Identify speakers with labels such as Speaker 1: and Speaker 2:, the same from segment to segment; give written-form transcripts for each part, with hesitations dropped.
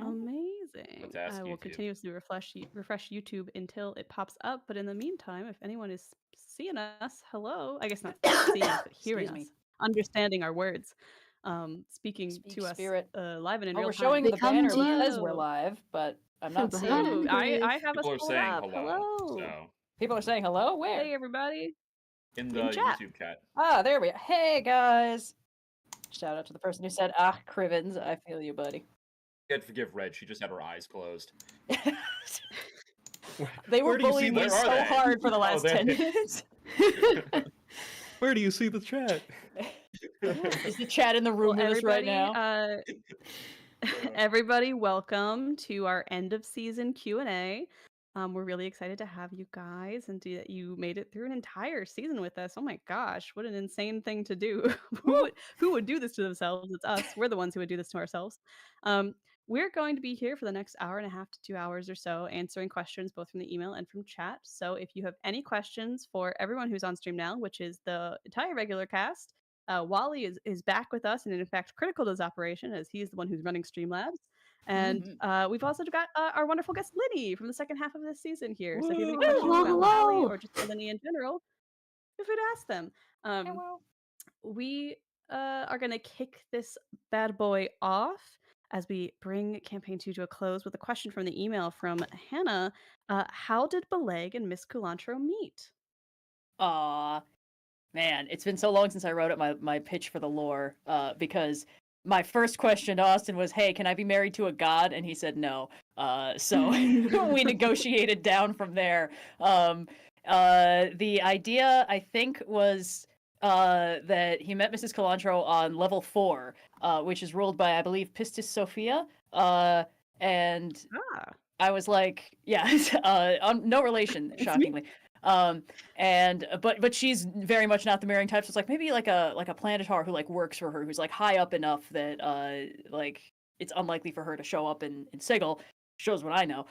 Speaker 1: Amazing.
Speaker 2: Let's ask
Speaker 1: I will
Speaker 2: YouTube.
Speaker 1: continuously refresh YouTube until it pops up. But in the meantime, if anyone is seeing us, hello. I guess not seeing us, but hearing
Speaker 3: Excuse
Speaker 1: us,
Speaker 3: me.
Speaker 1: understanding our words, speaking
Speaker 3: Speak
Speaker 1: to
Speaker 3: spirit.
Speaker 1: us live and in
Speaker 3: Oh,
Speaker 1: real
Speaker 3: we're
Speaker 1: time.
Speaker 3: showing
Speaker 4: They
Speaker 3: the
Speaker 4: come
Speaker 3: banner
Speaker 4: to you.
Speaker 3: because we're live, but I'm not
Speaker 4: From
Speaker 3: seeing
Speaker 4: behind.
Speaker 3: it.
Speaker 1: Ooh, I have us
Speaker 2: People are
Speaker 1: pulled
Speaker 2: saying
Speaker 1: up.
Speaker 2: hello. So
Speaker 3: People are saying hello? Where?
Speaker 1: Hey, everybody.
Speaker 2: in the
Speaker 1: In chat.
Speaker 2: YouTube chat.
Speaker 3: Ah, there we are. Hey, guys. Shout out to the person who said, Crivens. I feel you, buddy.
Speaker 2: You had to forgive Red. She just had her eyes closed.
Speaker 3: They were
Speaker 5: Where do you see
Speaker 3: bullying me
Speaker 2: Where are
Speaker 3: so
Speaker 2: they?
Speaker 3: hard for the last
Speaker 2: there.
Speaker 3: 10 minutes.
Speaker 5: Where do you see the chat?
Speaker 3: Is the chat in the room with us right now?
Speaker 1: Everybody, welcome to our end of season Q&A. We're really excited to have you guys and that you made it through an entire season with us. Oh my gosh, what an insane thing to do. who would do this to themselves? It's us. We're the ones who would do this to ourselves. We're going to be here for the next hour and a half to 2 hours or so, answering questions both from the email and from chat. So if you have any questions for everyone who's on stream now, which is the entire regular cast, Wally is back with us and in fact critical to this operation as he's the one who's running Streamlabs. And we've also got our wonderful guest Linnie from the second half of this season here. So if you have any questions about Fally or just Linnie in general, feel free to ask them. We are going to kick this bad boy off as we bring campaign 2 to a close with a question from the email from Hannah. How did Bileyg and Miss Culantro meet?
Speaker 3: Aw, man, it's been so long since I wrote up my pitch for the lore, because my first question to Austin was, hey, can I be married to a god? And he said no. So we negotiated down from there. The idea, I think, was that he met Mrs. Culantro on level 4, which is ruled by, I believe, Pistis Sophia. And I was like, yeah, no relation, shockingly. But she's very much not the marrying type. So it's like maybe like a planetar who like works for her, who's like high up enough that like it's unlikely for her to show up in Sigil. Shows what I know.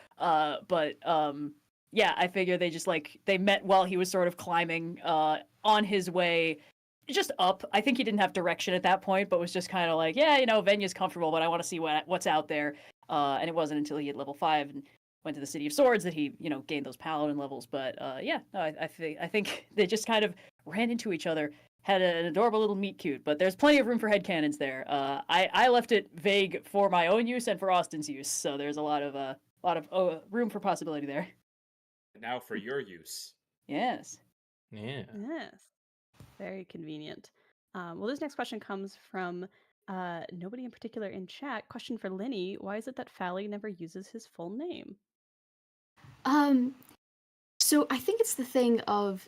Speaker 3: Yeah, I figure they met while he was sort of climbing on his way just up. I think he didn't have direction at that point, but was just kind of like, yeah, Venu's comfortable, but I want to see what's out there. And it wasn't until he hit level 5 and went to the City of Swords that he, gained those paladin levels. But yeah, no, I think they just kind of ran into each other, had an adorable little meet cute. But there's plenty of room for headcanons there. I left it vague for my own use and for Austin's use, so there's a lot of room for possibility there.
Speaker 2: Now for your use.
Speaker 3: Yes.
Speaker 5: Yeah.
Speaker 1: Yes. Very convenient. Well, this next question comes from nobody in particular in chat. Question for Linnie. Why is it that Fally never uses his full name?
Speaker 4: So I think it's the thing of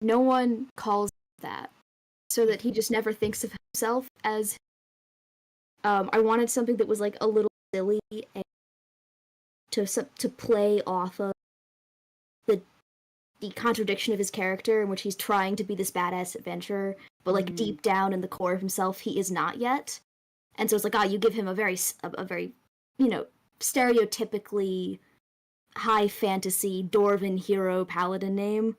Speaker 4: no one calls that, so that he just never thinks of himself as. I wanted something that was like a little silly and to play off of the contradiction of his character, in which he's trying to be this badass adventurer, but like deep down in the core of himself, he is not yet. And so it's like, you give him a very stereotypically high fantasy dwarven hero paladin name,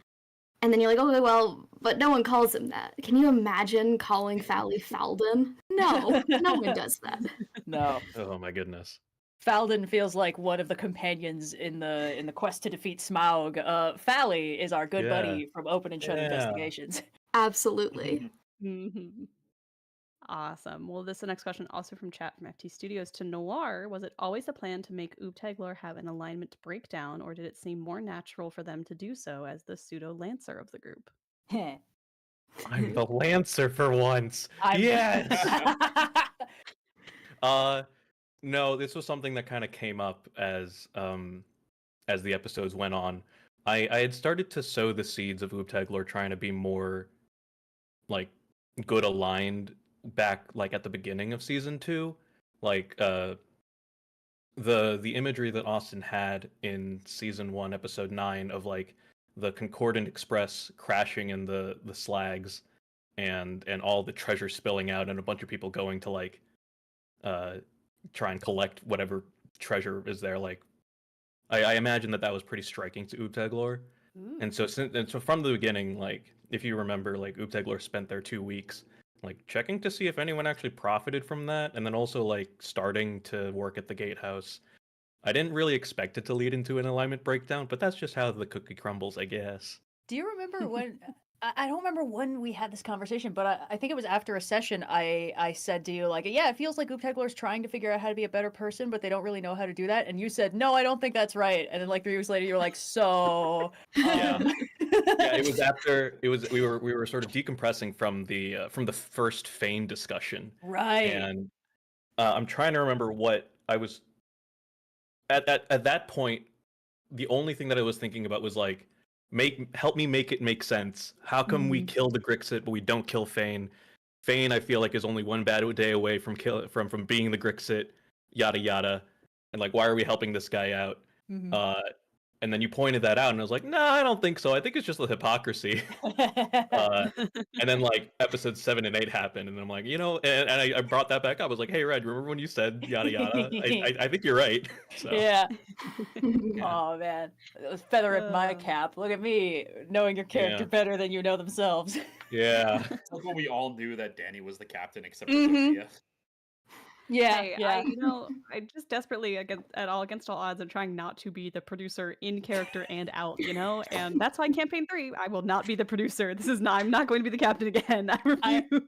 Speaker 4: and then you're like, okay, well, but no one calls him that. Can you imagine calling Fally Falden? No, no one does that.
Speaker 3: No.
Speaker 5: Oh my goodness.
Speaker 3: Falden feels like one of the companions in the quest to defeat Smaug. Fally is our good buddy from Open and Shut Investigations.
Speaker 4: Absolutely.
Speaker 1: Awesome. Well, this is the next question, also from chat from FT Studios to Noir. Was it always the plan to make Oobtaglor have an alignment breakdown, or did it seem more natural for them to do so as the pseudo-lancer of the group?
Speaker 5: I'm the lancer for once. Yes! No, this was something that kind of came up as the episodes went on. I had started to sow the seeds of Oobtaglor trying to be more like good aligned back like at the beginning of season 2. Like the imagery that Austin had in season 1 episode 9 of like the Concordant Express crashing in the slags and all the treasure spilling out and a bunch of people going to like try and collect whatever treasure is there. Like I imagine that was pretty striking to Oobtaglor. And so from the beginning, like if you remember, like Oobtaglor spent there 2 weeks like checking to see if anyone actually profited from that, and then also like starting to work at the gatehouse. I didn't really expect it to lead into an alignment breakdown, but that's just how the cookie crumbles, I guess.
Speaker 3: Do you remember when? I don't remember when we had this conversation, but I think it was after a session. I said to you like, yeah, it feels like Oobtaglor is trying to figure out how to be a better person, but they don't really know how to do that. And you said, no, I don't think that's right. And then like 3 weeks later, you were like, so.
Speaker 5: Yeah. Yeah, it was after we were sort of decompressing from the first Fane discussion,
Speaker 3: Right.
Speaker 5: and I'm trying to remember what I was at that point. The only thing that I was thinking about was like, help me make it make sense. How come we kill the Grixit but we don't kill Fane? Fane, I feel like, is only one bad day away from from being the Grixit, yada yada, and like, why are we helping this guy out? And then you pointed that out, and I was like, no, I don't think so. I think it's just the hypocrisy. And then like episodes 7 and 8 happened, and I'm like, and I brought that back up. I was like, hey, Red, remember when you said yada yada? I think you're right. So.
Speaker 3: Yeah.
Speaker 5: Yeah.
Speaker 3: Oh man, it was feather in my cap. Look at me knowing your character better than you know themselves.
Speaker 5: Yeah.
Speaker 2: It's like when we all knew that Danny was the captain except for Sophia.
Speaker 3: Yeah,
Speaker 1: Hey,
Speaker 3: yeah.
Speaker 1: I just desperately against all odds, I'm trying not to be the producer in character and out, and that's why campaign 3, I will not be the producer. I'm not going to be the captain again. I refuse.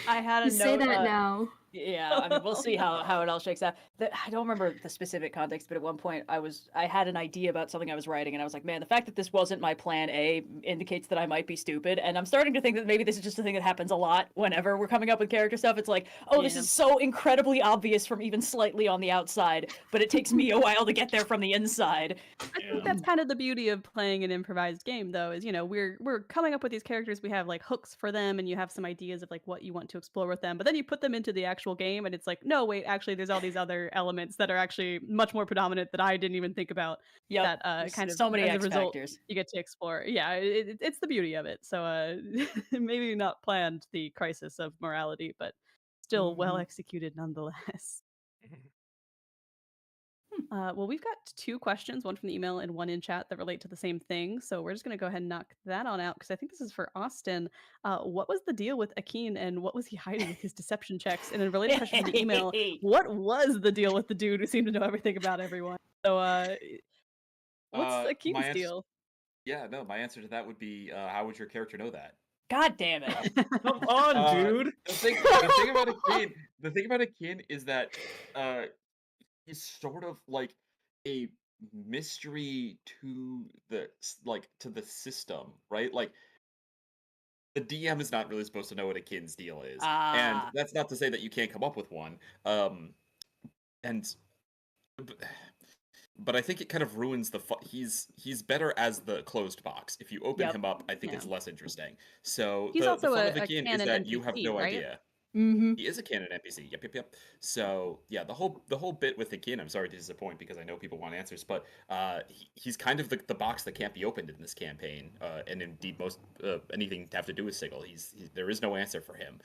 Speaker 3: I had a
Speaker 4: You
Speaker 3: note.
Speaker 4: say that now.
Speaker 3: Yeah, I mean, we'll see how it all shakes out. I don't remember the specific context, but at one point I had an idea about something I was writing, and I was like, man, the fact that this wasn't my plan A indicates that I might be stupid, and I'm starting to think that maybe this is just a thing that happens a lot whenever we're coming up with character stuff. It's like, oh, this is so incredibly obvious from even slightly on the outside, but it takes me a while to get there from the inside.
Speaker 1: I think that's kind of the beauty of playing an improvised game, though, is we're coming up with these characters. We have like hooks for them, and you have some ideas of like what you want to explore with them. But then you put them into the actual game, and it's like, no, wait, actually, there's all these other elements that are actually much more predominant that I didn't even think about.
Speaker 3: Yeah,
Speaker 1: That kind of
Speaker 3: so many
Speaker 1: as a
Speaker 3: X
Speaker 1: result
Speaker 3: factors.
Speaker 1: you get to explore. Yeah, it's the beauty of it. So maybe not planned the crisis of morality, but still well executed nonetheless. Well, we've got 2 questions, one from the email and one in chat that relate to the same thing. So we're just going to go ahead and knock that on out because I think this is for Austin. What was the deal with Akin and what was he hiding with his deception checks? And a related question from the email, what was the deal with the dude who seemed to know everything about everyone? So what's Akin's deal?
Speaker 2: Yeah, no, my answer to that would be, how would your character know that?
Speaker 3: God damn it.
Speaker 5: Come on, dude.
Speaker 2: The thing about Akin is that he's sort of like a mystery to the system, right? Like the DM is not really supposed to know what Akin's deal is, and that's not to say that you can't come up with one. But I think it kind of ruins he's better as the closed box. If you open him up, I think it's less interesting. So
Speaker 1: he's
Speaker 2: the
Speaker 1: also
Speaker 2: fun
Speaker 1: a
Speaker 2: of Akin is
Speaker 1: canon
Speaker 2: that you have
Speaker 1: NPC,
Speaker 2: no
Speaker 1: right?
Speaker 2: idea. He is a canon NPC. Yep. So yeah, the whole bit with Akin, I'm sorry to disappoint because I know people want answers, but he's kind of the box that can't be opened in this campaign, and indeed most anything to have to do with Sigil. There is no answer for him,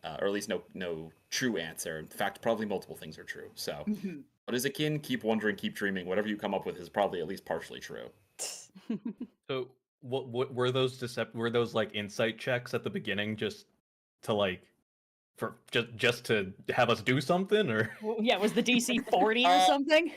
Speaker 2: or at least no true answer. In fact, probably multiple things are true. So, but as Akin, keep wondering, keep dreaming. Whatever you come up with is probably at least partially true.
Speaker 5: So what were those were those like insight checks at the beginning just to like for just to have us do something, or
Speaker 3: yeah, was the DC 40 or something?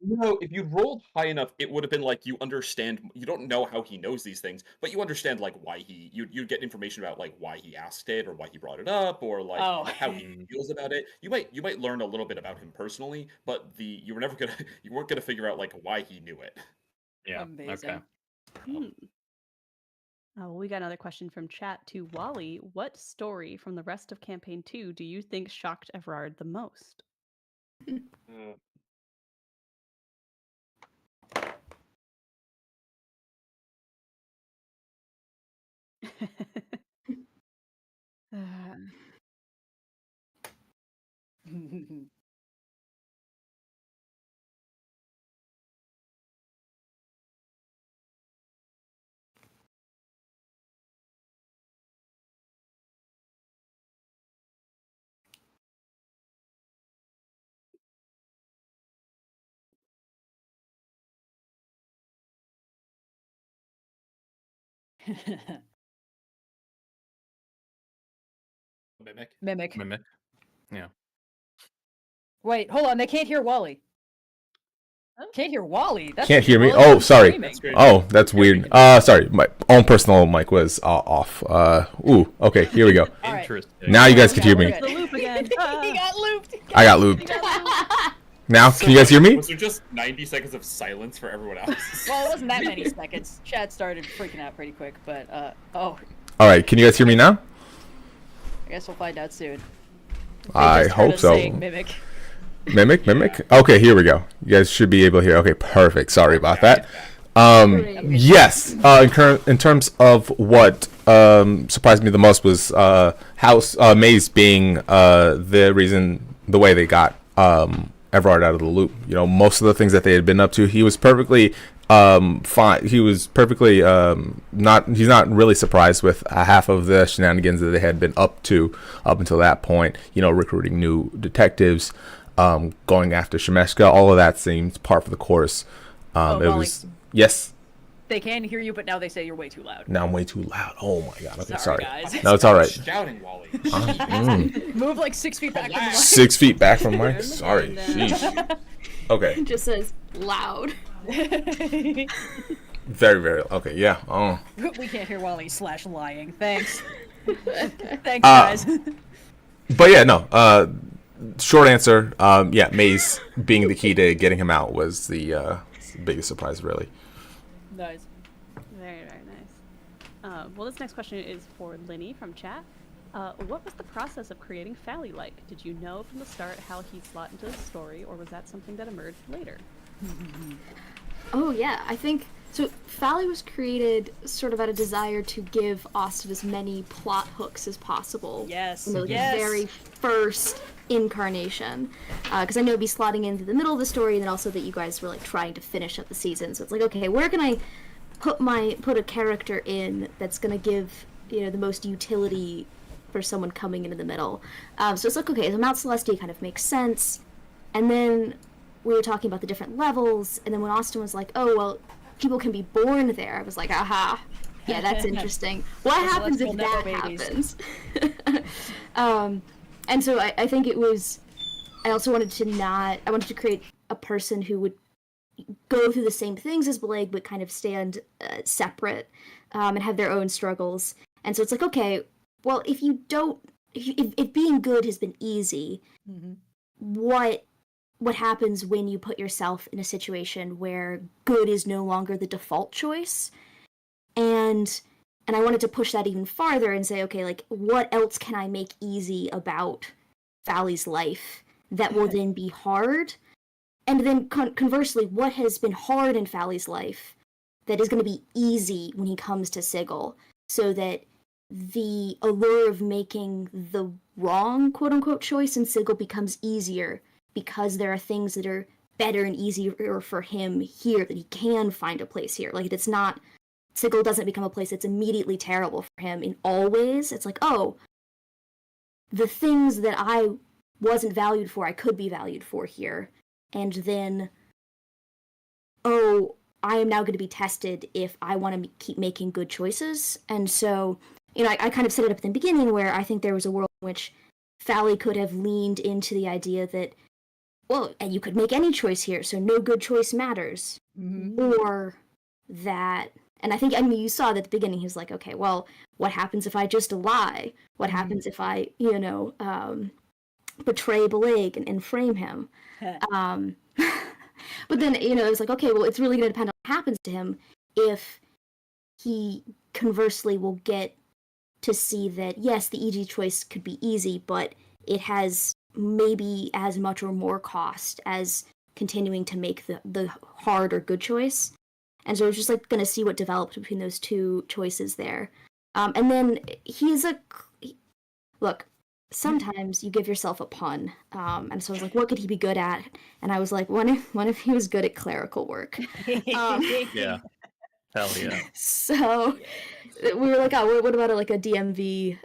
Speaker 2: No, if you rolled high enough, it would have been like you understand. You don't know how he knows these things, but you understand like why you'd get information about like why he asked it or why he brought it up or like how he feels about it. You might learn a little bit about him personally, but you weren't gonna figure out like why he knew it.
Speaker 5: Yeah.
Speaker 3: Amazing.
Speaker 5: Okay.
Speaker 1: Well, we got another question from chat to Wally. What story from the rest of campaign 2 do you think shocked Evrard the most?
Speaker 2: Mimic.
Speaker 3: Mimic.
Speaker 5: Mimic. Yeah.
Speaker 3: Wait, hold on. They can't hear Wally.
Speaker 1: Oh.
Speaker 3: Can't hear Wally. That's
Speaker 6: Can't hear me.
Speaker 3: Wally's
Speaker 6: Oh,
Speaker 3: not
Speaker 6: sorry.
Speaker 3: screaming.
Speaker 2: That's great.
Speaker 6: Oh, that's weird. Sorry. My own personal mic was off. Ooh. Okay. Here we go.
Speaker 3: All right.
Speaker 5: Interesting.
Speaker 6: Now you guys can hear
Speaker 3: we're
Speaker 6: me.
Speaker 3: good.
Speaker 1: The loop again.
Speaker 3: He got looped.
Speaker 6: I got looped. Now, can you guys hear me?
Speaker 2: Was there just 90 seconds of silence for everyone else?
Speaker 3: Well, it wasn't that many seconds. Chat started freaking out pretty quick, but
Speaker 6: All right. Can you guys hear me now?
Speaker 3: I guess we'll find out soon. They
Speaker 6: I
Speaker 3: just heard
Speaker 6: hope
Speaker 3: us
Speaker 6: so.
Speaker 3: saying Mimic.
Speaker 6: Mimic. Okay, here we go. You guys should be able to hear. Okay, perfect. Sorry about that. Yes. In terms of what surprised me the most was Maze being the way they got Evrard out of the loop. You know, most of the things that they had been up to, he was perfectly fine. He was perfectly he's not really surprised with half of the shenanigans that they had been up to up until that point. You know, recruiting new detectives, going after Shemshka. All of that seems par for the course. It
Speaker 3: Wally.
Speaker 6: was yes.
Speaker 3: They can hear you, but now they say you're way too loud.
Speaker 6: Now I'm way too loud. Oh my god. Okay, sorry.
Speaker 3: Guys.
Speaker 6: No, it's all right.
Speaker 2: Shouting, Wally.
Speaker 3: Move like 6 feet back from the
Speaker 6: 6 feet back from Mike.
Speaker 1: Turn the
Speaker 6: Sorry.
Speaker 1: volume down.
Speaker 6: Sheesh. Okay.
Speaker 4: It just says loud.
Speaker 3: mic.
Speaker 6: Very, very. Okay. Yeah. Oh.
Speaker 3: We can't hear Wally / lying. Thanks. Thanks, guys.
Speaker 6: But yeah, no. Short answer. Yeah, Maze being the key to getting him out was the biggest surprise, really.
Speaker 3: Nice.
Speaker 1: Very, very nice. Well, this next question is for Linnie from chat. What was the process of creating Fally like? Did you know from the start how he'd slot into the story, or was that something that emerged later?
Speaker 4: Oh yeah, I think so. Fally was created sort of out of desire to give Austin as many plot hooks as possible.
Speaker 3: Yes.
Speaker 4: In the
Speaker 3: Yes.
Speaker 4: very first incarnation, because I know it'd be slotting into the middle of the story, and then also that you guys were like trying to finish up the season. So it's like, okay, where can I put a character in that's gonna give the most utility for someone coming into the middle? So it's like, okay, so Mount Celestia kind of makes sense, and then we were talking about the different levels, and then when Austin was like, oh, well, people can be born there, I was like, aha, yeah, that's interesting. What happens if that happens? And so I think it was, I also wanted to create a person who would go through the same things as Bileyg, but kind of stand separate and have their own struggles. And so it's like, okay, well, if being good has been easy, what happens when you put yourself in a situation where good is no longer the default choice? And I wanted to push that even farther and say, okay, like, what else can I make easy about Fally's life that will then be hard? And then conversely, what has been hard in Fally's life that is going to be easy when he comes to Sigil, so that the allure of making the wrong quote-unquote choice in Sigil becomes easier because there are things that are better and easier for him here, that he can find a place here. Like, it's not, Sigil doesn't become a place that's immediately terrible for him in all ways. It's like, oh, the things that I wasn't valued for, I could be valued for here. And then, oh, I am now going to be tested if I want to keep making good choices. And so, I kind of set it up at the beginning where I think there was a world in which Fally could have leaned into the idea that, well, and you could make any choice here, so no good choice matters. Or that, and I mean, you saw that at the beginning, he was like, okay, well, what happens if I just lie? What happens if I, betray Bileyg and frame him? But then, it was like, okay, well, it's really going to depend on what happens to him if he conversely will get to see that, yes, the easy choice could be easy, but it has maybe as much or more cost as continuing to make the hard or good choice. And so I was just like going to see what developed between those two choices there. And then look, sometimes you give yourself a pun. And so I was like, what could he be good at? And I was like, what if he was good at clerical work?
Speaker 5: Yeah. Hell yeah.
Speaker 4: So we were like, oh, what about like a DMV,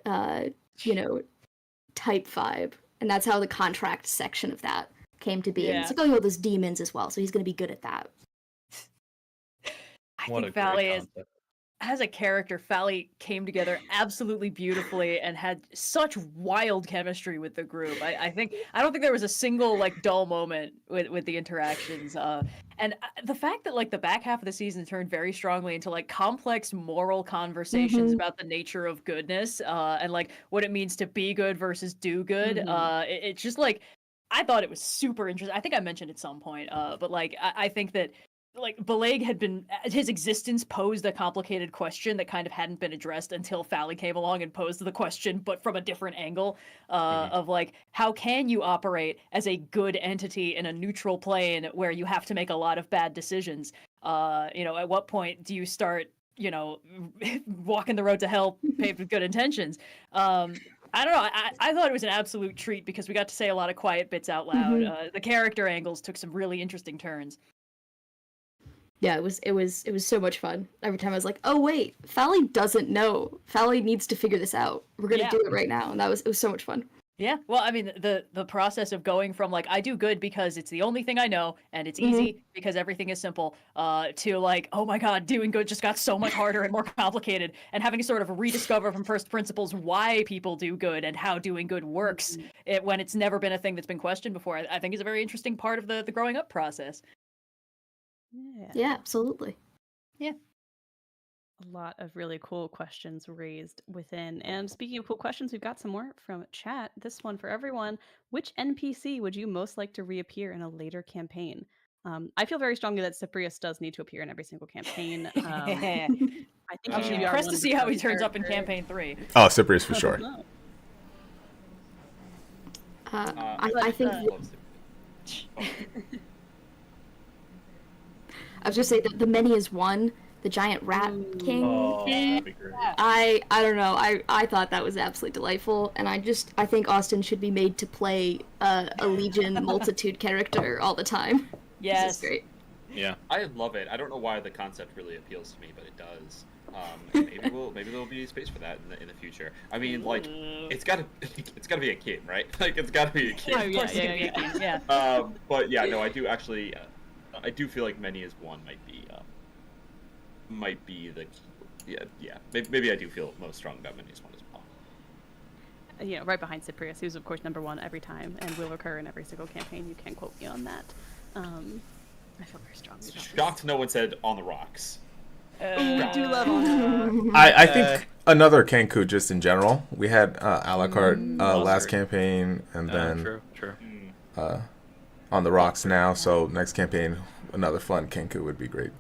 Speaker 4: type 5? And that's how the contract section of that came to be.
Speaker 3: Yeah.
Speaker 4: And it's like, oh, there's demons as well, so he's going to be good at that.
Speaker 3: I
Speaker 5: What
Speaker 3: think
Speaker 5: a
Speaker 3: Fally
Speaker 5: great
Speaker 3: is.
Speaker 5: concept.
Speaker 3: as a character, Fally came together absolutely beautifully and had such wild chemistry with the group. I don't think there was a single like dull moment with the interactions. The fact that like the back half of the season turned very strongly into like complex moral conversations about the nature of goodness, and like what it means to be good versus do good. It's just like I thought it was super interesting. I think I mentioned at some point, but like I think that like Bileyg had been his existence posed a complicated question that kind of hadn't been addressed until Fally came along and posed the question, but from a different angle, of like how can you operate as a good entity in a neutral plane where you have to make a lot of bad decisions? At what point do you start, walking the road to hell paved with good intentions? I don't know. I thought it was an absolute treat because we got to say a lot of quiet bits out loud. The character angles took some really interesting turns.
Speaker 4: Yeah, it was so much fun. Every time I was like, oh wait, Fally doesn't know. Fally needs to figure this out. We're gonna do it right now, and it was so much fun.
Speaker 3: Yeah, well, I mean, the process of going from like I do good because it's the only thing I know and it's easy because everything is simple, to like, oh my god, doing good just got so much harder and more complicated, and having to sort of rediscover from first principles why people do good and how doing good works when it's never been a thing that's been questioned before. I think is a very interesting part of the growing up process.
Speaker 4: Yeah, absolutely.
Speaker 3: Yeah.
Speaker 1: A lot of really cool questions raised within. And speaking of cool questions, we've got some more from chat. This one for everyone. Which NPC would you most like to reappear in a later campaign? I feel very strongly that Cyprius does need to appear in every single campaign. I think
Speaker 3: I'm
Speaker 1: he should be our
Speaker 3: impressed to see how he turns up in
Speaker 1: character.
Speaker 3: campaign 3.
Speaker 6: Oh, Cyprius for sure.
Speaker 4: I think I was just say that the many is one, the giant rat king thing.
Speaker 5: That'd be great.
Speaker 4: I don't know. I thought that was absolutely delightful, and I think Austin should be made to play a Legion multitude character all the time.
Speaker 3: Yes,
Speaker 4: this is great.
Speaker 5: Yeah.
Speaker 2: I love it. I don't know why the concept really appeals to me, but it does. Maybe there'll be space for that in the future. I mean, like, it's gotta be a kid, right? Like, it's gotta be a kid.
Speaker 1: Oh, yeah.
Speaker 2: But yeah, no, I do actually. I do feel like many as one might be the yeah. Maybe I do feel most strong about many as one as well.
Speaker 1: Right behind Cyprius, who's of course number 1 every time and will occur in every single campaign. You can quote me on that. I feel very strongly about
Speaker 2: Shocked no one said on the rocks.
Speaker 1: I do love on
Speaker 6: I think another Kenku just in general. We had a la carte last campaign, and then
Speaker 5: True.
Speaker 6: on the rocks now. So next campaign, another fun Kenku would be great.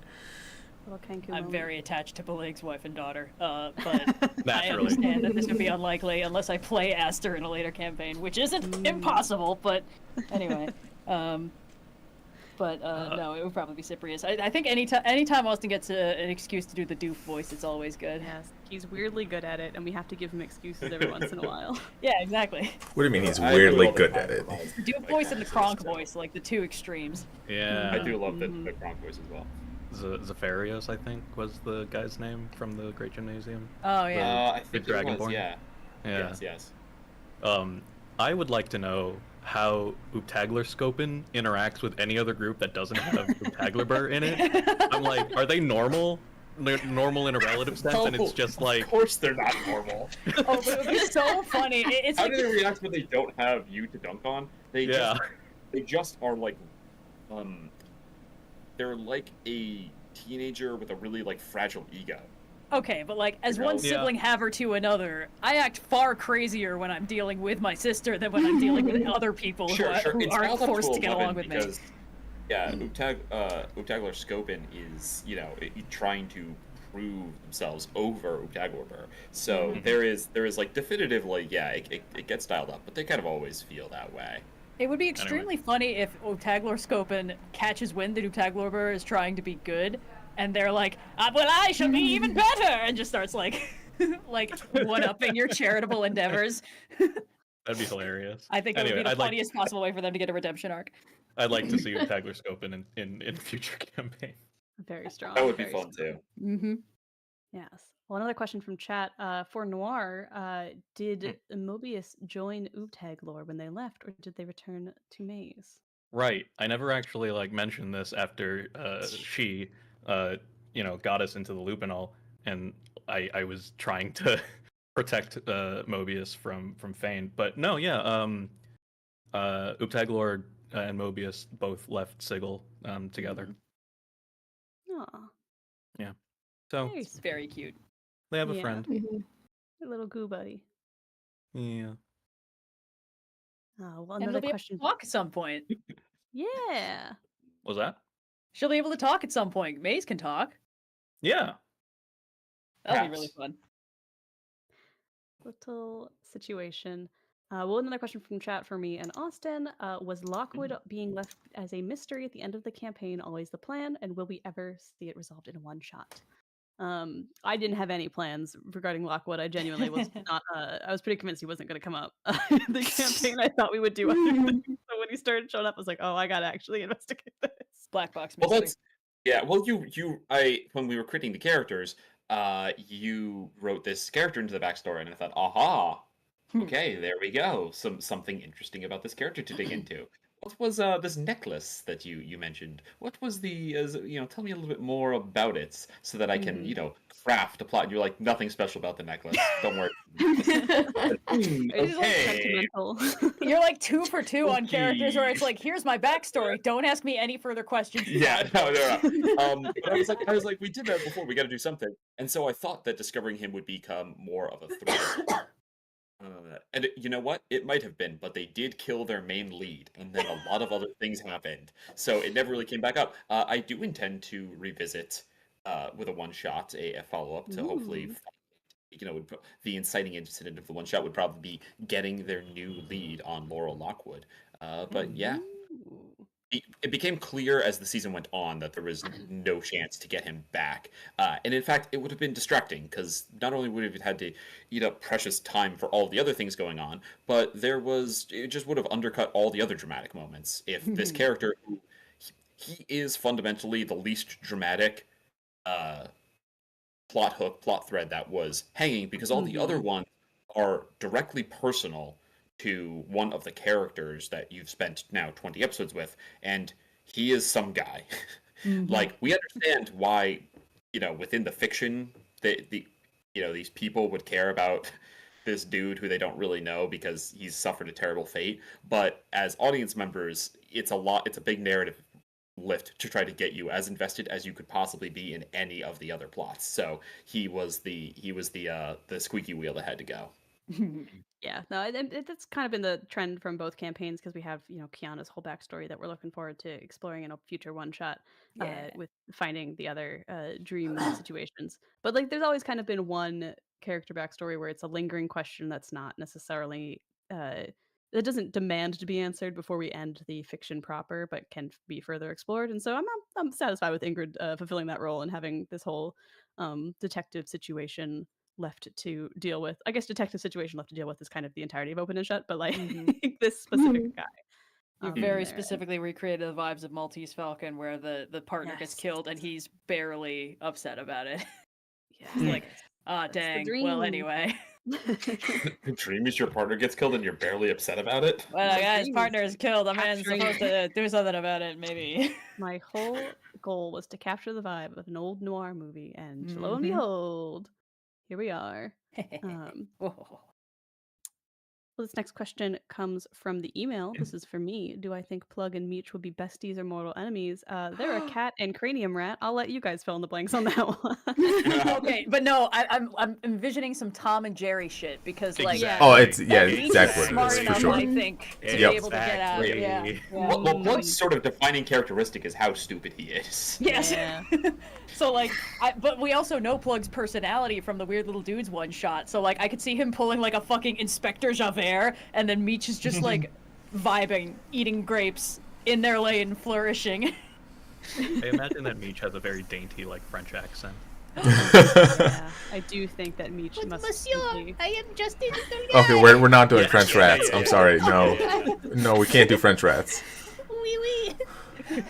Speaker 3: I'm very attached to Bileyg's wife and daughter, but I
Speaker 5: Naturally.
Speaker 3: understand that this would be unlikely unless I play Aster in a later campaign, which isn't impossible, but anyway. No, it would probably be Cyprius. I think anytime Austin gets an excuse to do the doof voice, it's always good.
Speaker 1: Yes, he's weirdly good at it, and we have to give him excuses every once in a while.
Speaker 3: Yeah, exactly.
Speaker 6: What do you mean he's weirdly good at it?
Speaker 3: The doof voice and the Kronk voice, like the two extremes.
Speaker 5: Yeah.
Speaker 2: I do love the Kronk voice as well.
Speaker 5: Zafarios, I think, was the guy's name from the Great Gymnasium.
Speaker 3: Oh yeah.
Speaker 2: I think
Speaker 5: The Dragonborn?
Speaker 2: was, yeah.
Speaker 5: Yeah.
Speaker 2: Yes.
Speaker 5: I would like to know how Oobtaglor Scopin interacts with any other group that doesn't have Oobtaglor in it. I'm like, are they normal? They're normal in a relative sense, and it's just like...
Speaker 2: Of course they're not normal.
Speaker 3: Oh, but it would be so funny. It's
Speaker 2: How
Speaker 3: like
Speaker 2: do they react when they don't have you to dunk on? They just are like, they're like a teenager with a really like fragile ego.
Speaker 3: okay, but like as one sibling haver to another, I act far crazier when I'm dealing with my sister than when I'm dealing with other people who aren't forced to get along with me.
Speaker 2: Yeah, Oobtaglor Scopin is, trying to prove themselves over Oobtaglor. So there is like definitive it gets dialed up, but they kind of always feel that way.
Speaker 3: It would be extremely funny if Oobtaglor Scopin catches wind that Oobtaglor is trying to be good, and they're like, well, I shall be even better, and just starts like one-upping your charitable endeavors.
Speaker 5: That'd be hilarious.
Speaker 3: I think it would be the funniest possible way for them to get a redemption arc.
Speaker 5: I'd like to see Oobtaglor Scopin in future campaign.
Speaker 1: Very strong.
Speaker 2: That would be fun too.
Speaker 3: Mm-hmm.
Speaker 1: Yes. Well, another question from chat. For Noir, did Mobius join Oobtaglor when they left, or did they return to Maze?
Speaker 5: Right. I never actually mentioned this after she got us into the loop and all. and I was trying to protect Mobius from Fane. But no, yeah, Oobtaglor and Mobius both left Sigil together.
Speaker 1: Aw,
Speaker 5: So
Speaker 1: very
Speaker 3: It's very cute.
Speaker 5: they have a
Speaker 1: Yeah.
Speaker 5: friend.
Speaker 4: Mhm.
Speaker 1: a little goo buddy.
Speaker 5: Yeah.
Speaker 1: Oh, well,
Speaker 3: And
Speaker 1: another
Speaker 3: they'll be able
Speaker 1: question.
Speaker 3: to talk at some point.
Speaker 1: Yeah.
Speaker 5: Was that?
Speaker 3: She'll be able to talk at some point. Maze can talk.
Speaker 5: Yeah.
Speaker 3: That'll be really
Speaker 2: Perhaps.
Speaker 3: fun.
Speaker 1: Little situation. Well, another question from chat for me and Austin. Was Lockwood being left as a mystery at the end of the campaign always the plan, and will we ever see it resolved in one shot? I didn't have any plans regarding Lockwood. I genuinely was not. I was pretty convinced he wasn't going to come up in the campaign. I thought we would do other things. So when he started showing up, I was like, "Oh, I gotta actually investigate this."
Speaker 3: Black box
Speaker 2: Well,
Speaker 3: mystery.
Speaker 2: that's yeah. Well, when we were creating the characters, you wrote this character into the backstory, and I thought, aha, okay, there we go. Something interesting about this character to dig into. What was this necklace that you mentioned? What was tell me a little bit more about it so that I can, craft a plot. And you're like, nothing special about the necklace. Don't worry.
Speaker 1: It's like
Speaker 2: Okay.
Speaker 1: sentimental.
Speaker 3: You're like 2 for 2 on characters where
Speaker 2: Okay.
Speaker 3: it's like, here's my backstory. Don't ask me any further questions.
Speaker 2: Yeah, no. But I was like, we did that before. We got to do something. And so I thought that discovering him would become more of a threat. And you know what? It might have been, but they did kill their main lead, and then a lot of other things happened. So it never really came back up. I do intend to revisit with a one-shot, a follow-up to hopefully, the inciting incident of the one-shot would probably be getting their new lead on Laurel Lockwood. But yeah,
Speaker 1: Ooh.
Speaker 2: it became clear as the season went on that there was no chance to get him back. And in fact, it would have been distracting because not only would have had to eat up precious time for all the other things going on, but it just would have undercut all the other dramatic moments. If this character, he is fundamentally the least dramatic plot thread that was hanging because all the other ones are directly personal to one of the characters that you've spent now 20 episodes with, and he is some guy. Like, we understand why, within the fiction, these people would care about this dude who they don't really know because he's suffered a terrible fate. But as audience members, it's a big narrative lift to try to get you as invested as you could possibly be in any of the other plots. So he was the squeaky wheel that had to go.
Speaker 1: Yeah, no, that's kind of been the trend from both campaigns because we have, Kiana's whole backstory that we're looking forward to exploring in a future one shot with finding the other dream situations. But like, there's always kind of been one character backstory where it's a lingering question that's not necessarily that doesn't demand to be answered before we end the fiction proper, but can be further explored. And so I'm satisfied with Ingrid fulfilling that role and having this whole detective situation left to deal with. I guess detective situation left to deal with is kind of the entirety of Open and Shut, but like this specific guy.
Speaker 3: You very specifically recreated the vibes of Maltese Falcon where the partner gets killed and he's barely upset about it.
Speaker 1: Yeah.
Speaker 3: He's like, dang. Well, anyway.
Speaker 2: The dream is your partner gets killed and you're barely upset about it?
Speaker 3: Well, his partner is killed. A man's supposed to do something about it, maybe.
Speaker 1: My whole goal was to capture the vibe of an old noir movie, and lo and behold, here we are. Well, this next question comes from the email. This is for me. Do I think Plug and Meech would be besties or mortal enemies? They're a cat and cranium rat. I'll let you guys fill in the blanks on that one.
Speaker 3: Okay, but no, I'm envisioning some Tom and Jerry shit because like
Speaker 6: Exactly.
Speaker 3: Meech
Speaker 6: exactly.
Speaker 3: is smart enough,
Speaker 6: For sure.
Speaker 3: I think, to be able to get out. Yeah.
Speaker 2: Well, Plug's sort of defining characteristic is how stupid he is.
Speaker 3: Yes.
Speaker 1: Yeah.
Speaker 3: So like, but we also know Plug's personality from the Weird Little Dudes one shot. So like, I could see him pulling like a fucking Inspector Javert, and then Meech is just like vibing, eating grapes in their lane, flourishing.
Speaker 5: I imagine that Meech has a very dainty, like, French accent.
Speaker 1: Yeah, I do think that Meech must be...
Speaker 3: I am just in the
Speaker 6: Okay, we're not doing French rats. I'm sorry. No, we can't do French rats.
Speaker 3: Wee wee.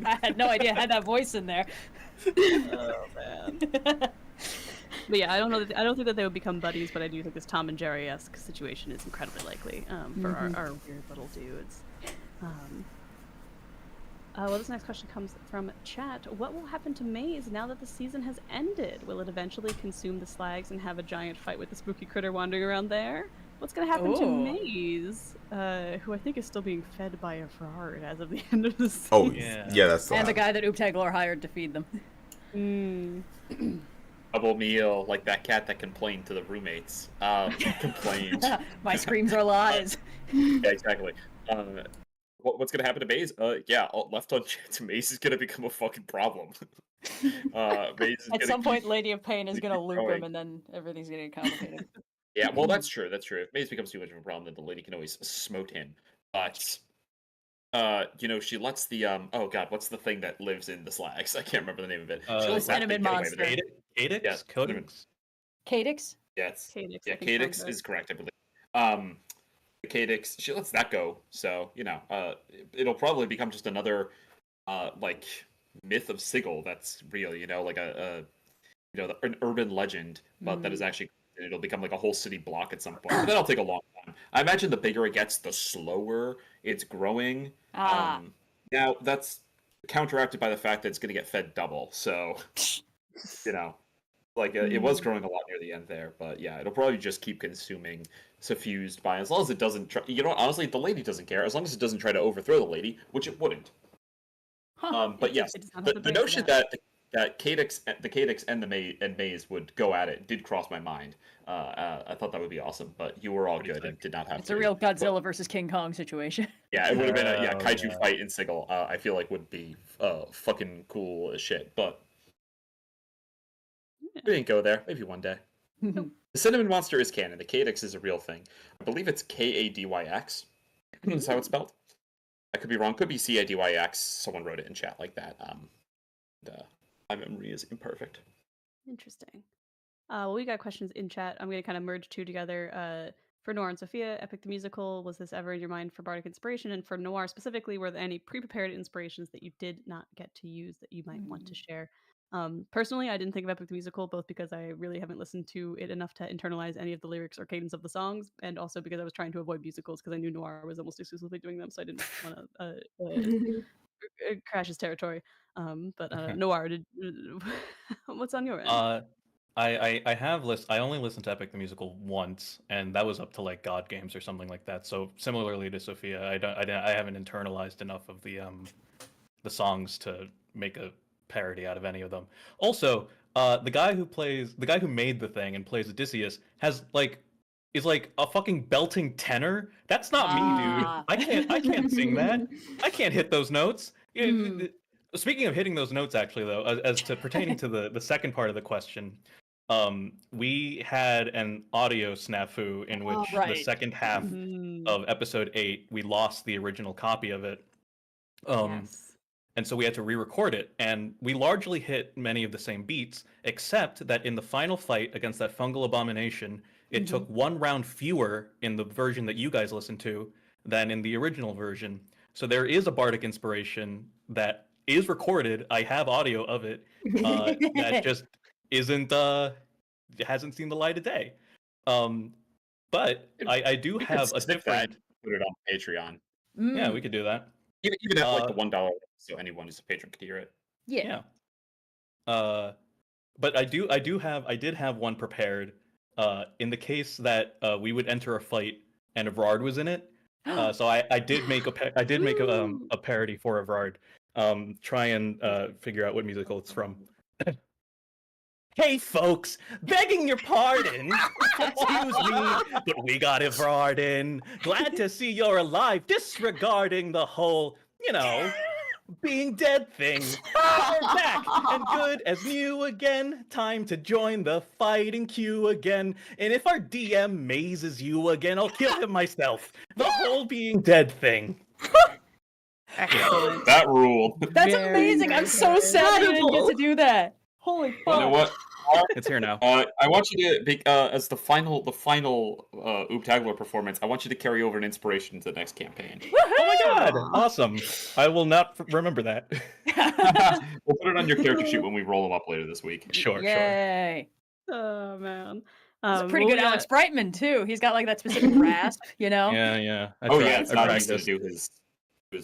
Speaker 3: I had no idea I had that voice in there.
Speaker 1: Oh man. But yeah, I don't think that they would become buddies, but I do think this Tom and Jerry-esque situation is incredibly likely for our weird little dudes. Well, this next question comes from chat. What will happen to Maze now that the season has ended? Will it eventually consume the slags and have a giant fight with the spooky critter wandering around there? What's going to happen to
Speaker 3: Ooh.
Speaker 1: Maze, who I think is still being fed by Evrard as of the end of the season?
Speaker 6: Oh,
Speaker 5: Yeah.
Speaker 6: yeah, that's the
Speaker 3: And the guy that Oobtaglor hired to feed them.
Speaker 2: Double meal, like that cat that complained to the roommates. Complained.
Speaker 3: My screams are lies.
Speaker 2: Yeah, exactly. What's gonna happen to Maze? Left unchecked, Maze is gonna become a fucking problem. Maze is
Speaker 3: At
Speaker 2: gonna
Speaker 3: some point,
Speaker 2: keep-
Speaker 3: Lady of Pain is gonna loop
Speaker 2: growing.
Speaker 3: him, and then everything's gonna get complicated.
Speaker 2: Yeah, well, that's true. That's true. If Maze becomes too much of a problem, then the lady can always smote him. But she lets the oh god, what's the thing that lives in the slags? I can't remember the name of it. She lets that
Speaker 3: cinnamon
Speaker 2: thing get away with
Speaker 3: monster.
Speaker 2: it.
Speaker 5: Cadix?
Speaker 2: Yeah,
Speaker 5: Codex?
Speaker 3: Cadix?
Speaker 2: Yes.
Speaker 1: Cadix,
Speaker 2: Yeah,
Speaker 1: I think
Speaker 2: Cadix
Speaker 1: sounds right.
Speaker 2: is correct, I believe. The Cadix, she lets that go. So it'll probably become just another like myth of Sigil that's real. Like an urban legend, but that is actually. It'll become like a whole city block at some point. But that'll take a long time. I imagine the bigger it gets, the slower it's growing. Now that's counteracted by the fact that it's going to get fed double. So, it was growing a lot near the end there. But yeah, it'll probably just keep consuming suffused by, as long as it doesn't try. Honestly, the lady doesn't care. As long as it doesn't try to overthrow the lady, which it wouldn't. But yes,
Speaker 1: It does not have
Speaker 2: the
Speaker 1: brain for
Speaker 2: notion that the Cadix and the Maze would go at it did cross my mind. I thought that would be awesome, but you were all good and did not have
Speaker 3: It's
Speaker 2: to.
Speaker 3: a real Godzilla versus King Kong situation.
Speaker 2: Yeah, it would have been a
Speaker 5: Oh,
Speaker 2: kaiju
Speaker 5: yeah.
Speaker 2: fight in Sigil. I feel like would be fucking cool as shit, but we didn't go there. Maybe one day. The cinnamon monster is canon. The Cadix is a real thing. I believe it's Kadyx. That's how it's spelled. I could be wrong. Could be Cadyx. Someone wrote it in chat like that. My memory is imperfect.
Speaker 1: Interesting. Well, we got questions in chat. I'm going to kind of merge two together. For Noir and Sophia, Epic the Musical, was this ever in your mind for Bardic Inspiration? And for Noir specifically, were there any pre-prepared inspirations that you did not get to use that you might want to share? Personally, I didn't think of Epic the Musical, both because I really haven't listened to it enough to internalize any of the lyrics or cadence of the songs, and also because I was trying to avoid musicals because I knew Noir was almost exclusively doing them, so I didn't want to crash his territory. But Noir, what's on your end?
Speaker 5: I have I only listened to Epic the Musical once, and that was up to like God Games or something like that. So similarly to Sophia, I haven't internalized enough of the songs to make a parody out of any of them. Also, the guy who made the thing and plays Odysseus is like a fucking belting tenor. That's not me, dude. I can't sing that. I can't hit those notes. Speaking of hitting those notes, actually, though, as to pertaining to the second part of the question, we had an audio snafu in which the second half of episode 8, we lost the original copy of it.
Speaker 1: Yes.
Speaker 5: And so we had to re-record it, and we largely hit many of the same beats, except that in the final fight against that fungal abomination, it took one round fewer in the version that you guys listened to than in the original version. So there is a bardic inspiration that is recorded. I have audio of it that just hasn't seen the light of day. But I do have a different.
Speaker 2: Put it on Patreon.
Speaker 5: Yeah, we could do that.
Speaker 2: Even at like the $1, so anyone who's a patron could hear it.
Speaker 3: Yeah.
Speaker 5: But I did have one prepared in the case that we would enter a fight and Evrard was in it. So I did make a parody for Evrard. Try and figure out what musical it's from. Hey folks, begging your pardon. Excuse me, but we got Evrard in. Glad to see you're alive, disregarding the whole, being dead thing. We're back and good as new again. Time to join the fighting queue again. And if our DM mazes you again, I'll kill him myself. The whole being dead thing.
Speaker 1: Excellent.
Speaker 2: That ruled.
Speaker 3: That's
Speaker 1: Very,
Speaker 3: amazing. I'm so
Speaker 1: very
Speaker 3: sad you didn't get to do that. Holy fuck.
Speaker 2: You know what?
Speaker 5: It's here now.
Speaker 2: I want you to, as the final Oobtaglor performance, I want you to carry over an inspiration to the next campaign.
Speaker 5: Oh my god! Awesome. I will not remember that.
Speaker 2: We'll put it on your character sheet when we roll them up later this week.
Speaker 5: Sure.
Speaker 3: Yay.
Speaker 1: Oh man.
Speaker 3: It's a pretty good Alex Brightman too. He's got like that specific rasp,
Speaker 5: Yeah.
Speaker 2: It's not easy to do his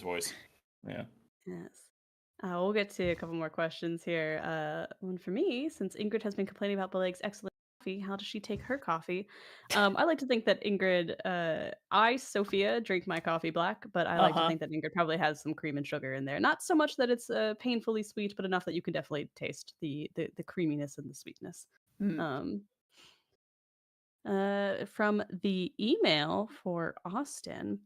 Speaker 2: voice.
Speaker 5: Yeah.
Speaker 1: Yes. We'll get to a couple more questions here. One for me, since Ingrid has been complaining about Bileyg's excellent coffee, how does she take her coffee? I like to think that Ingrid, I, Sophia, drink my coffee black, but I like to
Speaker 3: Uh-huh.
Speaker 1: think that Ingrid probably has some cream and sugar in there. Not so much that it's painfully sweet, but enough that you can definitely taste the creaminess and the sweetness.
Speaker 3: Mm.
Speaker 1: Um, from the email for Austin,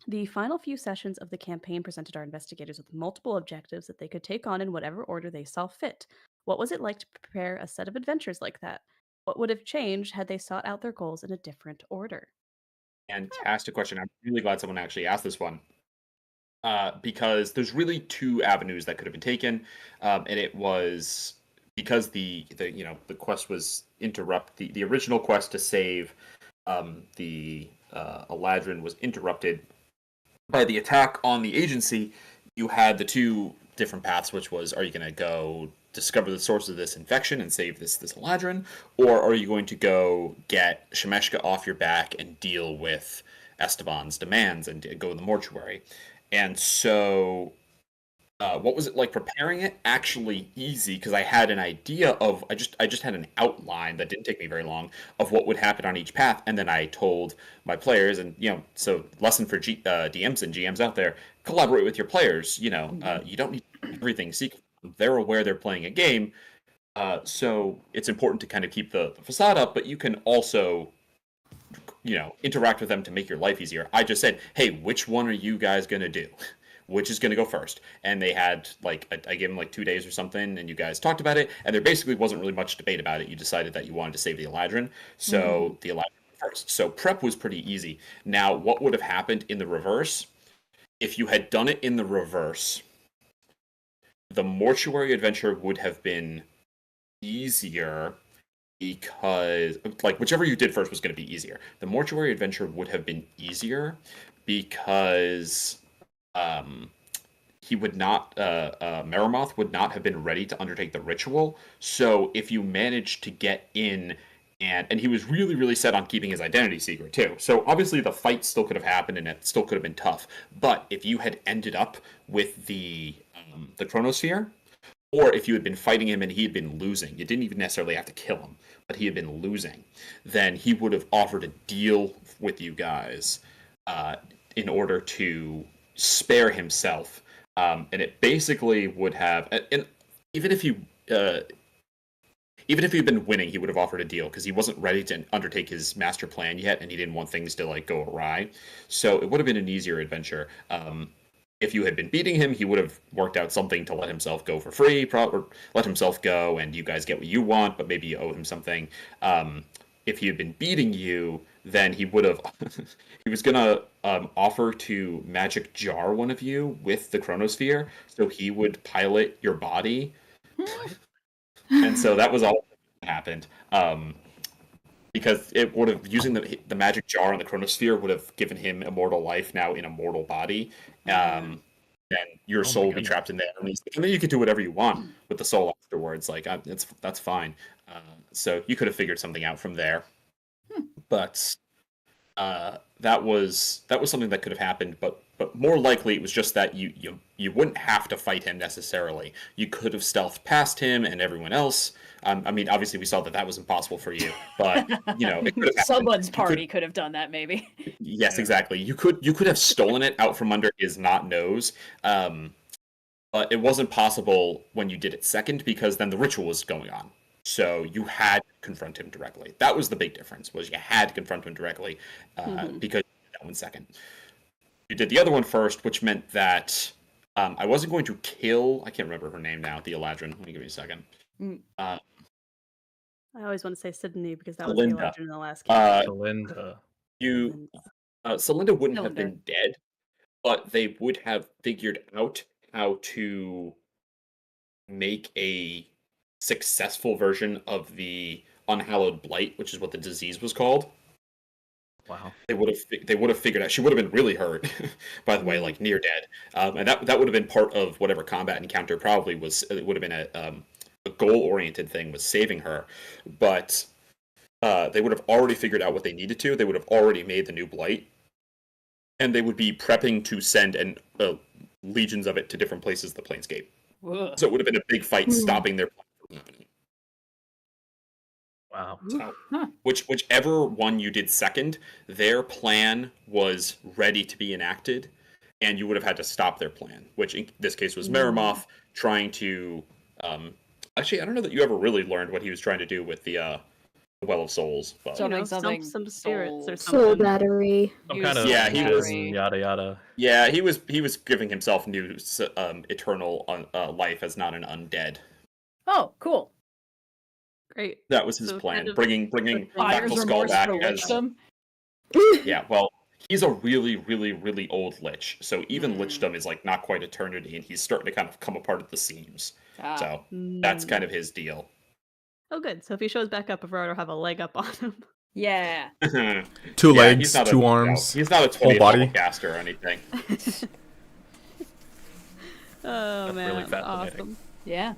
Speaker 1: the final few sessions of the campaign presented our investigators with multiple objectives that they could take on in whatever order they saw fit. What was it like to prepare a set of adventures like that? What would have changed had they sought out their goals in a different order?
Speaker 2: Fantastic question. I'm really glad someone actually asked this one. Because there's really two avenues that could have been taken, and it was because the quest was the original quest to save the Eladrin was interrupted by the attack on the agency. You had the two different paths, which was, are you going to go discover the source of this infection and save this Eladrin, or are you going to go get Shemshka off your back and deal with Esteban's demands and go in the mortuary? And so, what was it like preparing it? Actually, easy, because I had an idea of I just had an outline that didn't take me very long of what would happen on each path, and then I told my players, and so lesson for DMs and GMs out there: collaborate with your players. You don't need everything secret. They're aware they're playing a game, so it's important to kind of keep the facade up, but you can also interact with them to make your life easier. I just said, hey, which one are you guys going to do? Which is going to go first? And they had, I gave them 2 days or something, and you guys talked about it, and there basically wasn't really much debate about it. You decided that you wanted to save the Eladrin, so the Eladrin first. So prep was pretty easy. Now, what would have happened in the reverse? If you had done it in the reverse, the mortuary adventure would have been easier because whichever you did first was going to be easier. The mortuary adventure would have been easier because he would not Merimoth would not have been ready to undertake the ritual. So if you managed to get in, and he was really, really set on keeping his identity secret too. So obviously the fight still could have happened and it still could have been tough. But if you had ended up with the chronosphere, or if you had been fighting him and he had been losing, you didn't even necessarily have to kill him, but he had been losing, then he would have offered a deal with you guys in order to spare himself. And it basically would have, and even if he'd been winning, he would have offered a deal because he wasn't ready to undertake his master plan yet, and he didn't want things to go awry. So it would have been an easier adventure. If you had been beating him, he would have worked out something to let himself go for free, or let himself go, and you guys get what you want, but maybe you owe him something. If he had been beating you, then he would have. He was gonna offer to magic jar one of you with the chronosphere, so he would pilot your body. And so that was all that happened. Because it would have, using the magic jar and the chronosphere would have given him immortal life now in a mortal body. And your soul would be trapped in there. And then you could do whatever you want with the soul afterwards. That's fine. So you could have figured something out from there. But that was something that could have happened. But more likely it was just that you wouldn't have to fight him necessarily. You could have stealthed past him and everyone else. I mean, obviously we saw that was impossible for you, but it could have
Speaker 3: Someone's party could have done that, maybe.
Speaker 2: Yes, exactly. You could have stolen it out from under his not nose, but it wasn't possible when you did it second because then the ritual was going on. So you had to confront him directly. That was the big difference. Was you had to confront him directly because you did that one second. You did the other one first, which meant that I wasn't going to kill. I can't remember her name now. The Eladrin. Let me give you a second.
Speaker 1: I always want to say Sydney because that was
Speaker 2: Celinda.
Speaker 1: the legend in the last game.
Speaker 5: Celinda.
Speaker 2: Celinda wouldn't have been dead, but they would have figured out how to make a successful version of the unhallowed blight, which is what the disease was called.
Speaker 5: Wow.
Speaker 2: They would have figured out. She would have been really hurt, by the way, near dead, and that would have been part of whatever combat encounter. Probably was. It would have been a goal-oriented thing, was saving her, but they would have already figured out what they needed to. They would have already made the new blight, and they would be prepping to send legions of it to different places of the Planescape.
Speaker 3: Ugh.
Speaker 2: So it would have been a big fight stopping their plan from happening.
Speaker 5: Wow.
Speaker 2: So,
Speaker 3: Huh.
Speaker 2: whichever one you did second, their plan was ready to be enacted, and you would have had to stop their plan, which in this case was Merimoth trying to. Actually, I don't know that you ever really learned what he was trying to do with the Well of Souls. But
Speaker 3: So-
Speaker 1: Stump some spirits or
Speaker 3: Soul
Speaker 4: Soul
Speaker 1: something.
Speaker 4: battery.
Speaker 5: Some
Speaker 3: Use
Speaker 5: kind of
Speaker 2: Yeah, he was-
Speaker 5: yada yada.
Speaker 2: yeah, he was giving himself new eternal life as not an undead.
Speaker 3: Oh, cool.
Speaker 1: Great.
Speaker 2: That was his
Speaker 1: So
Speaker 2: plan.
Speaker 1: kind of
Speaker 2: bringing
Speaker 3: Buyer's
Speaker 2: Battle Skull
Speaker 3: remorse
Speaker 2: back
Speaker 3: for
Speaker 2: as
Speaker 3: lichdom.
Speaker 2: yeah. Well, he's a really, really, really old lich, so even lichdom is like not quite eternity, and he's starting to kind of come apart at the seams.
Speaker 3: Ah.
Speaker 2: So that's kind of his deal.
Speaker 1: Oh, good. So if he shows back up, Evrard will have a leg up on him.
Speaker 3: Yeah.
Speaker 6: Two
Speaker 2: Yeah,
Speaker 6: legs,
Speaker 2: he's not
Speaker 6: two
Speaker 2: a,
Speaker 6: arms.
Speaker 2: No, he's not a
Speaker 6: whole
Speaker 2: 20th
Speaker 6: body.
Speaker 2: level caster or anything.
Speaker 1: Oh
Speaker 5: That's
Speaker 1: man,
Speaker 5: really fascinating.
Speaker 1: awesome.
Speaker 3: Yeah.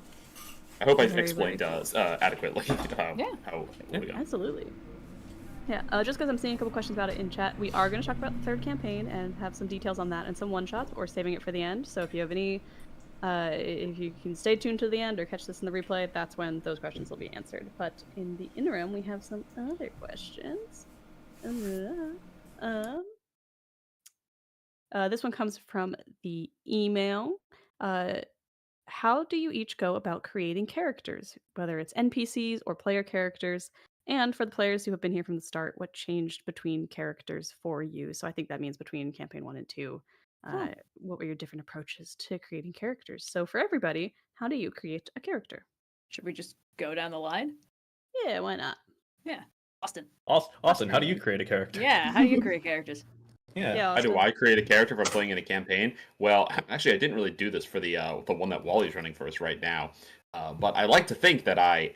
Speaker 2: I hope I
Speaker 1: Very,
Speaker 2: explained
Speaker 1: very
Speaker 2: adequately
Speaker 3: Yeah.
Speaker 2: how
Speaker 1: Absolutely. Yeah, just because I'm seeing a couple questions about it in chat, we are going to talk about the third campaign and have some details on that and some one-shots, or saving it for the end. So if you have any, if you can stay tuned to the end or catch this in the replay, that's when those questions will be answered. But in the interim, we have some other questions. This one comes from the email. How do you each go about creating characters, whether it's NPCs or player characters? And for the players who have been here from the start, what changed between characters for you? So I think that means between campaign 1 and 2. What were your different approaches to creating characters? So for everybody, how do you create a character?
Speaker 3: Should we just go down the line?
Speaker 1: Yeah, why not?
Speaker 3: Yeah. Austin.
Speaker 5: Austin, how do you create a character?
Speaker 3: Yeah, how do you create characters?
Speaker 5: Yeah.
Speaker 2: How do
Speaker 1: Austin?
Speaker 2: I create a character if I'm playing in a campaign? Well, actually, I didn't really do this for the one that Wally's running for us right now. But I like to think that I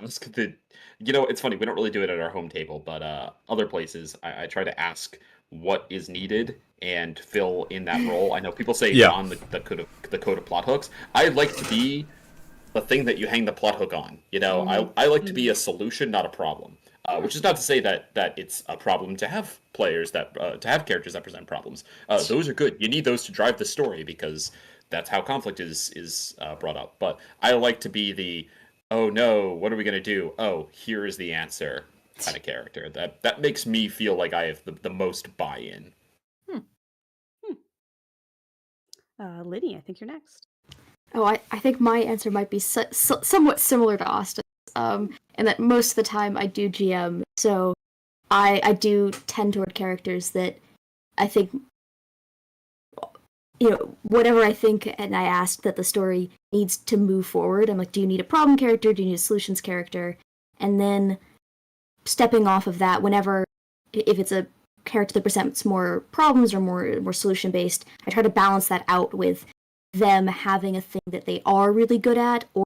Speaker 2: ask the, it's funny, we don't really do it at our home table, but other places, I try to ask what is needed and fill in that role. I know people say on the code of plot hooks. I like to be the thing that you hang the plot hook on. I like to be a solution, not a problem. Which is not to say that it's a problem to have players to have characters that present problems. Those are good. You need those to drive the story because that's how conflict is brought up. But I like to be the, oh no, what are we gonna do? Oh, here is the answer kind of character. That makes me feel like I have the most buy-in.
Speaker 1: Linnie, I think you're next.
Speaker 4: Oh, I think my answer might be somewhat similar to Austin's, and that most of the time I do GM, so I do tend toward characters that I think, whatever I think and I ask that the story needs to move forward, I'm like, do you need a problem character, do you need a solutions character? And then stepping off of that, if it's a character that presents more problems or more solution-based, I try to balance that out with them having a thing that they are really good at or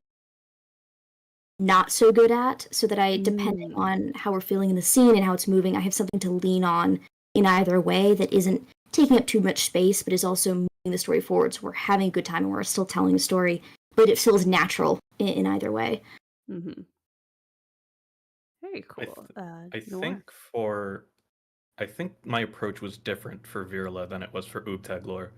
Speaker 4: not so good at, so that depending on how we're feeling in the scene and how it's moving, I have something to lean on in either way that isn't taking up too much space, but is also moving the story forward. So we're having a good time and we're still telling a story, but it feels natural in either way.
Speaker 1: Mm-hmm. Very cool.
Speaker 5: I think my approach was different for Virla than it was for Oobtaglor.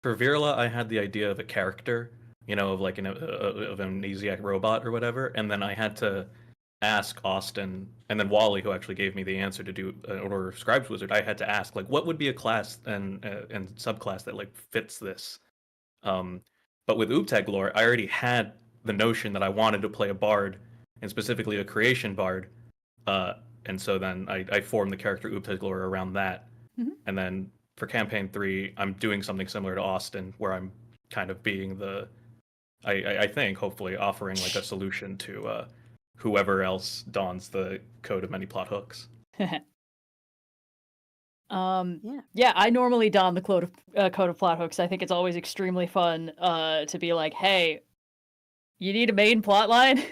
Speaker 5: For Virla, I had the idea of a character, of like of an amnesiac robot or whatever, and then I had to ask Austin, and then Wally, who actually gave me the answer to do Order of Scribes Wizard, I had to ask, like, what would be a class and subclass that, like, fits this? But with Oobtaglor, I already had the notion that I wanted to play a bard, and specifically a creation bard, and so then I formed the character Oobtaglor around that.
Speaker 3: Mm-hmm.
Speaker 5: And then for campaign 3, I'm doing something similar to Austin, where I'm kind of being I think, hopefully, offering like a solution to whoever else dons the code of many plot hooks.
Speaker 3: Yeah, I normally don the code of plot hooks. I think it's always extremely fun to be like, hey, you need a main plot line?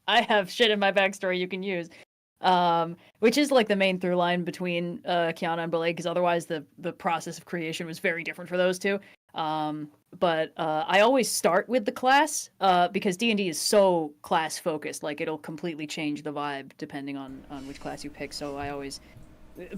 Speaker 3: I have shit in my backstory you can use. Which is like the main through line between Kiana and Bileyg, because otherwise the process of creation was very different for those two. But I always start with the class because D&D is so class focused, like it'll completely change the vibe depending on which class you pick. So I always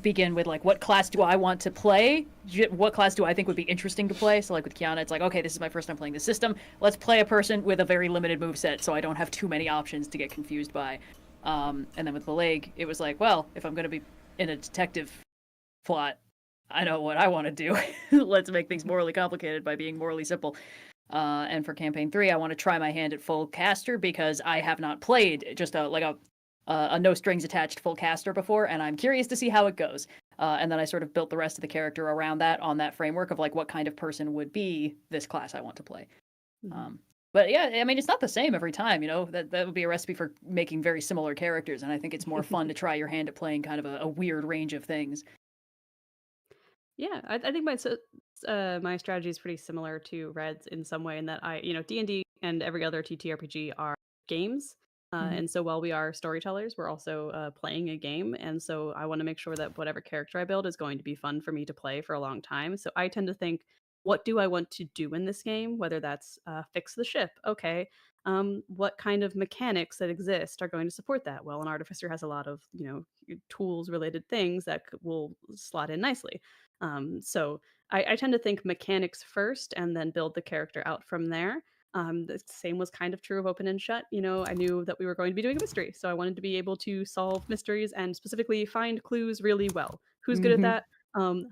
Speaker 3: begin with like, what class do I want to play? What class do I think would be interesting to play? So like with Kiana, it's like, okay, this is my first time playing the system. Let's play a person with a very limited moveset so I don't have too many options to get confused by. And then with Bileyg, it was like, well, if I'm going to be in a detective plot, I know what I want to do. Let's make things morally complicated by being morally simple. And for campaign 3, I want to try my hand at full caster because I have not played just a no strings attached full caster before, and I'm curious to see how it goes. And then I sort of built the rest of the character around that, on that framework of like what kind of person would be this class I want to play. But yeah, I mean, it's not the same every time, you know. That would be a recipe for making very similar characters, and I think it's more fun to try your hand at playing kind of a weird range of things.
Speaker 1: Yeah, I think my strategy is pretty similar to Red's in some way, in that D&D and every other TTRPG are games. And so while we are storytellers, we're also playing a game. And so I want to make sure that whatever character I build is going to be fun for me to play for a long time. So I tend to think, what do I want to do in this game? Whether that's fix the ship. Okay. What kind of mechanics that exist are going to support that? Well, an artificer has a lot of, tools related things that will slot in nicely. So I tend to think mechanics first and then build the character out from there. The same was kind of true of Open and Shut. I knew that we were going to be doing a mystery, so I wanted to be able to solve mysteries and specifically find clues really well. Who's good at that?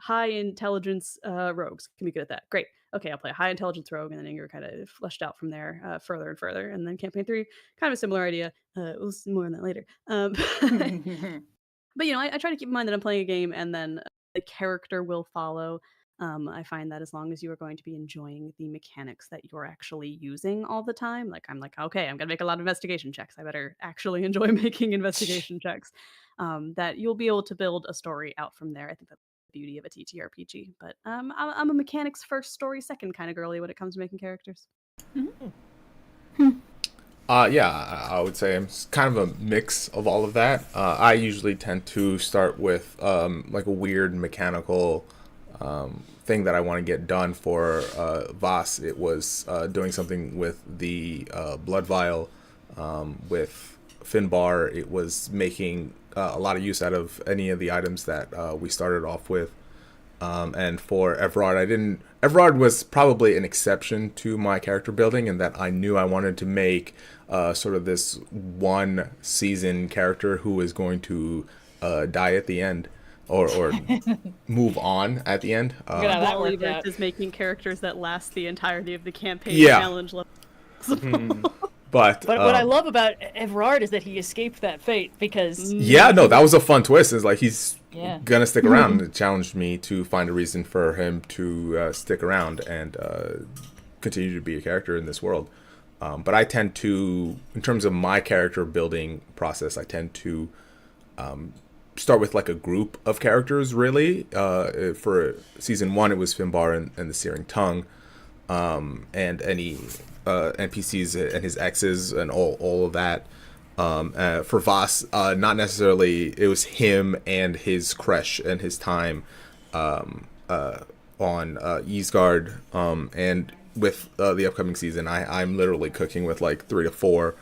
Speaker 1: High intelligence rogues can be good at that. Great. Okay, I'll play a high intelligence rogue, and then Ingrid kind of fleshed out from there further and further. And then campaign 3, kind of a similar idea. We'll see more on that later. But I try to keep in mind that I'm playing a game, and then the character will follow. I find that as long as you are going to be enjoying the mechanics that you're actually using all the time, like I'm like, okay, I'm gonna make a lot of investigation checks. I better actually enjoy making investigation checks. That you'll be able to build a story out from there. I think that's the beauty of a TTRPG. But I'm a mechanics first, story second kind of girly when it comes to making characters.
Speaker 6: Yeah, I would say I'm kind of a mix of all of that. I usually tend to start with like a weird mechanical thing that I want to get done. For Voss, it was doing something with the blood vial. With Finbar, it was making a lot of use out of any of the items that we started off with. And for Evrard, Evrard was probably an exception to my character building, in that I knew I wanted to make sort of this one season character who was going to die at the end, or move on at the end.
Speaker 1: Wally versus making characters that last the entirety of the campaign challenge level.
Speaker 6: But
Speaker 3: what I love about Evrard is that he escaped that fate, because
Speaker 6: that was a fun twist. It's like he's gonna stick around. It challenged me to find a reason for him to stick around and continue to be a character in this world. But I tend to, in terms of my character building process, I tend to start with like a group of characters, really. For season 1, it was Finbar and the Searing Tongue, and any NPCs and his exes and all of that. For Voss, not necessarily. It was him and his creche and his time on Ysgard, and with the upcoming season, I'm literally cooking with like 3 to 4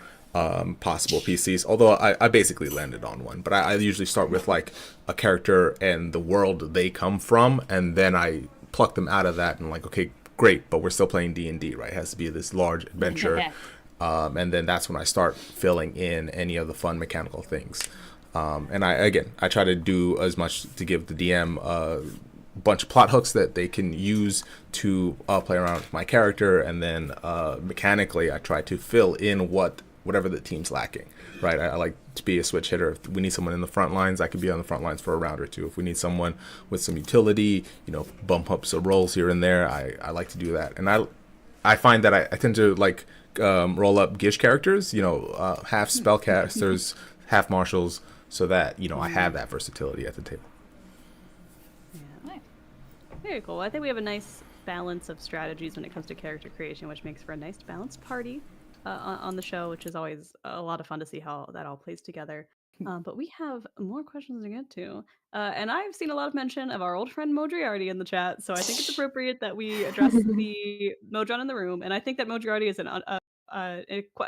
Speaker 6: possible PCs, although I basically landed on one. But I usually start with like a character and the world they come from, and then I pluck them out of that and like, okay, great, but we're still playing D&D, right? It has to be this large adventure. And then that's when I start filling in any of the fun mechanical things. And I try to do as much to give the DM a bunch of plot hooks that they can use to play around with my character, and then mechanically I try to fill in whatever the team's lacking, right? I like to be a switch hitter. If we need someone in the front lines, I could be on the front lines for a round or two. If we need someone with some utility, bump up some rolls here and there, I like to do that. And I find that I tend to like roll up Gish characters, half spellcasters, half marshals, so that I have that versatility at the table.
Speaker 1: Yeah. Very cool. I think we have a nice balance of strategies when it comes to character creation, which makes for a nice balanced party on the show, which is always a lot of fun to see how that all plays together. But we have more questions to get to. And I've seen a lot of mention of our old friend Modriardi in the chat, so I think it's appropriate that we address the Modron in the room. And I think that Modriardi is an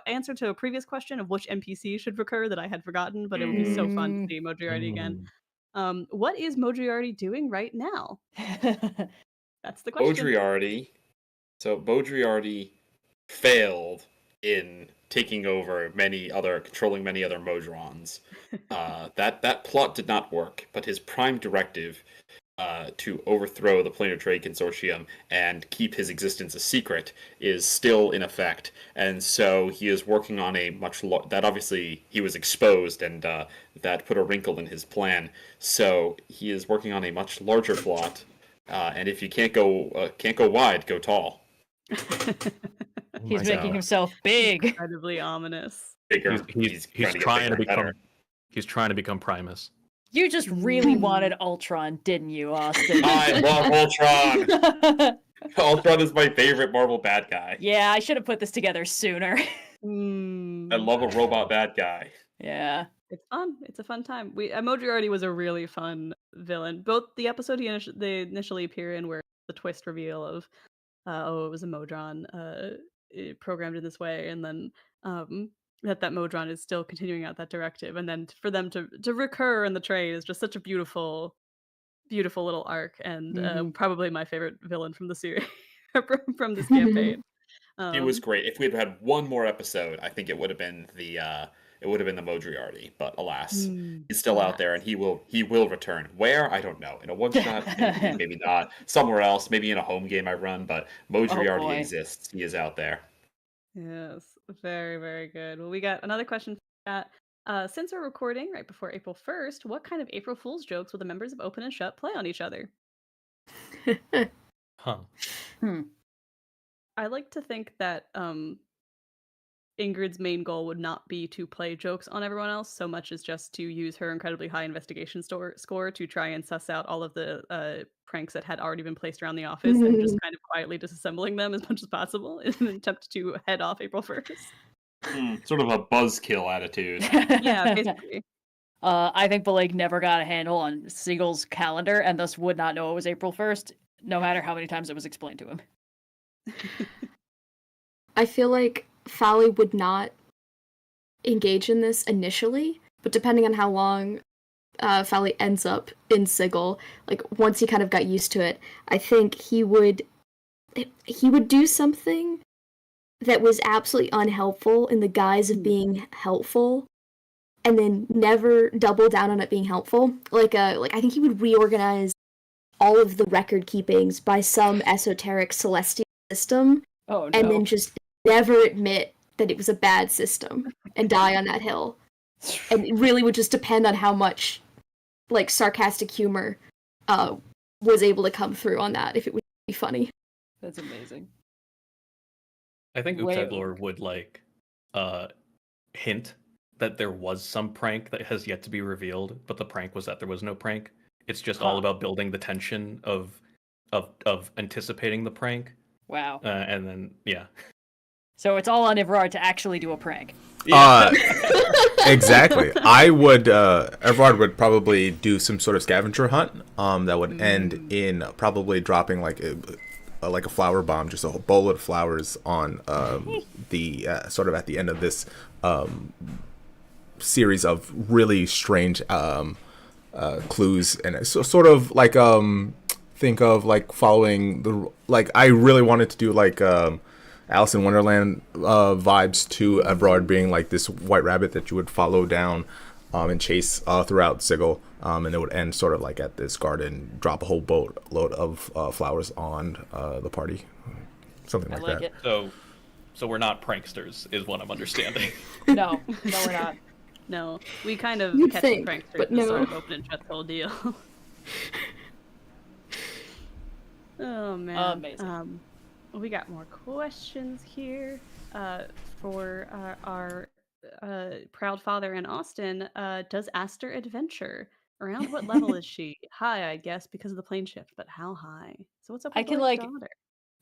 Speaker 1: answer to a previous question of which NPC should recur that I had forgotten, but it would be so fun to see Modriardi again. What is Modriardi doing right now? That's the question.
Speaker 2: Modriardi. So Modriardi failed in taking over controlling many other Modrons. That plot did not work, but his prime directive to overthrow the Planar Trade Consortium and keep his existence a secret is still in effect. And so he is working on a that obviously he was exposed, and that put a wrinkle in his plan. So he is working on a much larger plot. And if you can't go wide, go tall.
Speaker 3: He's making himself big.
Speaker 1: Incredibly ominous.
Speaker 2: Bigger.
Speaker 5: He's trying to become. He's trying to become Primus.
Speaker 3: You just really wanted Ultron, didn't you, Austin?
Speaker 2: I love Ultron. Ultron is my favorite Marvel bad guy.
Speaker 3: Yeah, I should have put this together sooner.
Speaker 2: I love a robot bad guy.
Speaker 3: Yeah.
Speaker 1: It's fun. It's a fun time. Modriardi was a really fun villain. Both the episode they initially appear in, where the twist reveal of, it was a Modron programmed in this way, and then that Modron is still continuing out that directive, and then for them to recur in the trade is just such a beautiful little arc, and probably my favorite villain from the series from this campaign.
Speaker 2: It was great. If we had had one more episode, I think it would have been the Modriardi, but alas, he's still out there, and he will return. Where? I don't know. In a one shot, maybe not. Somewhere else, maybe in a home game I run, but Modriardi exists. He is out there.
Speaker 1: Yes, very, very good. Well, we got another question for that. Since we're recording right before April 1st, what kind of April Fool's jokes will the members of Open and Shut play on each other? I like to think that Ingrid's main goal would not be to play jokes on everyone else so much as just to use her incredibly high investigation score to try and suss out all of the pranks that had already been placed around the office and just kind of quietly disassembling them as much as possible in an attempt to head off April 1st.
Speaker 2: Sort of a buzzkill attitude.
Speaker 1: Yeah, basically.
Speaker 3: I think Bileyg never got a handle on Siegel's calendar and thus would not know it was April 1st, no matter how many times it was explained to him.
Speaker 4: I feel like Fally would not engage in this initially, but depending on how long Fally ends up in Sigil, like once he kind of got used to it, I think he would do something that was absolutely unhelpful in the guise of being helpful, and then never double down on it being helpful. Like I think he would reorganize all of the record keepings by some esoteric celestial system, and then just never admit that it was a bad system and die on that hill. And it really would just depend on how much like sarcastic humor was able to come through on that, if it would be funny.
Speaker 3: That's amazing.
Speaker 5: I think Oobtaglor would like hint that there was some prank that has yet to be revealed, but the prank was that there was no prank. It's just all about building the tension of anticipating the prank.
Speaker 3: Wow.
Speaker 5: And then
Speaker 3: So it's all on Evrard to actually do a prank.
Speaker 6: Exactly. I would Everard would probably do some sort of scavenger hunt that would end in probably dropping like a flower bomb, just a whole bowl of flowers on the sort of at the end of this series of really strange clues, and it's sort of like think of like following the, like I really wanted to do like Alice in Wonderland vibes to Everard being like this white rabbit that you would follow down and chase throughout Sigil, and it would end sort of like at this garden, drop a whole boatload of flowers on the party, something like that.
Speaker 3: It.
Speaker 5: So we're not pranksters, is what I'm understanding.
Speaker 3: No, we're not.
Speaker 1: No, we kind of
Speaker 4: You'd
Speaker 1: catch
Speaker 4: think,
Speaker 1: the pranksters
Speaker 4: but
Speaker 1: and
Speaker 4: no.
Speaker 1: sort of open and shut the whole deal. Oh man,
Speaker 3: amazing.
Speaker 1: We got more questions here for our proud father in Austin. Does Aster adventure? Around what level is she? High, I guess, because of the plane shift, but how high? So what's up with Bileyg's daughter?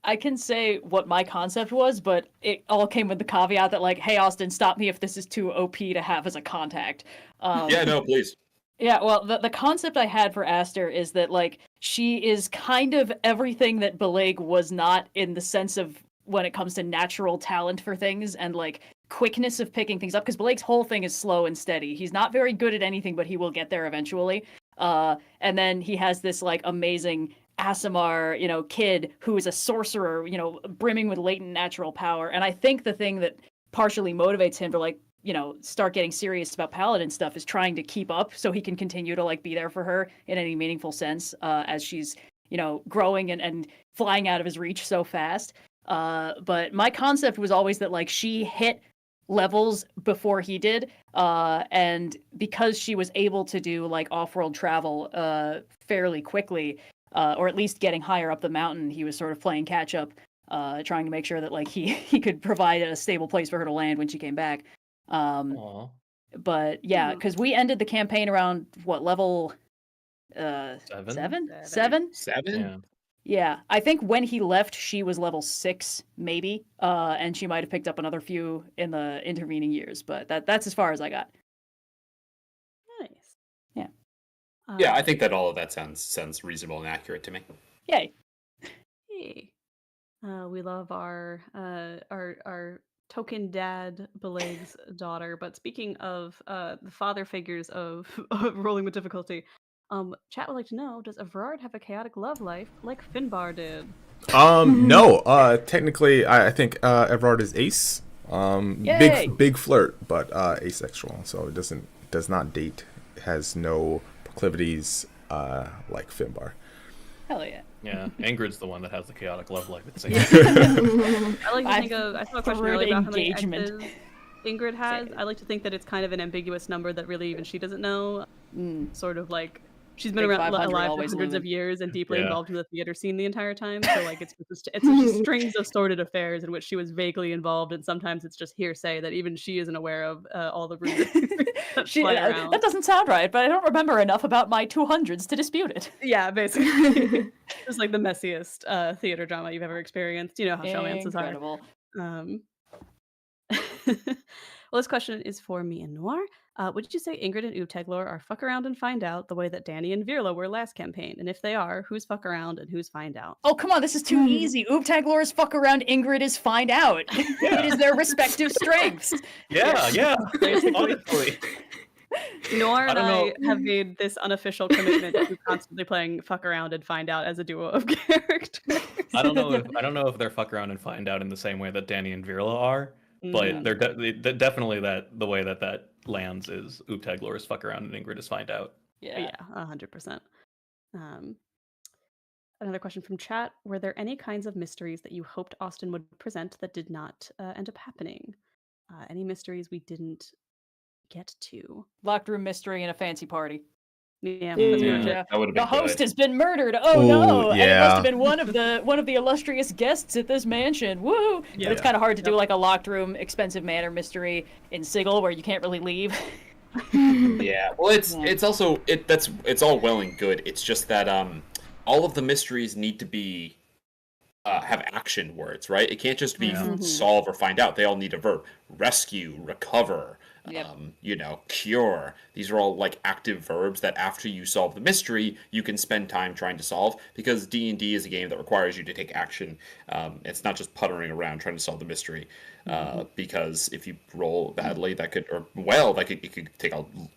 Speaker 3: I can say what my concept was, but it all came with the caveat that, like, hey, Austin, stop me if this is too OP to have as a contact.
Speaker 2: Yeah, no, please.
Speaker 3: Yeah, well, the concept I had for Aster is that, like, she is kind of everything that Bileyg was not, in the sense of when it comes to natural talent for things and, like, quickness of picking things up, because Bileyg's whole thing is slow and steady. He's not very good at anything, but he will get there eventually. And then he has this like amazing Aasimar, kid who is a sorcerer, brimming with latent natural power. And I think the thing that partially motivates him to like, start getting serious about paladin stuff is trying to keep up so he can continue to like be there for her in any meaningful sense as she's, growing and flying out of his reach so fast. But my concept was always that like she hit levels before he did, and because she was able to do like off-world travel fairly quickly, or at least getting higher up the mountain, he was sort of playing catch up, trying to make sure that like he could provide a stable place for her to land when she came back. But yeah, because we ended the campaign around what level? 7? Yeah, I think when he left, she was level 6, maybe, and she might have picked up another few in the intervening years. But that's as far as I got.
Speaker 1: Nice.
Speaker 3: Yeah.
Speaker 2: Yeah, I think that all of that sounds reasonable and accurate to me.
Speaker 3: Yay.
Speaker 1: Hey. We love our token dad, Bileyg's daughter. But speaking of the father figures of rolling with difficulty, chat would like to know: does Evrard have a chaotic love life like Finbar did?
Speaker 6: No. Technically, I think Everard is ace. Big flirt, but asexual. So it does not date. Has no proclivities like Finbar.
Speaker 3: Hell yeah.
Speaker 5: Yeah, Ingrid's the one that has the chaotic love life. It seems.
Speaker 1: I like to think of. I saw a question earlier about how many exes Ingrid has. I like to think that it's kind of an ambiguous number that really even she doesn't know. Sort of like she's been around alive for hundreds of years and deeply involved in the theater scene the entire time. So like it's just strings of sordid affairs in which she was vaguely involved, and sometimes it's just hearsay that even she isn't aware of all the rumors.
Speaker 3: That doesn't sound right, but I don't remember enough about my 200s to dispute it.
Speaker 1: Yeah, basically. It's like the messiest theater drama you've ever experienced. You know how showmances are. Well, this question is for me and Noir. Would you say Ingrid and Oobtaglor are fuck around and find out the way that Danny and Virla were last campaign? And if they are, who's fuck around and who's find out?
Speaker 3: Oh, come on, this is too easy. Oobtaglor is fuck around, Ingrid is find out. It is their respective strengths.
Speaker 5: Yeah. Honestly.
Speaker 1: Noir and I have made this unofficial commitment to constantly playing fuck around and find out as a duo of characters.
Speaker 5: I don't know if they're fuck around and find out in the same way that Danny and Virla are, but they're definitely that the way that lands is Oobtaglor is fuck around and Ingrid is find out.
Speaker 1: Yeah, 100%. Another question from chat: were there any kinds of mysteries that you hoped Austin would present that did not end up happening? Any mysteries we didn't get to?
Speaker 3: Locked room mystery in a fancy party.
Speaker 1: Yeah, that's pretty much it.
Speaker 2: That would have been
Speaker 3: the host
Speaker 2: good.
Speaker 3: has been murdered. Oh no!
Speaker 6: Yeah.
Speaker 3: And it must have been one of the illustrious guests at this mansion. Woo!
Speaker 1: Yeah.
Speaker 3: But it's kind of hard to do like a locked room, expensive manor mystery in Sigil where you can't really leave.
Speaker 2: Yeah. Well, it's also it's all well and good. It's just that all of the mysteries need to be have action words, right? It can't just be solve or find out. They all need a verb. Rescue, recover, cure. These are all like active verbs that after you solve the mystery, you can spend time trying to solve, because D&D is a game that requires you to take action. It's not just puttering around trying to solve the mystery, because if you roll badly, it could take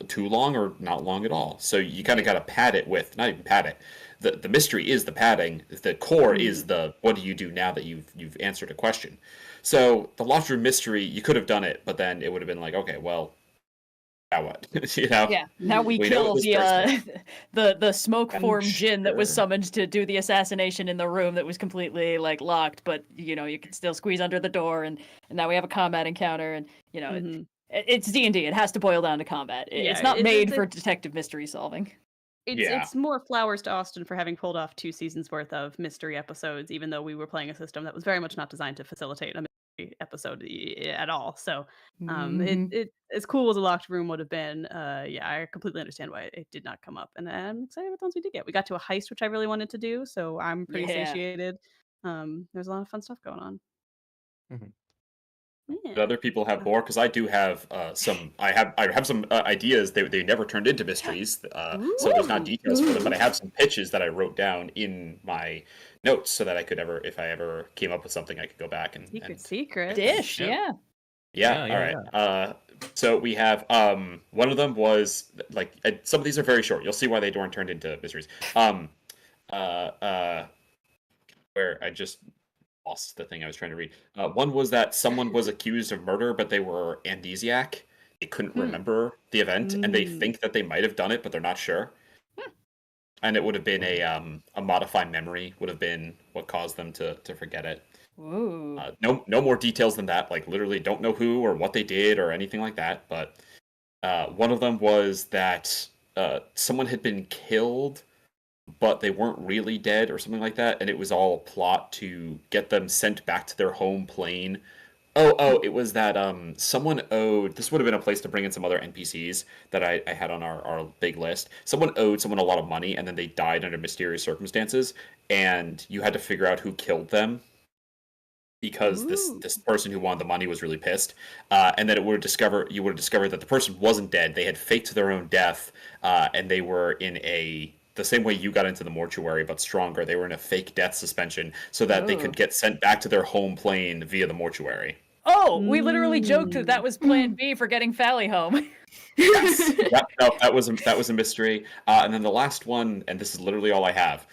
Speaker 2: too long or not long at all. So you kind of got to pad it with, not even pad it. The mystery is the padding. The core is the what do you do now that you've answered a question. So the loft room mystery, you could have done it, but then it would have been like, okay, well, now what?
Speaker 3: Yeah. Now we kill the smoke form djinn that was summoned to do the assassination in the room that was completely like locked, but you can still squeeze under the door, and now we have a combat encounter, and it's D&D. It has to boil down to combat. It's not made for detective mystery solving.
Speaker 1: It's more flowers to Austin for having pulled off 2 seasons worth of mystery episodes, even though we were playing a system that was very much not designed to facilitate a mystery episode at all. So it as cool as a locked room would have been, I completely understand why it did not come up. And I'm excited about the ones we did get. We got to a heist, which I really wanted to do, so I'm pretty satiated. There's a lot of fun stuff going on.
Speaker 2: Did other people have more? Because I do have some. I have some ideas. They never turned into mysteries, so there's not details for them. But I have some pitches that I wrote down in my notes, so that I could if I ever came up with something, I could go back and
Speaker 1: secret
Speaker 3: dish. Yeah.
Speaker 2: All right. So we have one of them was like some of these are very short. You'll see why they weren't turned into mysteries. Where I just lost the thing I was trying to read. One was that someone was accused of murder, but they were amnesiac. They couldn't remember the event, and they think that they might have done it, but they're not sure. And it would have been a modified memory would have been what caused them to forget it.
Speaker 3: Ooh.
Speaker 2: No more details than that. Like literally, don't know who or what they did or anything like that. But one of them was that someone had been killed, but they weren't really dead or something like that, and it was all a plot to get them sent back to their home plane. It was that someone owed. This would have been a place to bring in some other NPCs that I had on our big list. Someone owed someone a lot of money, and then they died under mysterious circumstances, and you had to figure out who killed them because this person who wanted the money was really pissed. And then you would have discovered that the person wasn't dead. They had faked their own death, and they were in the same way you got into the mortuary, but stronger. They were in a fake death suspension so that they could get sent back to their home plane via the mortuary.
Speaker 3: Oh, we literally joked that was Plan B for getting Fally home.
Speaker 2: Yes, that was a mystery. And then the last one, and this is literally all I have.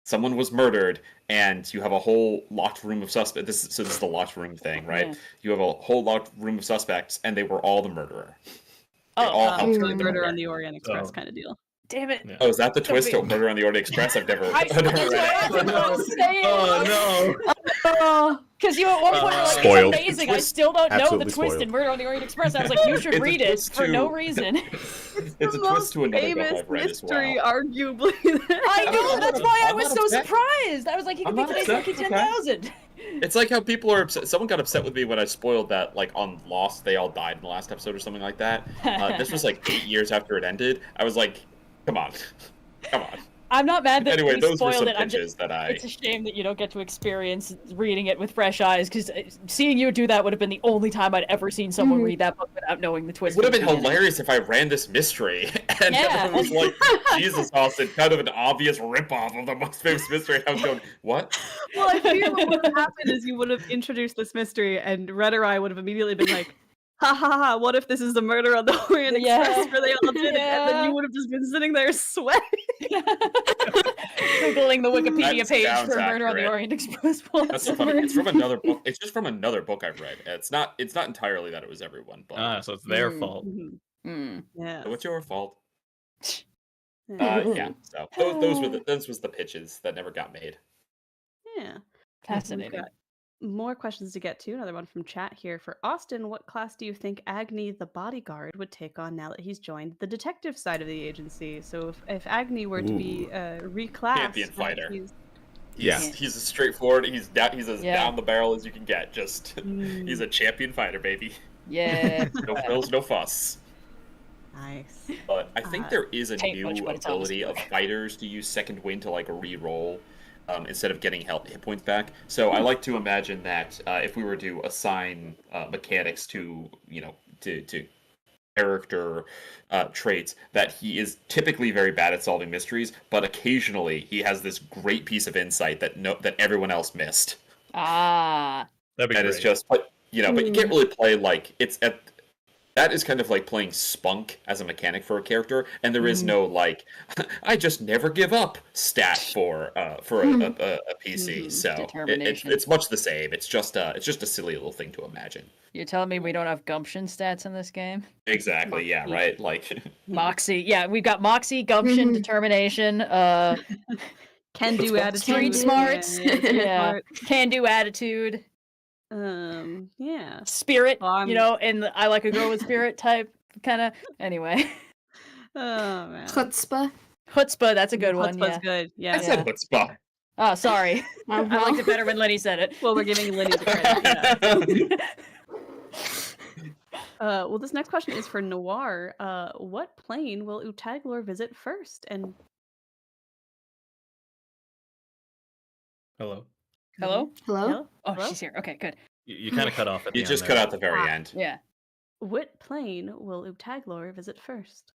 Speaker 2: Someone was murdered, and you have a whole locked room of suspects. This is the locked room thing, right? Yeah. You have a whole locked room of suspects, and they were all the murderer.
Speaker 1: Really Murder on the Orient Express kind of deal.
Speaker 3: Damn it!
Speaker 2: Yeah. Oh, is that the twist to Murder on the Orient Express? I've never read it.
Speaker 3: Oh no! Because you at one point were like,
Speaker 6: spoiled.
Speaker 3: "It's amazing." I still don't know the twist
Speaker 6: spoiled.
Speaker 3: in Murder on the Orient Express. I was like, "You should read it for no reason."
Speaker 2: It's a twist to another book I've read as well.
Speaker 1: Arguably.
Speaker 3: I know. That's why I was so surprised. I was like, "He could be today's Lucky 10,000."
Speaker 2: It's like how people are upset. Someone got upset with me when I spoiled that, like on Lost, they all died in the last episode or something like that. This was like 8 years after it ended. I was like, come on.
Speaker 3: I'm not mad that
Speaker 2: anyway,
Speaker 3: we
Speaker 2: those
Speaker 3: spoiled
Speaker 2: were some
Speaker 3: it.
Speaker 2: pitches that
Speaker 3: It's a shame that you don't get to experience reading it with fresh eyes, because seeing you do that would have been the only time I'd ever seen someone read that book without knowing the twist.
Speaker 2: It would have been hilarious if I ran this mystery and everyone was like, Jesus, Austin, kind of an obvious ripoff of the most famous mystery. I was going, what?
Speaker 1: Well, I feel what would have happened is you would have introduced this mystery, and Red or I would have immediately been like, ha ha ha, what if this is the Murder on the Orient Express where they all did it? And then you would have just been sitting there sweating.
Speaker 3: Googling the Wikipedia page for Murder on the Orient Express.
Speaker 2: That's so funny. It's from another book. It's just from another book I've read. It's not entirely that it was everyone. But...
Speaker 5: so it's their fault.
Speaker 1: Yeah.
Speaker 2: So what's your fault? Yeah. So those was the pitches that never got made.
Speaker 1: Yeah.
Speaker 3: Fascinating.
Speaker 1: More questions to get to. Another one from chat here. For Austin, what class do you think Agni the bodyguard would take on now that he's joined the detective side of the agency? So if Agni were to be reclassed,
Speaker 2: champion fighter.
Speaker 1: He's
Speaker 2: a straightforward. He's as down the barrel as you can get. Just he's a champion fighter, baby.
Speaker 3: Yeah.
Speaker 2: No frills, no fuss.
Speaker 1: Nice.
Speaker 2: But I think there is a new ability of fighters to use second wind to like re-roll. Instead of getting hit points back. So I like to imagine that if we were to assign mechanics to character traits, that he is typically very bad at solving mysteries, but occasionally he has this great piece of insight that everyone else missed.
Speaker 3: That'd
Speaker 5: be great.
Speaker 2: It's just, but you can't really play like that is kind of like playing spunk as a mechanic for a character, and there is no like I just never give up stat for a PC. So it's much the same. It's just a silly little thing to imagine.
Speaker 3: You're telling me we don't have gumption stats in this game?
Speaker 2: Exactly. Yeah. Right. Like
Speaker 3: Moxie. Yeah, we've got Moxie, gumption, determination.
Speaker 1: Can-do attitude.
Speaker 3: Street smarts. Yeah. Can-do attitude.
Speaker 1: Yeah.
Speaker 3: Spirit, and I like a girl with spirit type, kind of. Anyway.
Speaker 1: Oh, man.
Speaker 4: Chutzpah.
Speaker 3: Chutzpah, that's a good one.
Speaker 1: Chutzpah's good. Yeah.
Speaker 2: I said chutzpah.
Speaker 3: Oh, sorry. I liked it better when Linnie said it.
Speaker 1: Well, we're giving Linnie the credit. Well, this next question is for Noir. What plane will Oobtaglor visit first? And
Speaker 3: Hello?
Speaker 4: Hello?
Speaker 3: Oh, she's here. Okay, good.
Speaker 5: You kind of cut off at the
Speaker 2: You
Speaker 5: end
Speaker 2: just
Speaker 5: there.
Speaker 2: cut out the very end.
Speaker 3: Yeah.
Speaker 1: What plane will Oobtaglor visit first?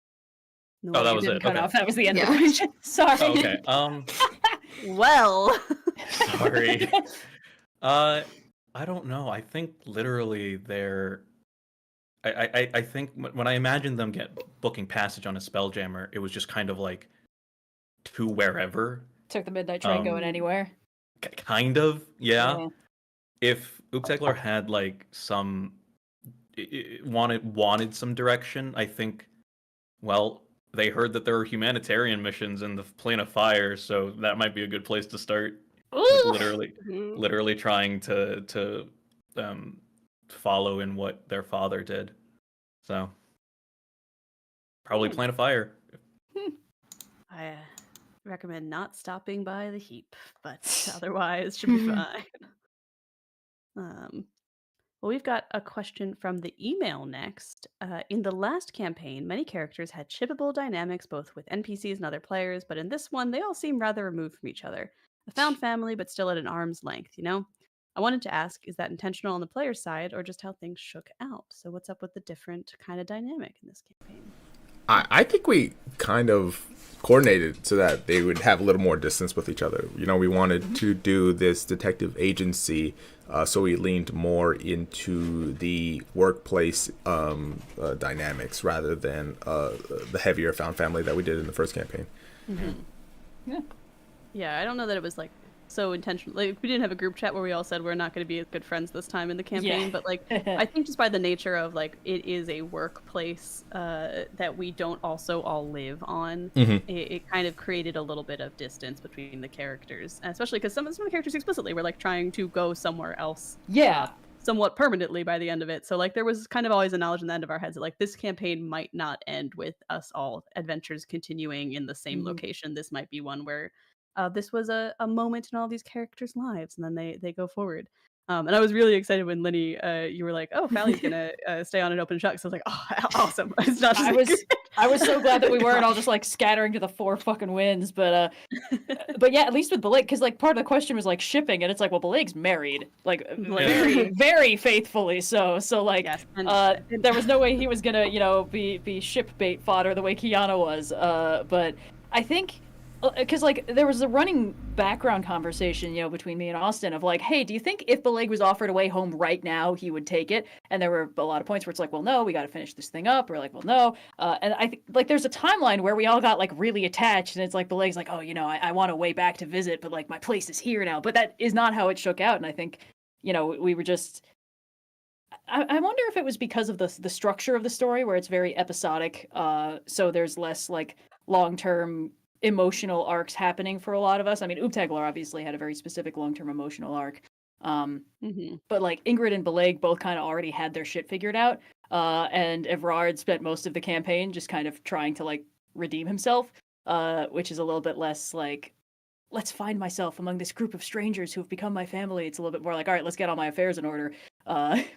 Speaker 5: Oh, that was it.
Speaker 3: Cut
Speaker 5: Okay.
Speaker 3: off. That was the end of the question. Sorry.
Speaker 5: Oh, okay.
Speaker 1: Well.
Speaker 5: Sorry. I don't know. I think literally I think when I imagined them booking passage on a Spelljammer, it was just kind of like to wherever.
Speaker 3: Took the midnight train going anywhere.
Speaker 5: Kind of, yeah. If Oobtaglor had like some wanted some direction, I think. Well, they heard that there are humanitarian missions in the Plane of Fire, so that might be a good place to start. Like, literally trying to follow in what their father did. So probably Plane of Fire.
Speaker 1: I recommend not stopping by the heap, but otherwise should be fine. Well, we've got a question from the email next. In the last campaign, many characters had shippable dynamics both with NPCs and other players, but in this one, they all seem rather removed from each other. A found family, but still at an arm's length, you know? I wanted to ask, is that intentional on the player's side or just how things shook out? So what's up with the different kind of dynamic in this campaign?
Speaker 6: I think we kind of coordinated so that they would have a little more distance with each other. You know, we wanted to do this detective agency, so we leaned more into the workplace dynamics rather than the heavier found family that we did in the first campaign.
Speaker 1: Yeah, I don't know that it was like so intentional. Like, we didn't have a group chat where we all said we're not going to be good friends this time in the campaign, but like I think just by the nature of like it is a workplace that we don't also all live on, it kind of created a little bit of distance between the characters, especially because some of the characters explicitly were like trying to go somewhere else. Somewhat permanently by the end of it. So like there was kind of always a knowledge in the end of our heads that like this campaign might not end with us all adventures continuing in the same location. This might be one where this was a moment in all these characters' lives, and then they go forward. And I was really excited when Linnie, you were like, "Oh, Fally's gonna stay on an open shut." So I was like, "Oh, awesome!" It's not.
Speaker 3: I was so glad that we weren't all just like scattering to the four fucking winds. But yeah, at least with Bileyg, because like part of the question was like shipping, and it's like, well, Bileyg's married, like very very faithfully. So like, there was no way he was gonna be ship bait fodder the way Kiana was. But I think. Because like there was a running background conversation, between me and Austin of like, hey, do you think if Bileyg was offered a way home right now, he would take it? And there were a lot of points where it's like, well, no, we got to finish this thing up. We're like, well, no. And I think like there's a timeline where we all got like really attached, and it's like Bileyg's like, oh, I want a way back to visit, but like my place is here now. But that is not how it shook out. And I think, we were just. I wonder if it was because of the structure of the story where it's very episodic. So there's less like long-term emotional arcs happening for a lot of us. I mean, Oobtaglor obviously had a very specific long-term emotional arc. But like Ingrid and Bileyg both kind of already had their shit figured out. And Evrard spent most of the campaign just kind of trying to like redeem himself, which is a little bit less like, let's find myself among this group of strangers who have become my family. It's a little bit more like, all right, let's get all my affairs in order,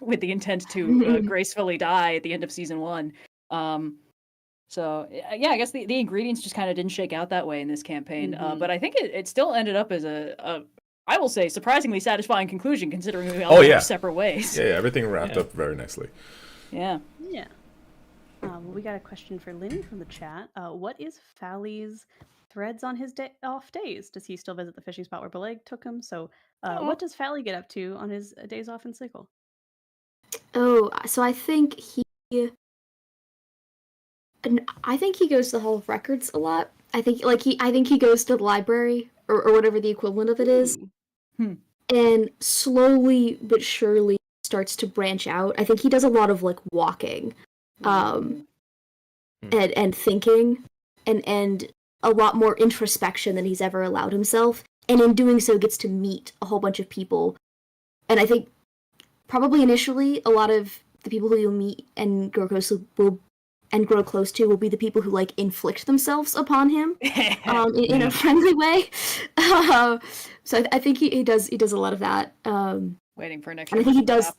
Speaker 3: with the intent to gracefully die at the end of season 1. So yeah, I guess the ingredients just kind of didn't shake out that way in this campaign. But I think it still ended up as a I will say, surprisingly satisfying conclusion considering we all went separate ways.
Speaker 6: Yeah, everything wrapped up very nicely.
Speaker 1: Yeah. Well, we got a question for Linnie from the chat. What is Fally's threads on his off days? Does he still visit the fishing spot where Bileyg took him? So what does Fally get up to on his days off in Sleekle?
Speaker 4: Oh, so I think he goes to the Hall of Records a lot. I think he goes to the library or whatever the equivalent of it is. And slowly but surely starts to branch out. I think he does a lot of like walking, and thinking, and a lot more introspection than he's ever allowed himself. And in doing so, gets to meet a whole bunch of people. And I think probably initially, a lot of the people who you'll meet and grow close to will be the people who like inflict themselves upon him in a friendly way. So I think he does a lot of that.
Speaker 3: Waiting for an extra.
Speaker 4: And I think he does.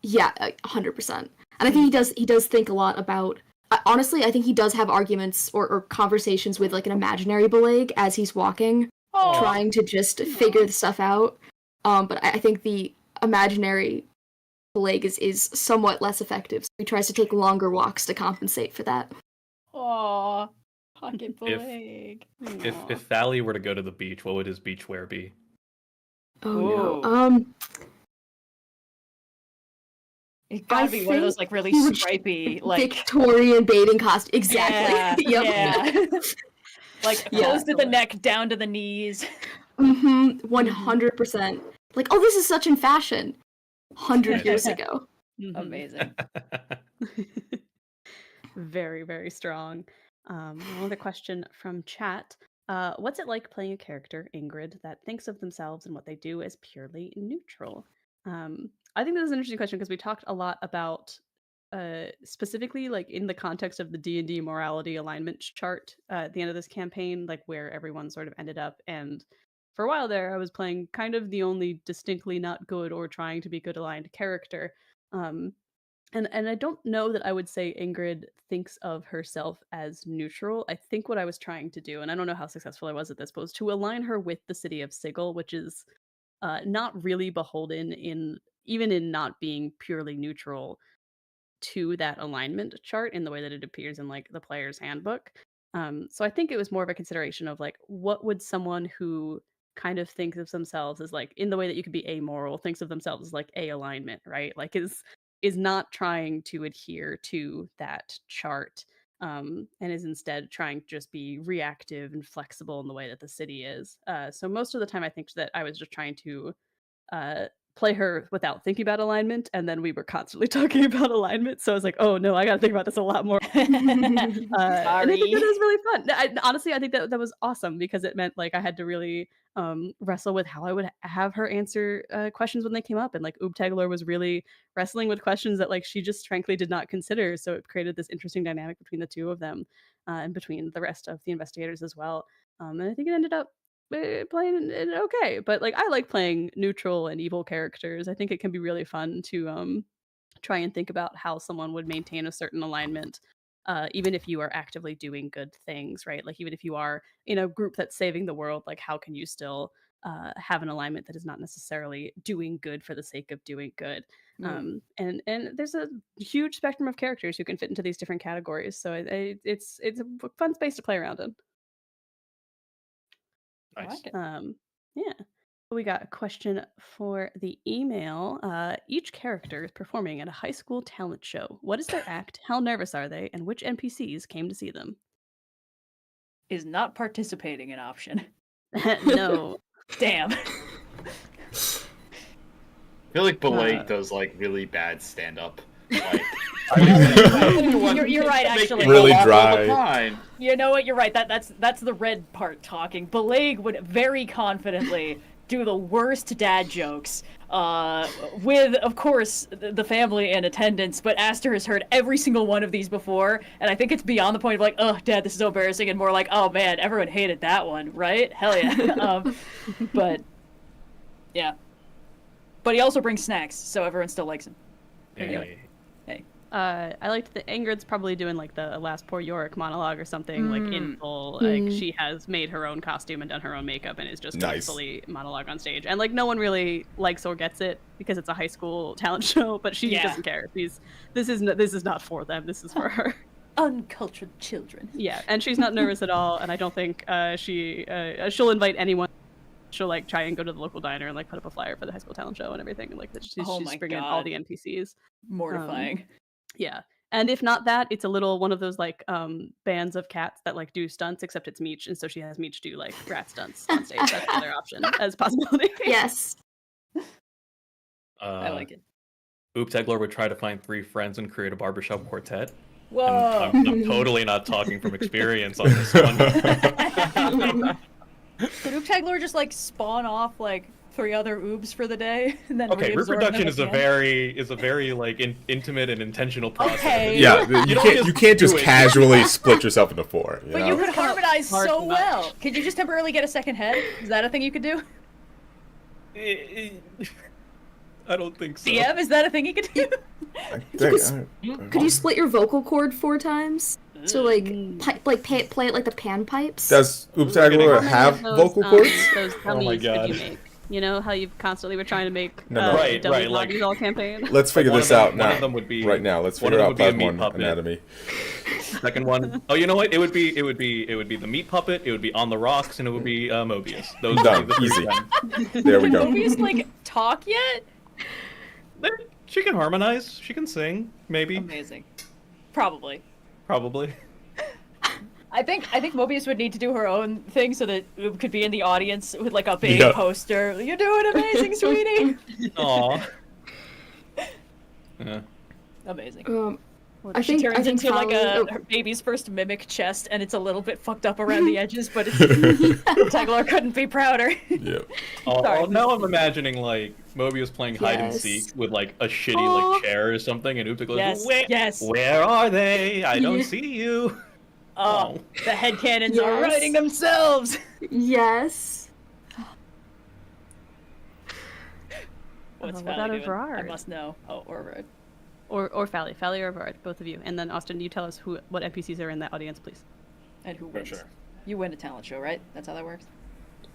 Speaker 4: Yeah, 100%. And I think he does think a lot about. Honestly, I think he does have arguments or conversations with like an imaginary Bileyg as he's walking, trying to just figure the stuff out. But I think the imaginary Bileyg is somewhat less effective, so he tries to take longer walks to compensate for that.
Speaker 3: Aww, pocket Bileyg.
Speaker 5: If Fally were to go to the beach, what would his beach wear be?
Speaker 4: Oh no.
Speaker 3: It gotta be one of those like really stripy, like
Speaker 4: Victorian bathing costume. Exactly.
Speaker 3: Yeah. Like close to the neck, down to the knees.
Speaker 4: 100%. Like, oh, this is such in fashion. 100 years ago.
Speaker 3: Amazing.
Speaker 1: Very, very strong. Another question from chat. What's it like playing a character, Ingrid, that thinks of themselves and what they do as purely neutral? I think this is an interesting question because we talked a lot about specifically like in the context of the D&D morality alignment chart at the end of this campaign, like where everyone sort of ended up. And for a while there, I was playing kind of the only distinctly not good or trying to be good aligned character. And I don't know that I would say Ingrid thinks of herself as neutral. I think what I was trying to do, and I don't know how successful I was at this, but was to align her with the city of Sigil, which is not really beholden even in not being purely neutral to that alignment chart in the way that it appears in like the player's handbook. So I think it was more of a consideration of like, what would someone who kind of thinks of themselves as like in the way that you could be amoral, thinks of themselves as like a alignment, right? Like is not trying to adhere to that chart, and is instead trying to just be reactive and flexible in the way that the city is. So most of the time I think that I was just trying to play her without thinking about alignment, and then we were constantly talking about alignment, so I was like, oh no, I gotta think about this a lot more. And I think that was really fun. Honestly, I think that was awesome because it meant like I had to really wrestle with how I would have her answer questions when they came up, and like Oobtaglor was really wrestling with questions that like she just frankly did not consider, so it created this interesting dynamic between the two of them, and between the rest of the investigators as well. And I think it ended up playing it okay, but like I like playing neutral and evil characters. I think it can be really fun to try and think about how someone would maintain a certain alignment, even if you are actively doing good things, right? Like even if you are in a group that's saving the world, like how can you still have an alignment that is not necessarily doing good for the sake of doing good? And there's a huge spectrum of characters who can fit into these different categories, so it's a fun space to play around in.
Speaker 3: I like it.
Speaker 1: Yeah. We got a question for the email. Each character is performing at a high school talent show. What is their act? How nervous are they? And which NPCs came to see them?
Speaker 3: Is not participating an option?
Speaker 1: No.
Speaker 3: Damn.
Speaker 2: I feel like Bileyg does like really bad stand up. Like,
Speaker 3: you're right, actually.
Speaker 6: Really dry.
Speaker 3: You know what? You're right. That's the red part talking. Bileyg would very confidently do the worst dad jokes, with, of course, the family in attendance. But Aster has heard every single one of these before, and I think it's beyond the point of like, oh, Dad, this is so embarrassing, and more like, oh man, everyone hated that one, right? Hell yeah. But yeah. But he also brings snacks, so everyone still likes him.
Speaker 5: Hey.
Speaker 1: I liked that Ingrid's probably doing like the last poor Yorick monologue or something, like in full. Like she has made her own costume and done her own makeup and is just fully monologue on stage. And like no one really likes or gets it because it's a high school talent show, but she doesn't care. This is not for them. This is for her.
Speaker 3: Uncultured children.
Speaker 1: Yeah, and she's not nervous at all. And I don't think she'll invite anyone. She'll like try and go to the local diner and like put up a flyer for the high school talent show and everything. And like she's bringing in all the NPCs.
Speaker 3: Mortifying.
Speaker 1: Yeah. And if not that, it's a little one of those like bands of cats that like do stunts, except it's Meech, and so she has Meech do like rat stunts on stage. That's another option as possibility.
Speaker 4: Yes.
Speaker 3: I like it.
Speaker 5: Oobtaglor would try to find 3 friends and create a barbershop quartet.
Speaker 3: Whoa.
Speaker 5: And I'm totally not talking from experience on this one.
Speaker 3: Could Oobtaglor just like spawn off like 3 other oobs for the day? And then
Speaker 5: okay, reproduction is a very like intimate and intentional process.
Speaker 3: Okay.
Speaker 6: Yeah, you can't just casually split yourself into 4.
Speaker 3: But you could harmonize so well. Could you just temporarily get a second head? Is that a thing you could do?
Speaker 5: I don't think so.
Speaker 3: DM, is that a thing you could do?
Speaker 4: Could you split your vocal cord 4 times? So like, play it like the panpipes?
Speaker 6: Does Oobtaglor have vocal cords?
Speaker 1: Those dummies could you make? You know how you constantly were trying to make
Speaker 6: right,
Speaker 1: like all campaign.
Speaker 6: Let's figure this out now.
Speaker 5: One of them would be
Speaker 6: right now. Let's figure out Plasma Anatomy.
Speaker 5: Second one, oh, you know what? It would be the meat puppet. It would be On the Rocks, and it would be Mobius. Those
Speaker 6: done. Easy. There we go.
Speaker 3: Mobius like talk yet?
Speaker 5: She can harmonize. She can sing. Maybe.
Speaker 3: Amazing. Probably.
Speaker 5: Probably.
Speaker 3: I think Mobius would need to do her own thing so that Oob could be in the audience with like a big poster. You're doing amazing, sweetie.
Speaker 5: Aw. Yeah.
Speaker 3: Amazing.
Speaker 4: She
Speaker 3: turns into like her baby's first mimic chest, and it's a little bit fucked up around the edges, but it's Oobtaglor couldn't be prouder.
Speaker 6: Yep.
Speaker 5: Oh, now I'm imagining like Mobius playing hide and seek with like a shitty like chair or something, and Oobtaglor goes, where are they? I don't see you.
Speaker 3: Oh, the headcanons are writing themselves.
Speaker 4: Yes.
Speaker 3: What's
Speaker 1: what
Speaker 3: Fally
Speaker 1: about
Speaker 3: doing?
Speaker 1: Evrard?
Speaker 3: I must know. Oh, or Evrard.
Speaker 1: Or Fally or Everard, both of you. And then Austin, you tell us what NPCs are in that audience, please.
Speaker 3: And who wins?
Speaker 2: Sure.
Speaker 3: You win a talent show, right? That's how that works.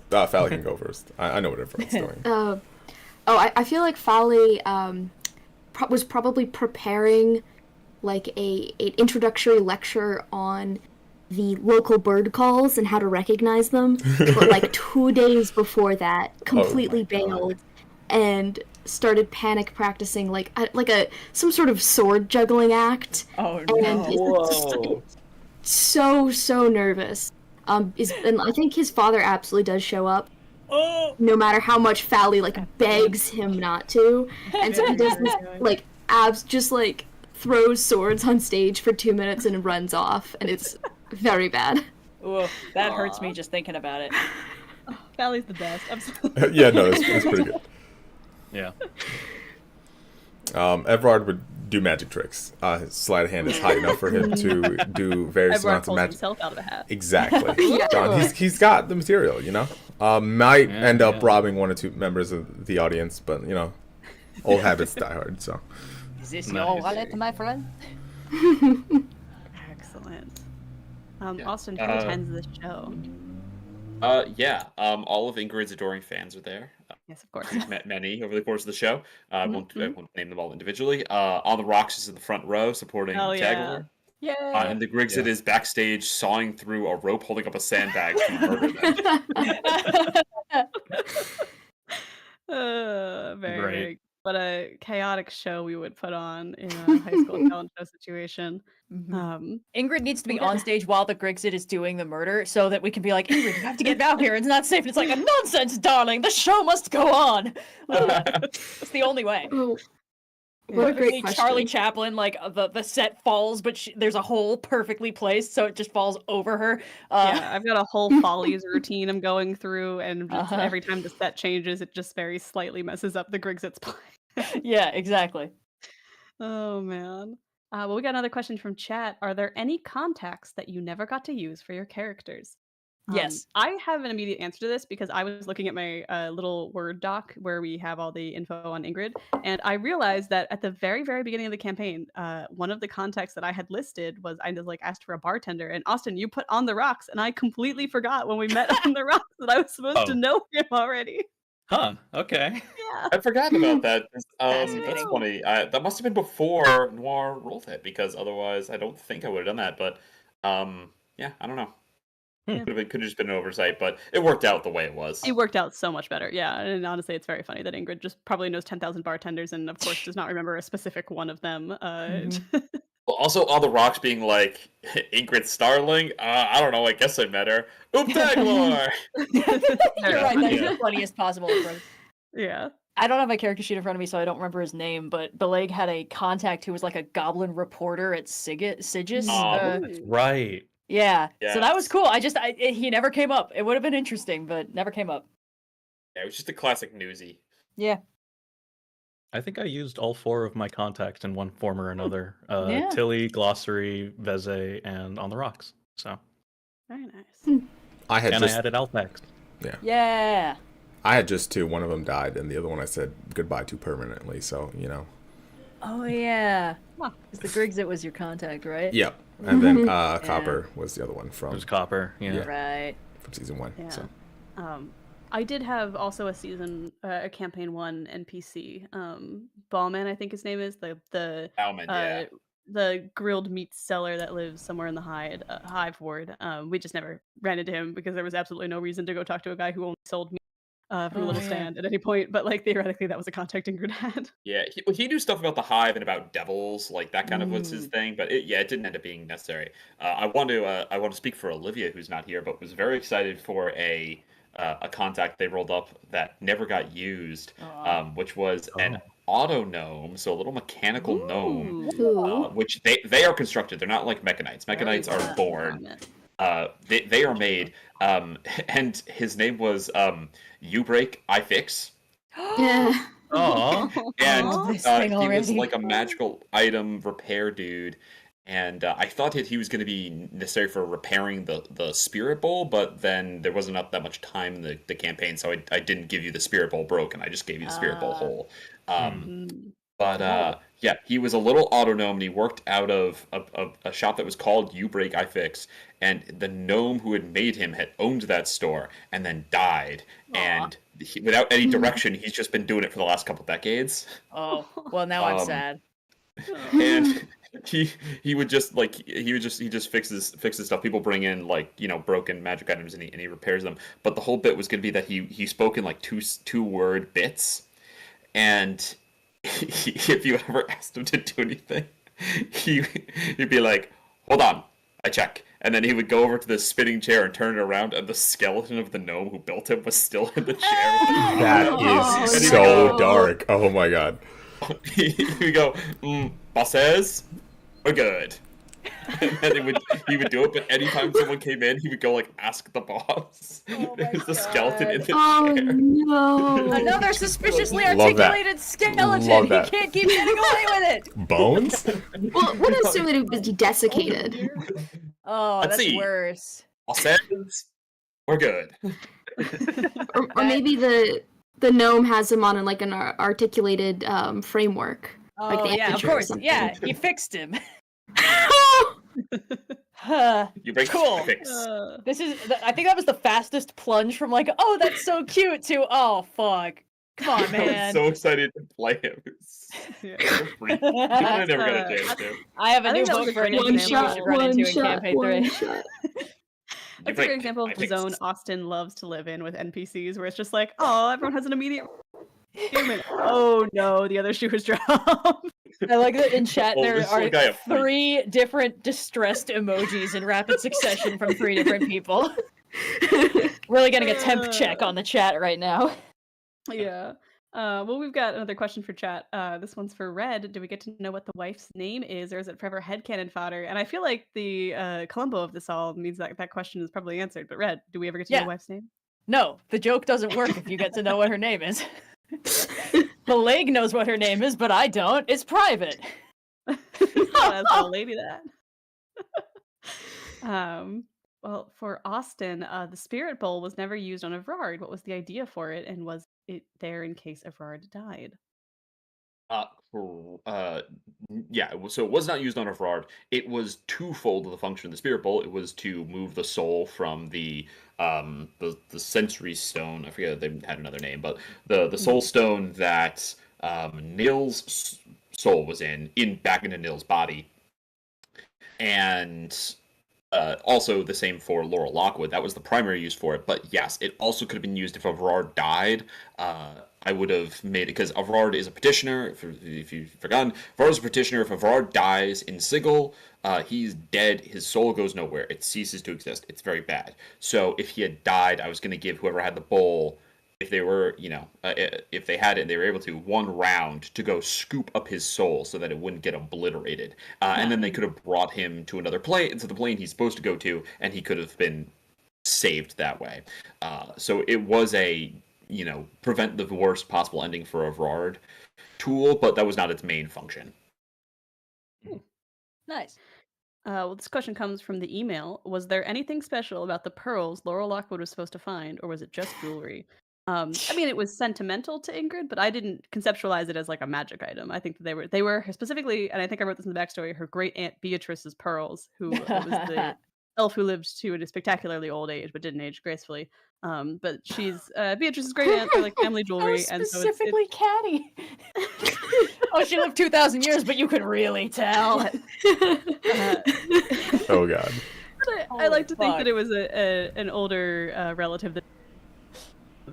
Speaker 6: Fally can go first. I know what Everard's doing.
Speaker 4: I feel like Fally was probably preparing like an introductory lecture on the local bird calls and how to recognize them. But like 2 days before that, completely bailed and started panic practicing like some sort of sword juggling act.
Speaker 3: Oh no!
Speaker 4: And so nervous. And I think his father absolutely does show up.
Speaker 3: Oh!
Speaker 4: No matter how much Fally like begs him not to, and so he does this like just like throws swords on stage for 2 minutes and runs off, and it's very bad.
Speaker 3: Ooh, that hurts me just thinking about it.
Speaker 1: Fally's the best.
Speaker 6: Yeah, no, it's pretty good.
Speaker 5: Yeah.
Speaker 6: Evrard would do magic tricks. His sleight of hand is high enough for him to do various
Speaker 1: Everard
Speaker 6: amounts of
Speaker 1: pulls
Speaker 6: magic.
Speaker 1: himself out of a hat.
Speaker 6: Exactly. He's got the material, you know. Might end up robbing one or two members of the audience, but you know, old habits die hard. So.
Speaker 3: Is this your wallet, my friend?
Speaker 1: Excellent. Austin, who attends this show?
Speaker 2: All of Ingrid's adoring fans are there.
Speaker 1: Yes, of course.
Speaker 2: We've met many over the course of the show. I won't name them all individually. On the Rocks is in the front row supporting Oobtaglor.
Speaker 3: Yeah.
Speaker 2: And the Griggs is backstage sawing through a rope holding up a sandbag to murder them.
Speaker 1: Very what a chaotic show we would put on in a high school talent show situation.
Speaker 3: Ingrid needs to be on stage while the Grigsit is doing the murder so that we can be like, Ingrid, you have to get out here. It's not safe. It's like, nonsense, darling. The show must go on. It's the only way.
Speaker 4: What a great question.
Speaker 3: Charlie Chaplin, like the set falls, but there's a hole perfectly placed, so it just falls over her.
Speaker 1: Yeah, I've got a whole Follies routine I'm going through, and just every time the set changes, it just very slightly messes up the Grigsit's play.
Speaker 3: Yeah, exactly.
Speaker 1: Oh man. Well, we got another question from chat. Are there any contacts that you never got to use for your characters?
Speaker 3: Yes.
Speaker 1: I have an immediate answer to this because I was looking at my little Word doc where we have all the info on Ingrid, and I realized that at the very, very beginning of the campaign, one of the contacts that I had listed was I just like asked for a bartender, and Austin, you put On the Rocks, and I completely forgot when we met On the Rocks that I was supposed to know him already.
Speaker 5: Huh. Okay.
Speaker 1: Yeah.
Speaker 2: I'd forgotten about that. That's funny. That must have been before Noir rolled it, because otherwise I don't think I would have done that. But yeah, I don't know. Could have just been an oversight, but it worked out the way it was.
Speaker 1: It worked out so much better, yeah. And honestly, it's very funny that Ingrid just probably knows 10,000 bartenders, and of course does not remember a specific one of them.
Speaker 2: Well, also, On the Rocks being like Ingrid Starling. I don't know. I guess I met her. Oobtaglor.
Speaker 3: You're right. That's the funniest possible approach.
Speaker 1: Yeah.
Speaker 3: I don't have my character sheet in front of me, so I don't remember his name, but Bileyg had a contact who was like a goblin reporter at Sigis.
Speaker 5: Right.
Speaker 3: Yeah.
Speaker 2: Yes.
Speaker 3: So that was cool. He never came up. It would have been interesting, but never came up.
Speaker 2: Yeah, it was just a classic newsie.
Speaker 3: Yeah.
Speaker 5: I think I used all 4 of my contacts in one form or another.
Speaker 3: Yeah.
Speaker 5: Tilly, Glossary, Veze, and On the Rocks. So.
Speaker 1: Very nice.
Speaker 6: I
Speaker 5: added Alpex.
Speaker 3: Yeah.
Speaker 6: I had just 2. One of them died, and the other one I said goodbye to permanently. So you know.
Speaker 3: Oh yeah. Because the Grigsit was your contact, right?
Speaker 6: Yep. And then Copper was the other one from.
Speaker 5: It was Copper. Yeah.
Speaker 3: Right.
Speaker 6: From season 1.
Speaker 1: Yeah.
Speaker 6: So.
Speaker 1: I did have also a campaign 1 NPC. Ballman, I think his name is the
Speaker 2: Bowman,
Speaker 1: the grilled meat seller that lives somewhere in the Hive Ward. We just never ran into him because there was absolutely no reason to go talk to a guy who only sold meat. from a little stand at any point, but like theoretically that was a contact Ingrid had.
Speaker 2: Yeah, he knew stuff about the hive and about devils, like that kind of was his
Speaker 1: Mm.
Speaker 2: thing. But it didn't end up being necessary. I want to speak for Olivia, who's not here, but was very excited for a contact they rolled up that never got used, which was an auto gnome, so a little mechanical gnome,
Speaker 4: Ooh.
Speaker 2: which they are constructed. They're not like mechanites. Mechanites are born. They are made. And his name was Ubreak I Fix.
Speaker 4: Yeah.
Speaker 5: Oh,
Speaker 2: And
Speaker 3: This thing
Speaker 2: he was
Speaker 3: already.
Speaker 2: like a magical item repair dude. And I thought that he was going to be necessary for repairing the Spirit Bowl, but then there wasn't that much time in the campaign, so I didn't give you the Spirit Bowl broken. I just gave you the Spirit Bowl whole. But yeah, he was a little autonome, and he worked out of a shop that was called Ubreak I Fix, and the gnome who had made him had owned that store and then died. And without any direction, he's just been doing it for the last couple decades.
Speaker 3: Oh, well, now I'm sad.
Speaker 2: And he would just fixes stuff. People bring in like broken magic items, and he repairs them. But the whole bit was going to be that he spoke in like two word bits, and if you ever asked him to do anything, he'd be like, "Hold on, I check." And then he would go over to the spinning chair and turn it around, and the skeleton of the gnome who built him was still in the chair.
Speaker 6: That is
Speaker 2: And he
Speaker 6: so
Speaker 2: would go-
Speaker 6: dark. Oh my god.
Speaker 2: he would go, bosses, we're good. And then he would do it, but anytime someone came in, he would go like, ask the boss.
Speaker 3: Oh my
Speaker 2: There's the skeleton in the
Speaker 4: Oh
Speaker 2: chair.
Speaker 4: no.
Speaker 3: Another suspiciously
Speaker 6: Love that.
Speaker 3: articulated skeleton.
Speaker 6: Love
Speaker 3: He
Speaker 6: that.
Speaker 3: can't keep getting away with it.
Speaker 6: Bones?
Speaker 4: Well, what if somebody was desiccated?
Speaker 3: Oh,
Speaker 2: Let's
Speaker 3: that's
Speaker 2: see.
Speaker 3: worse.
Speaker 2: Bosses, we're good.
Speaker 4: Or maybe the gnome has him on like an articulated framework. Like
Speaker 3: Oh,
Speaker 4: the
Speaker 3: yeah, of
Speaker 4: aperture or
Speaker 3: course.
Speaker 4: something.
Speaker 3: Yeah, he fixed him.
Speaker 2: You break
Speaker 3: Cool.
Speaker 2: the fix.
Speaker 3: This is, I think that was the fastest plunge from like, oh, that's so cute, to, oh, fuck. Come on,
Speaker 2: I
Speaker 3: man.
Speaker 2: was so excited to play him. It was so freaky. I never got a chance to.
Speaker 3: I have a
Speaker 1: I
Speaker 3: new
Speaker 1: think that was
Speaker 3: book
Speaker 1: a
Speaker 3: for an
Speaker 1: great
Speaker 3: NPC we
Speaker 1: example.
Speaker 3: should run into in campaign 3.
Speaker 4: shot.
Speaker 1: That's a great example of the zone Austin loves to live in with NPCs, where it's just like, oh, everyone has an immediate human. Oh no, the other shoe was dropped.
Speaker 3: I like that in chat
Speaker 2: Oh,
Speaker 3: there
Speaker 2: this little guy
Speaker 3: are
Speaker 2: a freak.
Speaker 3: 3 different distressed emojis in rapid succession from 3 different people. Really getting a temp check on the chat right now.
Speaker 1: Yeah. Well, we've got another question for chat. This one's for Red. Do we get to know what the wife's name is, or is it forever headcanon fodder? And I feel like the Columbo of this all means that question is probably answered. But Red, do we ever get to know
Speaker 3: Yeah.
Speaker 1: the wife's name?
Speaker 3: No, the joke doesn't work if you get to know what her name is. Bileyg knows what her name is, but I don't. It's private.
Speaker 1: That's a lady that. Well, for Austin, the Spirit Bowl was never used on Evrard. What was the idea for it, and was it there in case Evrard died?
Speaker 2: Yeah, so it was not used on Evrard. It was twofold of the function of the Spirit Bowl. It was to move the soul from the sensory stone. I forget they had another name, but the soul stone that Nil's soul was back into Nil's body, and also the same for Laurel Lockwood. That was the primary use for it. But yes, it also could have been used if Evrard died. I would have made it because Evrard is a petitioner. If you've forgotten, Evrard is a petitioner. If Evrard dies in Sigil, he's dead. His soul goes nowhere. It ceases to exist. It's very bad. So if he had died, I was going to give whoever had the bowl, if they were, if they had it and they were able to, 1 round to go scoop up his soul so that it wouldn't get obliterated. And then they could have brought him to another plane, to the plane he's supposed to go to, and he could have been saved that way. So it was a, prevent the worst possible ending for Evrard tool, but that was not its main function.
Speaker 3: Nice.
Speaker 1: Well, this question comes from the email. Was there anything special about the pearls Laurel Lockwood was supposed to find, or was it just jewelry? I mean, it was sentimental to Ingrid, but I didn't conceptualize it as like a magic item. I think that they were specifically, and I think I wrote this in the backstory, her great aunt Beatrice's pearls, who was the elf who lived to a spectacularly old age but didn't age gracefully. But she's Beatrice's great aunt. They're like family jewelry,
Speaker 3: That
Speaker 1: and
Speaker 3: was
Speaker 1: so
Speaker 3: specifically catty. Oh, she lived 2,000 years, but you could really tell.
Speaker 6: Oh god.
Speaker 1: I like to think that it was an older relative that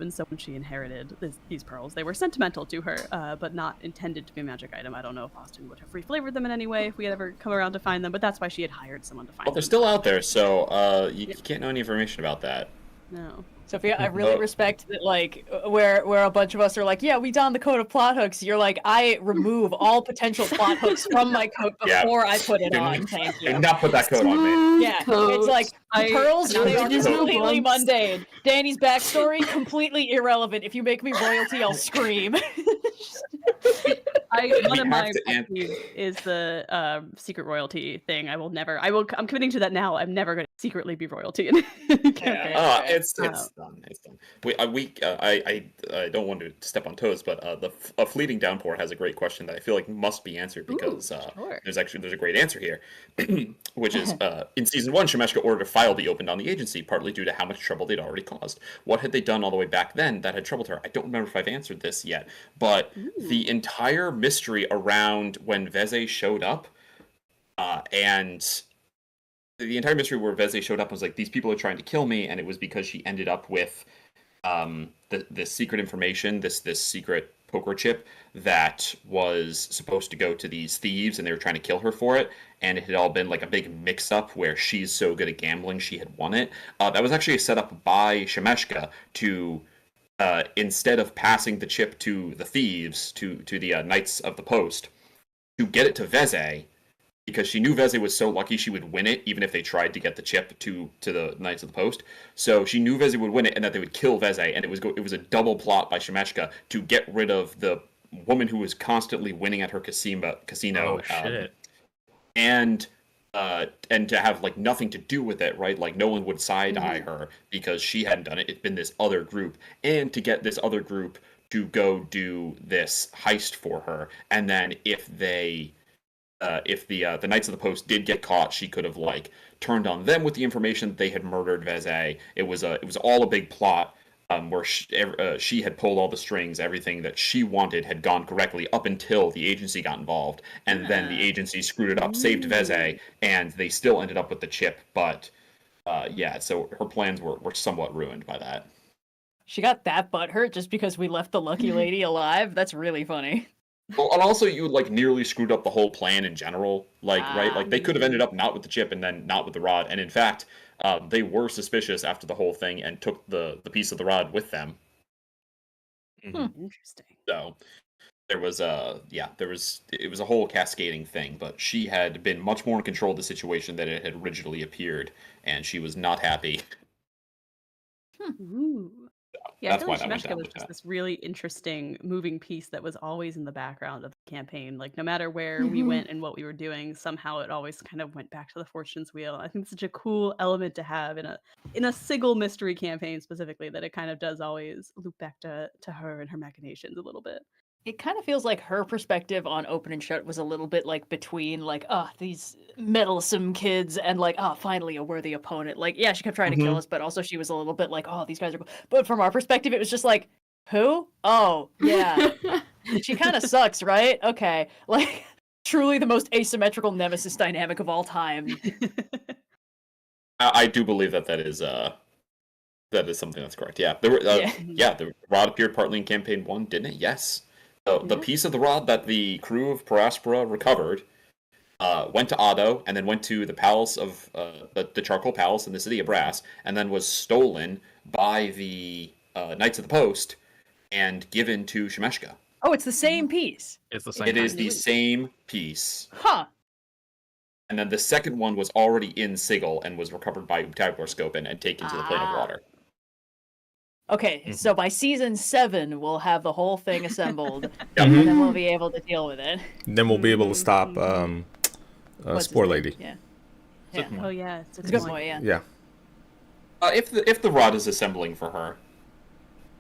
Speaker 1: And so when she inherited these pearls, they were sentimental to her, but not intended to be a magic item. I don't know if Austin would have reflavored them in any way if we had ever come around to find them, but that's why she had hired someone to find them.
Speaker 2: Well, they're still out there, so you can't know any information about that.
Speaker 1: No.
Speaker 3: Sophia, I really respect that, like, where a bunch of us are like, yeah, we don the coat of plot hooks. You're like, I remove all potential plot hooks from my coat before I put it on. Thank you.
Speaker 2: Do not put that coat on me.
Speaker 3: Yeah, it's like, the pearls, they are completely mundane. Danny's backstory, completely irrelevant. If you make me royalty, I'll scream.
Speaker 1: One of my pet peeves is the secret royalty thing. I'm committing to that now. I'm never going to secretly be royalty in campaign.
Speaker 2: It's done. It's done. I don't want to step on toes, but a fleeting downpour has a great question that I feel like must be answered because there's a great answer here, which is in season 1, Shemshka ordered a file be opened on the agency, partly due to how much trouble they'd already caused. What had they done all the way back then that had troubled her? I don't remember if I've answered this yet, but the entire mystery around when Veze showed up, and the entire mystery where Veze showed up was like, these people are trying to kill me, and it was because she ended up with this secret information, this secret poker chip that was supposed to go to these thieves, and they were trying to kill her for it, and it had all been like a big mix-up where she's so good at gambling she had won it. That was actually a setup by Shemshka to instead of passing the chip to the thieves, to the Knights of the Post, to get it to Veze, because she knew Veze was so lucky she would win it, even if they tried to get the chip to the Knights of the Post. So she knew Veze would win it, and that they would kill Veze, and it was a double plot by Shemshka to get rid of the woman who was constantly winning at her casino.
Speaker 5: Oh, shit.
Speaker 2: And to have like nothing to do with it, right? Like no one would side-eye her because she hadn't done it. It's been this other group, and to get this other group to go do this heist for her, and then if the Knights of the Post did get caught, she could have like turned on them with the information that they had murdered Veze. It was all a big plot where she had pulled all the strings. Everything that she wanted had gone correctly up until the agency got involved, and then the agency screwed it up, saved Veze, and they still ended up with the chip. But so her plans were somewhat ruined by that.
Speaker 3: She got that butthurt just because we left the lucky lady alive? That's really funny.
Speaker 2: Well, and also you like nearly screwed up the whole plan in general. Like, right? Like they could have ended up not with the chip and then not with the rod. And in fact, they were suspicious after the whole thing and took the piece of the rod with them.
Speaker 1: Interesting.
Speaker 2: So it was a whole cascading thing, but she had been much more in control of the situation than it had originally appeared, and she was not happy.
Speaker 1: Ooh. Yeah, I feel like
Speaker 2: that went
Speaker 1: Shemshka
Speaker 2: down
Speaker 1: was
Speaker 2: with
Speaker 1: just
Speaker 2: that.
Speaker 1: this really interesting moving piece that was always in the background of the campaign. Like no matter where we went and what we were doing, somehow it always kind of went back to the fortune's wheel. I think it's such a cool element to have in a Sigil mystery campaign specifically, that it kind of does always loop back to her and her machinations a little bit.
Speaker 3: It kind of feels like her perspective on Open and Shut was a little bit like between like, these meddlesome kids and like, finally a worthy opponent. Like, yeah, she kept trying to kill us, but also she was a little bit like, these guys are cool. But from our perspective, it was just like, who? Oh, yeah. She kind of sucks, right? Okay. Like, truly the most asymmetrical nemesis dynamic of all time.
Speaker 2: I do believe that is something that's correct. Yeah, there were the rod appeared partly in campaign 1, didn't it? Yes. The piece of the rod that the crew of Paraspora recovered went to Otto, and then went to the palace of the Charcoal Palace in the city of Brass, and then was stolen by the Knights of the Post and given to Shemshka.
Speaker 3: Oh, it's the same piece.
Speaker 5: It's the same.
Speaker 2: It is the same piece.
Speaker 3: Huh.
Speaker 2: And then the second one was already in Sigil and was recovered by Oobtaglor Scope and taken to the Plane of Water.
Speaker 3: Okay, so by season 7, we'll have the whole thing assembled,
Speaker 2: Yep.
Speaker 3: and then we'll be able to deal with it.
Speaker 6: Then we'll be able to stop
Speaker 3: What's
Speaker 6: Spore
Speaker 3: his name?
Speaker 6: Lady.
Speaker 3: Yeah.
Speaker 1: Oh yeah, it's
Speaker 3: It's a good point, yeah.
Speaker 6: Yeah.
Speaker 2: If the rod is assembling for her,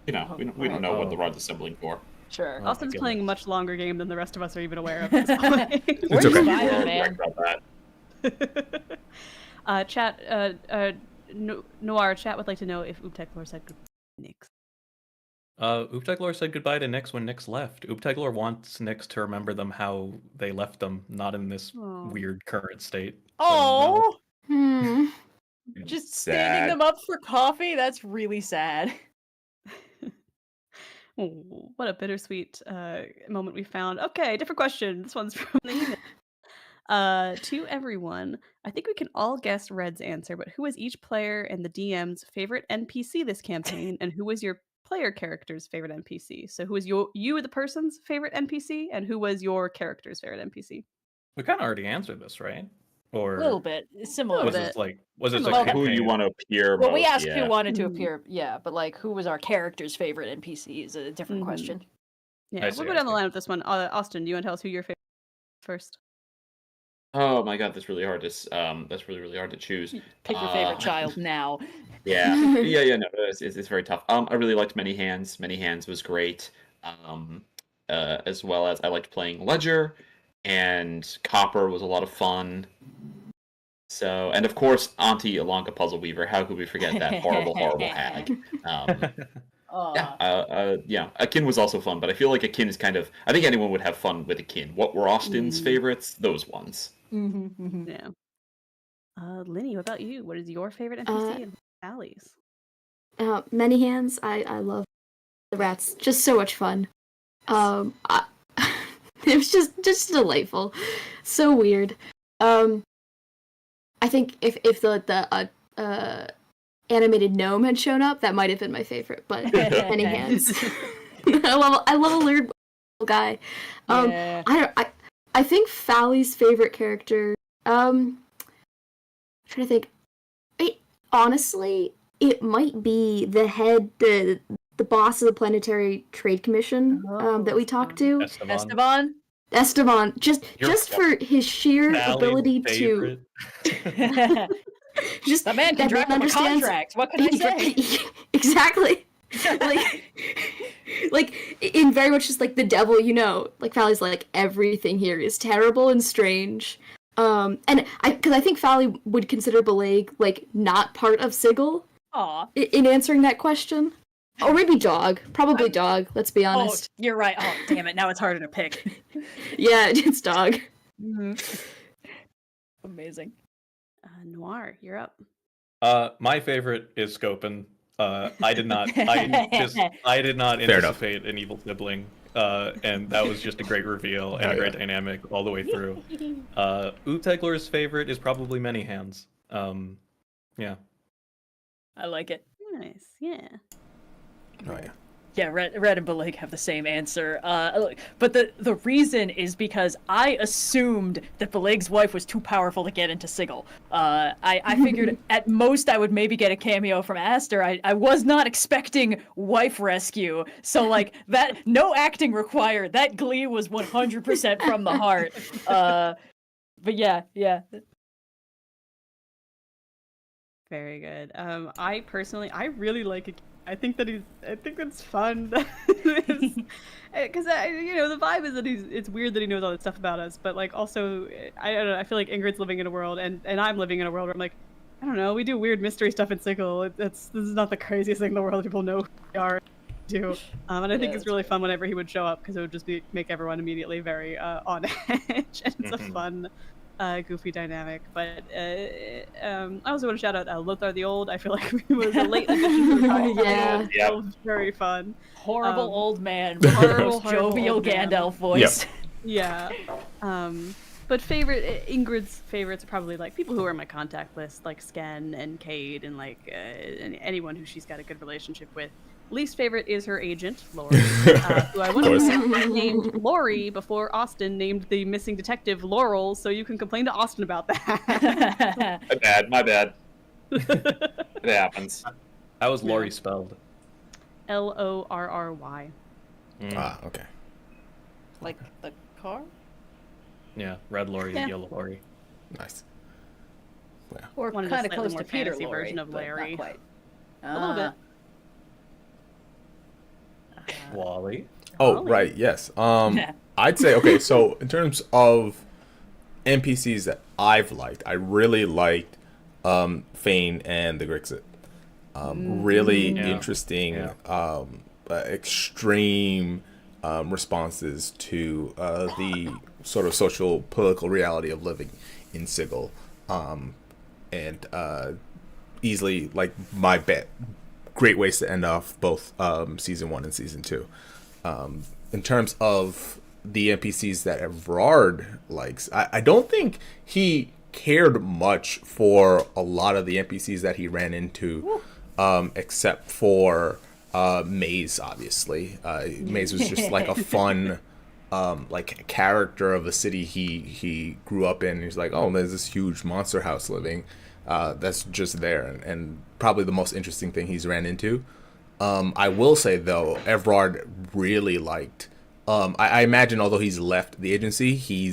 Speaker 2: we don't know what the rod's assembling for.
Speaker 3: Sure.
Speaker 1: Austin's playing a much longer game than the rest of us are even aware of at this point.
Speaker 6: It's okay.
Speaker 3: Man.
Speaker 1: Chat, Noir, chat would like to know if Oobtaglor said goodbye to Nyx.
Speaker 5: Oobtaglor said goodbye to Nyx when Nyx left. Oobtaglor wants Nyx to remember them how they left them, not in this weird current state.
Speaker 3: Oh,
Speaker 4: Hmm.
Speaker 3: just standing them up for coffee? That's really sad.
Speaker 1: Oh, what a bittersweet moment we found. Okay, different question. This one's from the email. To everyone, I think we can all guess Red's answer, but who was each player and the DM's favorite NPC this campaign, and who was your player character's favorite NPC? So, who was you the person's favorite NPC, and who was your character's favorite NPC?
Speaker 5: We kind of already answered this, right?
Speaker 3: A
Speaker 5: Or
Speaker 3: little bit similar.
Speaker 5: was
Speaker 1: bit.
Speaker 5: this like was this
Speaker 1: Similar.
Speaker 5: a
Speaker 2: Who you
Speaker 5: campaign?
Speaker 2: want to appear
Speaker 3: Well,
Speaker 2: most?
Speaker 3: we asked
Speaker 2: yeah.
Speaker 3: who wanted to
Speaker 1: Mhm.
Speaker 3: appear, yeah, but like who was our character's favorite NPC is a different
Speaker 1: Mhm.
Speaker 3: question.
Speaker 1: Yeah,
Speaker 5: see,
Speaker 1: we'll go
Speaker 5: I
Speaker 1: down the
Speaker 5: see.
Speaker 1: line with this one. Austin, do you want to tell us who your favorite first?
Speaker 2: Oh my god, that's really hard to that's really hard to choose.
Speaker 3: Pick your favorite
Speaker 2: Uh,
Speaker 3: child now.
Speaker 2: Yeah, no, it's very tough. I really liked Many Hands. Many Hands was great. As well as I liked playing Ledger, and Copper was a lot of fun. So, and of course, Auntie Alonka Puzzle Weaver. How could we forget that horrible hag? Yeah. Akin was also fun, but I feel like Akin is kind of. I think anyone would have fun with Akin. What were Austin's favorites? Those ones.
Speaker 1: Yeah. Linnie, what about you? What is your favorite NPC and Fally's?
Speaker 4: Many Hands. I love the rats. Just so much fun. I, it was just delightful. So weird. I think if the animated gnome had shown up, that might have been my favorite. But Many Hands. I love a weird guy.
Speaker 3: Yeah.
Speaker 4: I think Fally's favorite character. I'm trying to think. Honestly, it might be the boss of the Planetary Trade Commission that we talked to.
Speaker 3: Esteban?
Speaker 4: Esteban, just for his sheer
Speaker 5: Sally's
Speaker 4: ability
Speaker 5: favorite.
Speaker 3: That
Speaker 4: just
Speaker 3: man can draft up a contract. What can I say?
Speaker 4: Exactly. like in very much just like the devil, like Fally's like everything here is terrible and strange. And because I think Fally would consider Bileyg like not part of Sigil
Speaker 3: Aw.
Speaker 4: in answering that question. Or maybe dog. Probably dog, let's be honest.
Speaker 3: Oh, you're right. Oh, damn it. Now it's harder to pick.
Speaker 4: Yeah, it's dog.
Speaker 3: Amazing.
Speaker 1: Noir, you're up.
Speaker 5: My favorite is Scopin. I did not anticipate an evil sibling. And that was just a great reveal and a great dynamic all the way through. Oobtaglor's favorite is probably Many Hands. Yeah.
Speaker 3: I like it.
Speaker 1: Nice, yeah.
Speaker 6: Oh yeah.
Speaker 3: Yeah, Red and Bileyg have the same answer. But the reason is because I assumed that Bileyg's wife was too powerful to get into Sigil. I figured at most I would maybe get a cameo from Aster. I was not expecting wife rescue. So like that, no acting required. That glee was 100% from the heart. But yeah.
Speaker 1: Very good. I personally, I really like. I think it's fun because the vibe is that it's weird that he knows all this stuff about us, but like also I don't know. I feel like Ingrid's living in a world, and I'm living in a world where I'm like, I don't know. We do weird mystery stuff in Sigil. This is not the craziest thing in the world. People know who we are. And I think it's really fun whenever he would show up because it would just make everyone immediately very on edge, and it's a fun. Goofy dynamic, but I also want to shout out Lothar the Old. I feel like he was a late addition to the cast.
Speaker 4: Yeah.
Speaker 1: It was very fun.
Speaker 3: Horrible old man with the most jovial
Speaker 1: old man.
Speaker 3: Gandalf voice.
Speaker 1: Yeah. But Ingrid's favorites are probably like people who are on my contact list, like Sken and Cade, and like anyone who she's got a good relationship with. Least favorite is her agent, Lori, who I wonder if named Lori before Austin named the missing detective Laurel, so you can complain to Austin about that.
Speaker 2: My bad. It happens.
Speaker 5: How was Lori spelled?
Speaker 1: Lorry.
Speaker 6: Okay.
Speaker 3: Like the car?
Speaker 5: Yeah, red Lori, yellow Lori.
Speaker 6: Nice.
Speaker 3: Or
Speaker 1: Wanted a
Speaker 3: kind of
Speaker 1: slightly
Speaker 3: close
Speaker 1: more
Speaker 3: to Peter
Speaker 1: fantasy
Speaker 3: Lorre,
Speaker 1: version of
Speaker 3: but
Speaker 1: Larry.
Speaker 3: not quite.
Speaker 1: A little bit.
Speaker 5: Wally.
Speaker 6: Oh, right, yes. I'd say, okay, so in terms of NPCs that I've liked, I really liked Fane and the Grixit. Really interesting, extreme responses to the sort of social political reality of living in Sigil. And easily, like, my great ways to end off both season 1 and season 2. In terms of the NPCs that Evrard likes, I don't think he cared much for a lot of the NPCs that he ran into, except for Maze, obviously. Maze was just like a fun like character of the city he grew up in. He's like, oh, there's this huge monster house living that's just there, and probably the most interesting thing he's ran into. I will say though, Evrard really liked. I imagine, although he's left the agency, he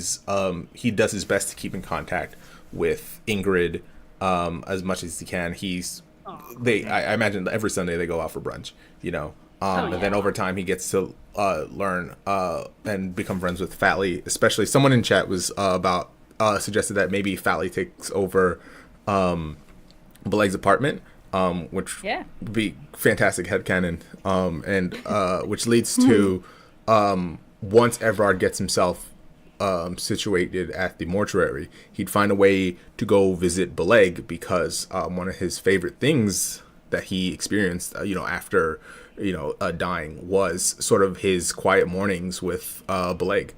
Speaker 6: does his best to keep in contact with Ingrid as much as he can. I imagine every Sunday they go out for brunch, and then over time he gets to learn and become friends with Fally. Especially someone in chat was suggested that maybe Fally takes over Bileyg's apartment, which would be fantastic headcanon, and which leads to once Evrard gets himself situated at the mortuary, he'd find a way to go visit Bileyg, because one of his favorite things that he experienced, after dying, was sort of his quiet mornings with Bileyg.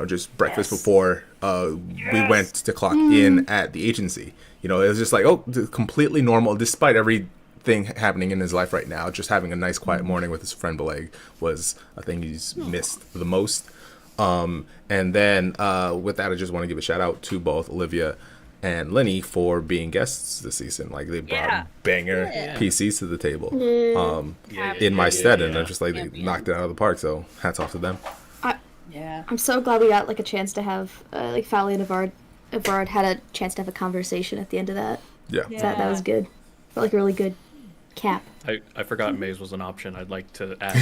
Speaker 6: Just breakfast before we went to clock in at the agency. It was just like, completely normal, despite everything happening in his life right now. Just having a nice quiet morning with his friend Bileyg was a thing he's missed the most. And then with that, I just want to give a shout out to both Olivia and Linnie for being guests this season. Like, they brought banger PCs to the table in my stead, and they're just like, they knocked it out of the park. So hats off to them.
Speaker 4: I'm so glad we got like a chance to have like Fally and Evrard had a chance to have a conversation at the end of that. That was good. Felt like a really good cap.
Speaker 5: I forgot Maze was an option. I'd like to add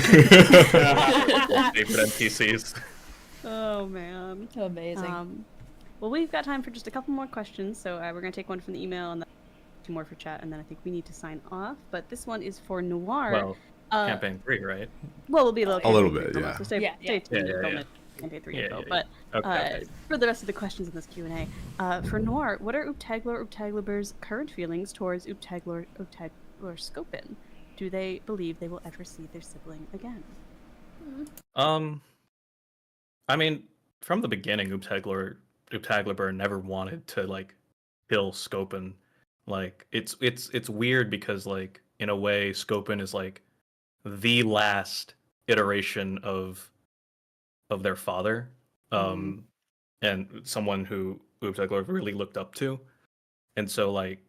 Speaker 5: favorite NPCs.
Speaker 1: Oh man,
Speaker 3: amazing.
Speaker 1: Well, we've got time for just a couple more questions, so we're going to take one from the email and then 2 more for chat, and then I think we need to sign off. But this one is for Noir.
Speaker 5: Well, campaign 3, right?
Speaker 1: Well, we'll be a little
Speaker 6: bit, yeah.
Speaker 1: So stay tuned. Campaign 3 info. But for the rest of the questions in this Q&A, for Noir, what are Oobtaglorb's current feelings towards Oobtaglor Skopin? Do they believe they will ever see their sibling again?
Speaker 5: I mean, from the beginning, Oobtaglor never wanted to like kill Skopin. Like, it's weird because, like, in a way, Skopin is like the last iteration of their father, and someone who Oobtaglor really looked up to. And so, like,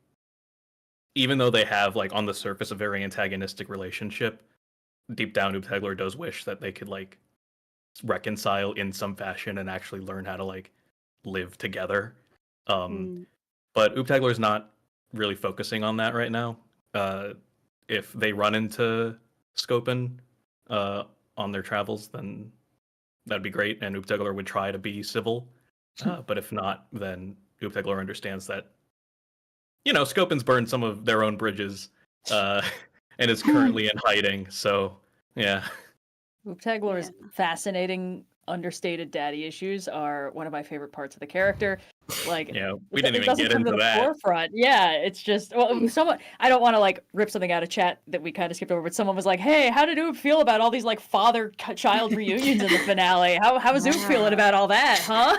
Speaker 5: even though they have, like, on the surface a very antagonistic relationship, deep down Oobtaglor does wish that they could, like, reconcile in some fashion and actually learn how to, like, live together. But Oobtaglor is not really focusing on that right now. If they run into Skopin on their travels, then that'd be great, and Oobtaglor would try to be civil. But if not, then Oobtaglor understands that, Skopin's burned some of their own bridges, and is currently in hiding. So, yeah.
Speaker 3: Oobtaglor's fascinating, understated daddy issues are one of my favorite parts of the character. Like,
Speaker 5: we didn't even get into that.
Speaker 3: Forefront. Yeah, it's just someone. I don't want to like rip something out of chat that we kind of skipped over, but someone was like, "Hey, how did Oob feel about all these like father-child reunions in the finale? How is Oob feeling about all that, huh?"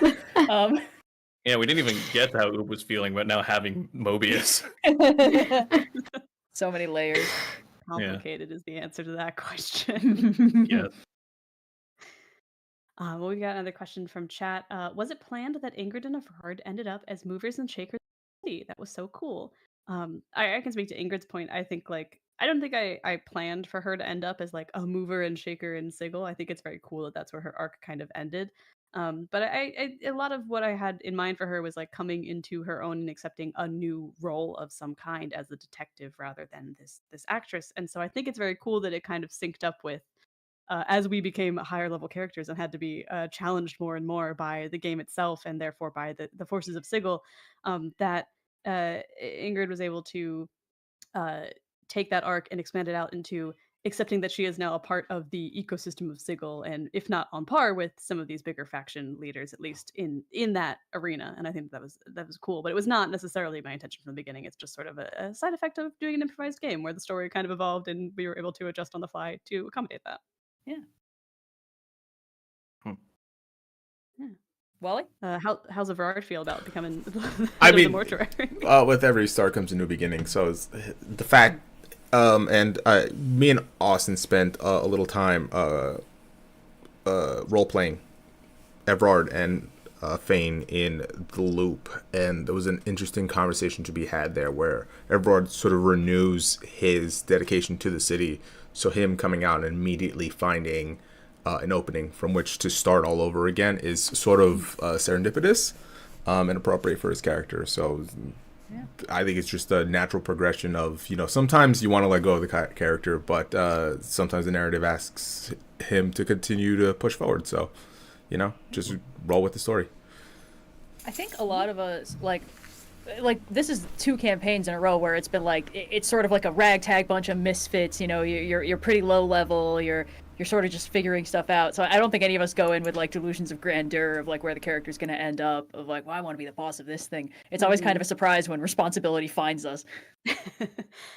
Speaker 5: Yeah, we didn't even get to how Oob was feeling, but now having Mobius.
Speaker 3: So many layers.
Speaker 1: Complicated is the answer to that question.
Speaker 5: Yes.
Speaker 1: Well, we got another question from chat. Was it planned that Ingrid and Evrard ended up as movers and shakers of the city? That was so cool. I can speak to Ingrid's point. I think, like, I don't think I planned for her to end up as like a mover and shaker in Sigil. I think it's very cool that that's where her arc kind of ended. But a lot of what I had in mind for her was like coming into her own and accepting a new role of some kind as a detective rather than this actress. And so I think it's very cool that it kind of synced up with as we became higher level characters and had to be challenged more and more by the game itself and therefore by the forces of Sigil, that Ingrid was able to take that arc and expand it out into accepting that she is now a part of the ecosystem of Sigil, and if not on par with some of these bigger faction leaders, at least in that arena. And I think that was cool, but it was not necessarily my intention from the beginning. It's just sort of a side effect of doing an improvised game where the story kind of evolved and we were able to adjust on the fly to accommodate that.
Speaker 3: Yeah.
Speaker 1: Yeah.
Speaker 3: Wally?
Speaker 1: How's Evrard feel about becoming the
Speaker 6: mean,
Speaker 1: the mortuary?
Speaker 6: With every start comes a new beginning. So it's the fact, and me and Austin spent a little time role playing Evrard and Fane in the loop, and there was an interesting conversation to be had there where Everard sort of renews his dedication to the city. So him coming out and immediately finding an opening from which to start all over again is sort of serendipitous and appropriate for his character. So yeah. I think it's just a natural progression of, sometimes you want to let go of the character, but sometimes the narrative asks him to continue to push forward. So, just roll with the story. I
Speaker 3: think a lot of us, like this is 2 campaigns in a row where it's been like, it's sort of like a ragtag bunch of misfits, you're pretty low level, you're sort of just figuring stuff out. So I don't think any of us go in with like delusions of grandeur of like where the character's going to end up, of like, well, I want to be the boss of this thing. It's always kind of a surprise when responsibility finds us.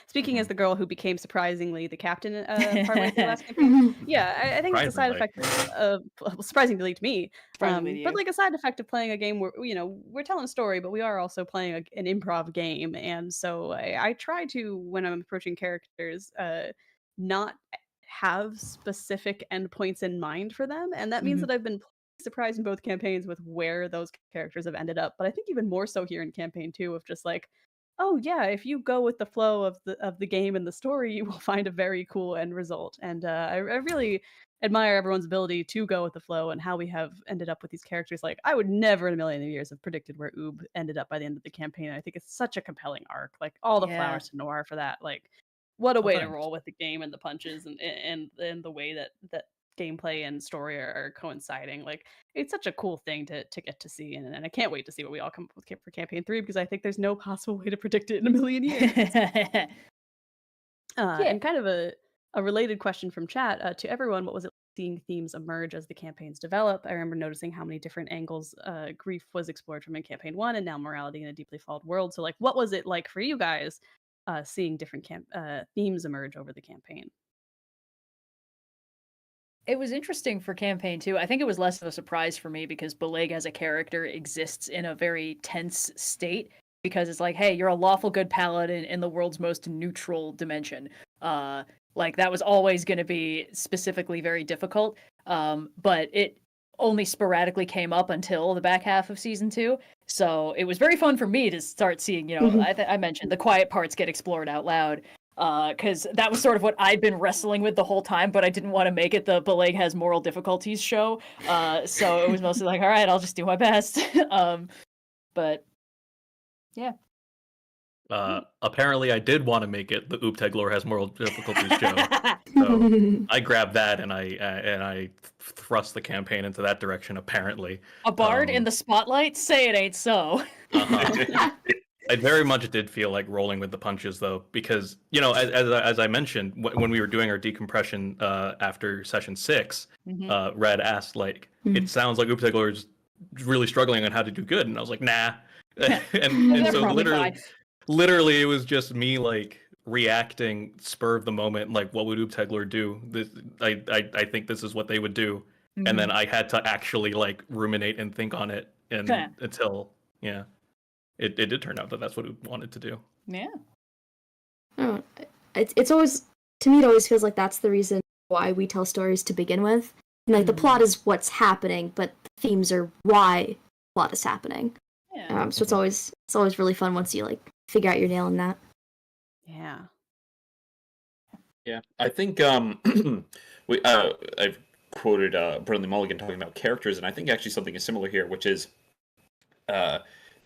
Speaker 1: Speaking as the girl who became surprisingly the captain partway through the last campaign, yeah, I think it's a side effect of surprisingly to me, but like a side effect of playing a game where we're telling a story, but we are also playing an improv game, and so I try to, when I'm approaching characters, not have specific endpoints in mind for them, and that means that I've been surprised in both campaigns with where those characters have ended up. But I think even more so here in campaign 2, of just like, oh yeah, if you go with the flow of the game and the story, you will find a very cool end result. And I really admire everyone's ability to go with the flow and how we have ended up with these characters. Like, I would never in a million years have predicted where Oob ended up by the end of the campaign. I think it's such a compelling arc. Like, all the flowers to Noir for that. Like, what a way to roll with the game and the punches and the way that gameplay and story are coinciding. Like, it's such a cool thing to get to see, and I can't wait to see what we all come up with for campaign 3, because I think there's no possible way to predict it in a million years. And kind of a related question from chat to everyone: what was it seeing themes emerge as the campaigns develop? I remember noticing how many different angles grief was explored from in campaign 1, and now morality in a deeply flawed world. So like, what was it like for you guys seeing different themes emerge over the campaign?
Speaker 3: It was interesting for campaign 2. I think it was less of a surprise for me because Bileyg as a character exists in a very tense state, because it's like, hey, you're a lawful good paladin in the world's most neutral dimension. Like, that was always going to be specifically very difficult. But it only sporadically came up until the back half of season 2. So it was very fun for me to start seeing, I mentioned the quiet parts get explored out loud. Because that was sort of what I'd been wrestling with the whole time, but I didn't want to make it the Bileyg has moral difficulties show. So it was mostly like, all right, I'll just do my best. But yeah.
Speaker 5: Apparently I did want to make it the Oobtaglor has moral difficulties show. So I grabbed that and I thrust the campaign into that direction, apparently.
Speaker 3: A bard in the spotlight? Say it ain't so.
Speaker 5: I very much did feel like rolling with the punches, though, because, as I mentioned, when we were doing our decompression after session 6, Red asked, like, it sounds like Oobtaglor is really struggling on how to do good, and I was like, nah. and so literally, it was just me, like, reacting spur of the moment, like, what would Oobtaglor do? I think this is what they would do, and then I had to actually, like, ruminate and think on it until, It did turn out that that's what we wanted to do.
Speaker 3: Yeah.
Speaker 4: Oh, it's always, to me, it always feels like that's the reason why we tell stories to begin with. And, like, the plot is what's happening, but the themes are why the plot is happening. Yeah. So it's always really fun once you, like, figure out your nail in that.
Speaker 1: Yeah.
Speaker 2: Yeah, I think I've quoted Burnley Mulligan talking about characters, and I think actually something is similar here, which is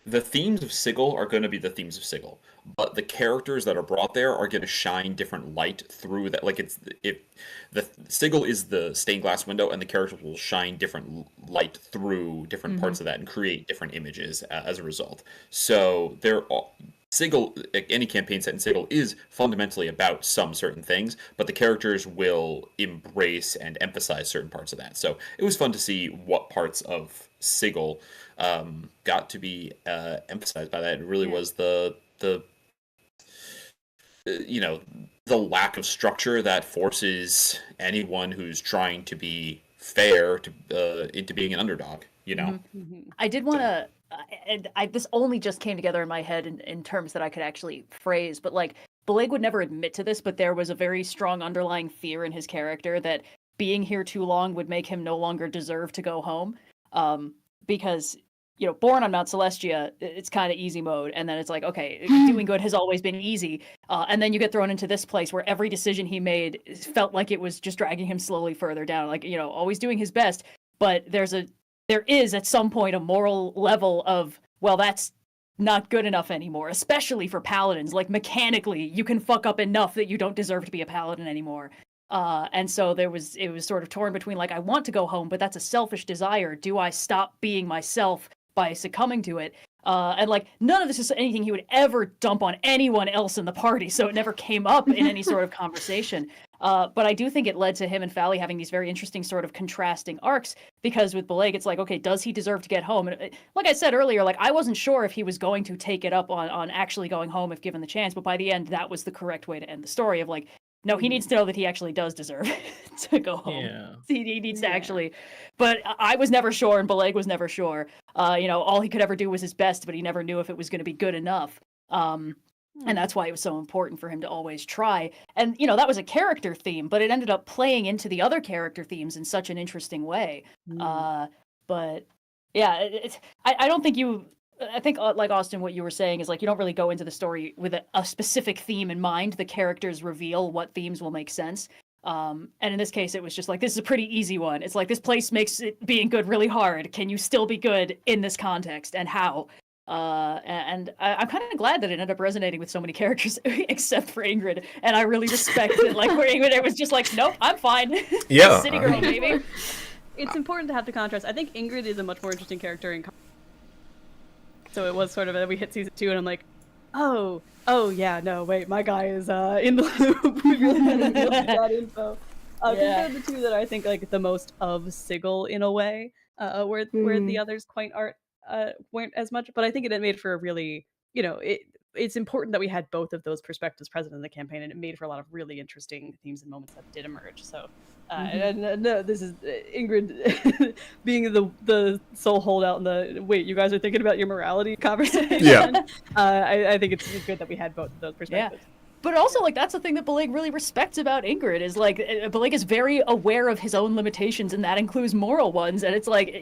Speaker 2: the themes of Sigil are going to be the themes of Sigil, but the characters that are brought there are going to shine different light through that. Like, the Sigil is the stained glass window, and the characters will shine different light through different parts of that and create different images as a result. So Sigil, any campaign set in Sigil is fundamentally about some certain things, but the characters will embrace and emphasize certain parts of that. So it was fun to see what parts of Sigil got to be emphasized by that. It really was the the lack of structure that forces anyone who's trying to be fair to into being an underdog.
Speaker 3: I did want to, and this only just came together in my head in terms that I could actually phrase, but like Bileyg would never admit to this, but there was a very strong underlying fear in his character that being here too long would make him no longer deserve to go home, because born on Mount Celestia, it's kind of easy mode, and then it's like, okay, doing good has always been easy, and then you get thrown into this place where every decision he made felt like it was just dragging him slowly further down, like always doing his best, but there is at some point a moral level of, well, that's not good enough anymore, especially for paladins. Like mechanically, you can fuck up enough that you don't deserve to be a paladin anymore. And so it was sort of torn between like, I want to go home, but that's a selfish desire. Do I stop being myself by succumbing to it? And like, none of this is anything he would ever dump on anyone else in the party, so it never came up in any sort of conversation. But I do think it led to him and Fally having these very interesting sort of contrasting arcs, because with Bileyg, it's like, okay, does he deserve to get home? And like I said earlier, like I wasn't sure if he was going to take it up on actually going home if given the chance, but by the end, that was the correct way to end the story of like, no, he needs to know that he actually does deserve to go home.
Speaker 5: Yeah.
Speaker 3: He needs to actually, but I was never sure, and Bileyg was never sure. All he could ever do was his best, but he never knew if it was going to be good enough. And that's why it was so important for him to always try. And, that was a character theme, but it ended up playing into the other character themes in such an interesting way. But yeah, I don't think I think like Austin, what you were saying is like, you don't really go into the story with a specific theme in mind. The characters reveal what themes will make sense. And in this case, it was just like, this is a pretty easy one. It's like, this place makes it being good really hard. Can you still be good in this context, and how? And I'm kind of glad that it ended up resonating with so many characters, except for Ingrid. And I really respect it. Like, where Ingrid, it was just like, nope, I'm fine.
Speaker 6: Yeah.
Speaker 3: City girl, baby.
Speaker 1: It's important to have the contrast. I think Ingrid is a much more interesting character so it was sort of we hit season 2 and I'm like, oh yeah, no, wait, my guy is in the loop. We really gotta deal with that info. They're the two that I think like the most of Sigil in a way, where the others weren't as much. But I think it made for a really, it's important that we had both of those perspectives present in the campaign, and it made for a lot of really interesting themes and moments that did emerge. So, no, this is Ingrid being the sole holdout in the wait. You guys are thinking about your morality conversation.
Speaker 6: Yeah,
Speaker 1: I think it's good that we had both of those perspectives.
Speaker 3: Yeah. But also, like, that's the thing that Bileyg really respects about Ingrid, is, like, Bileyg is very aware of his own limitations, and that includes moral ones, and it's like,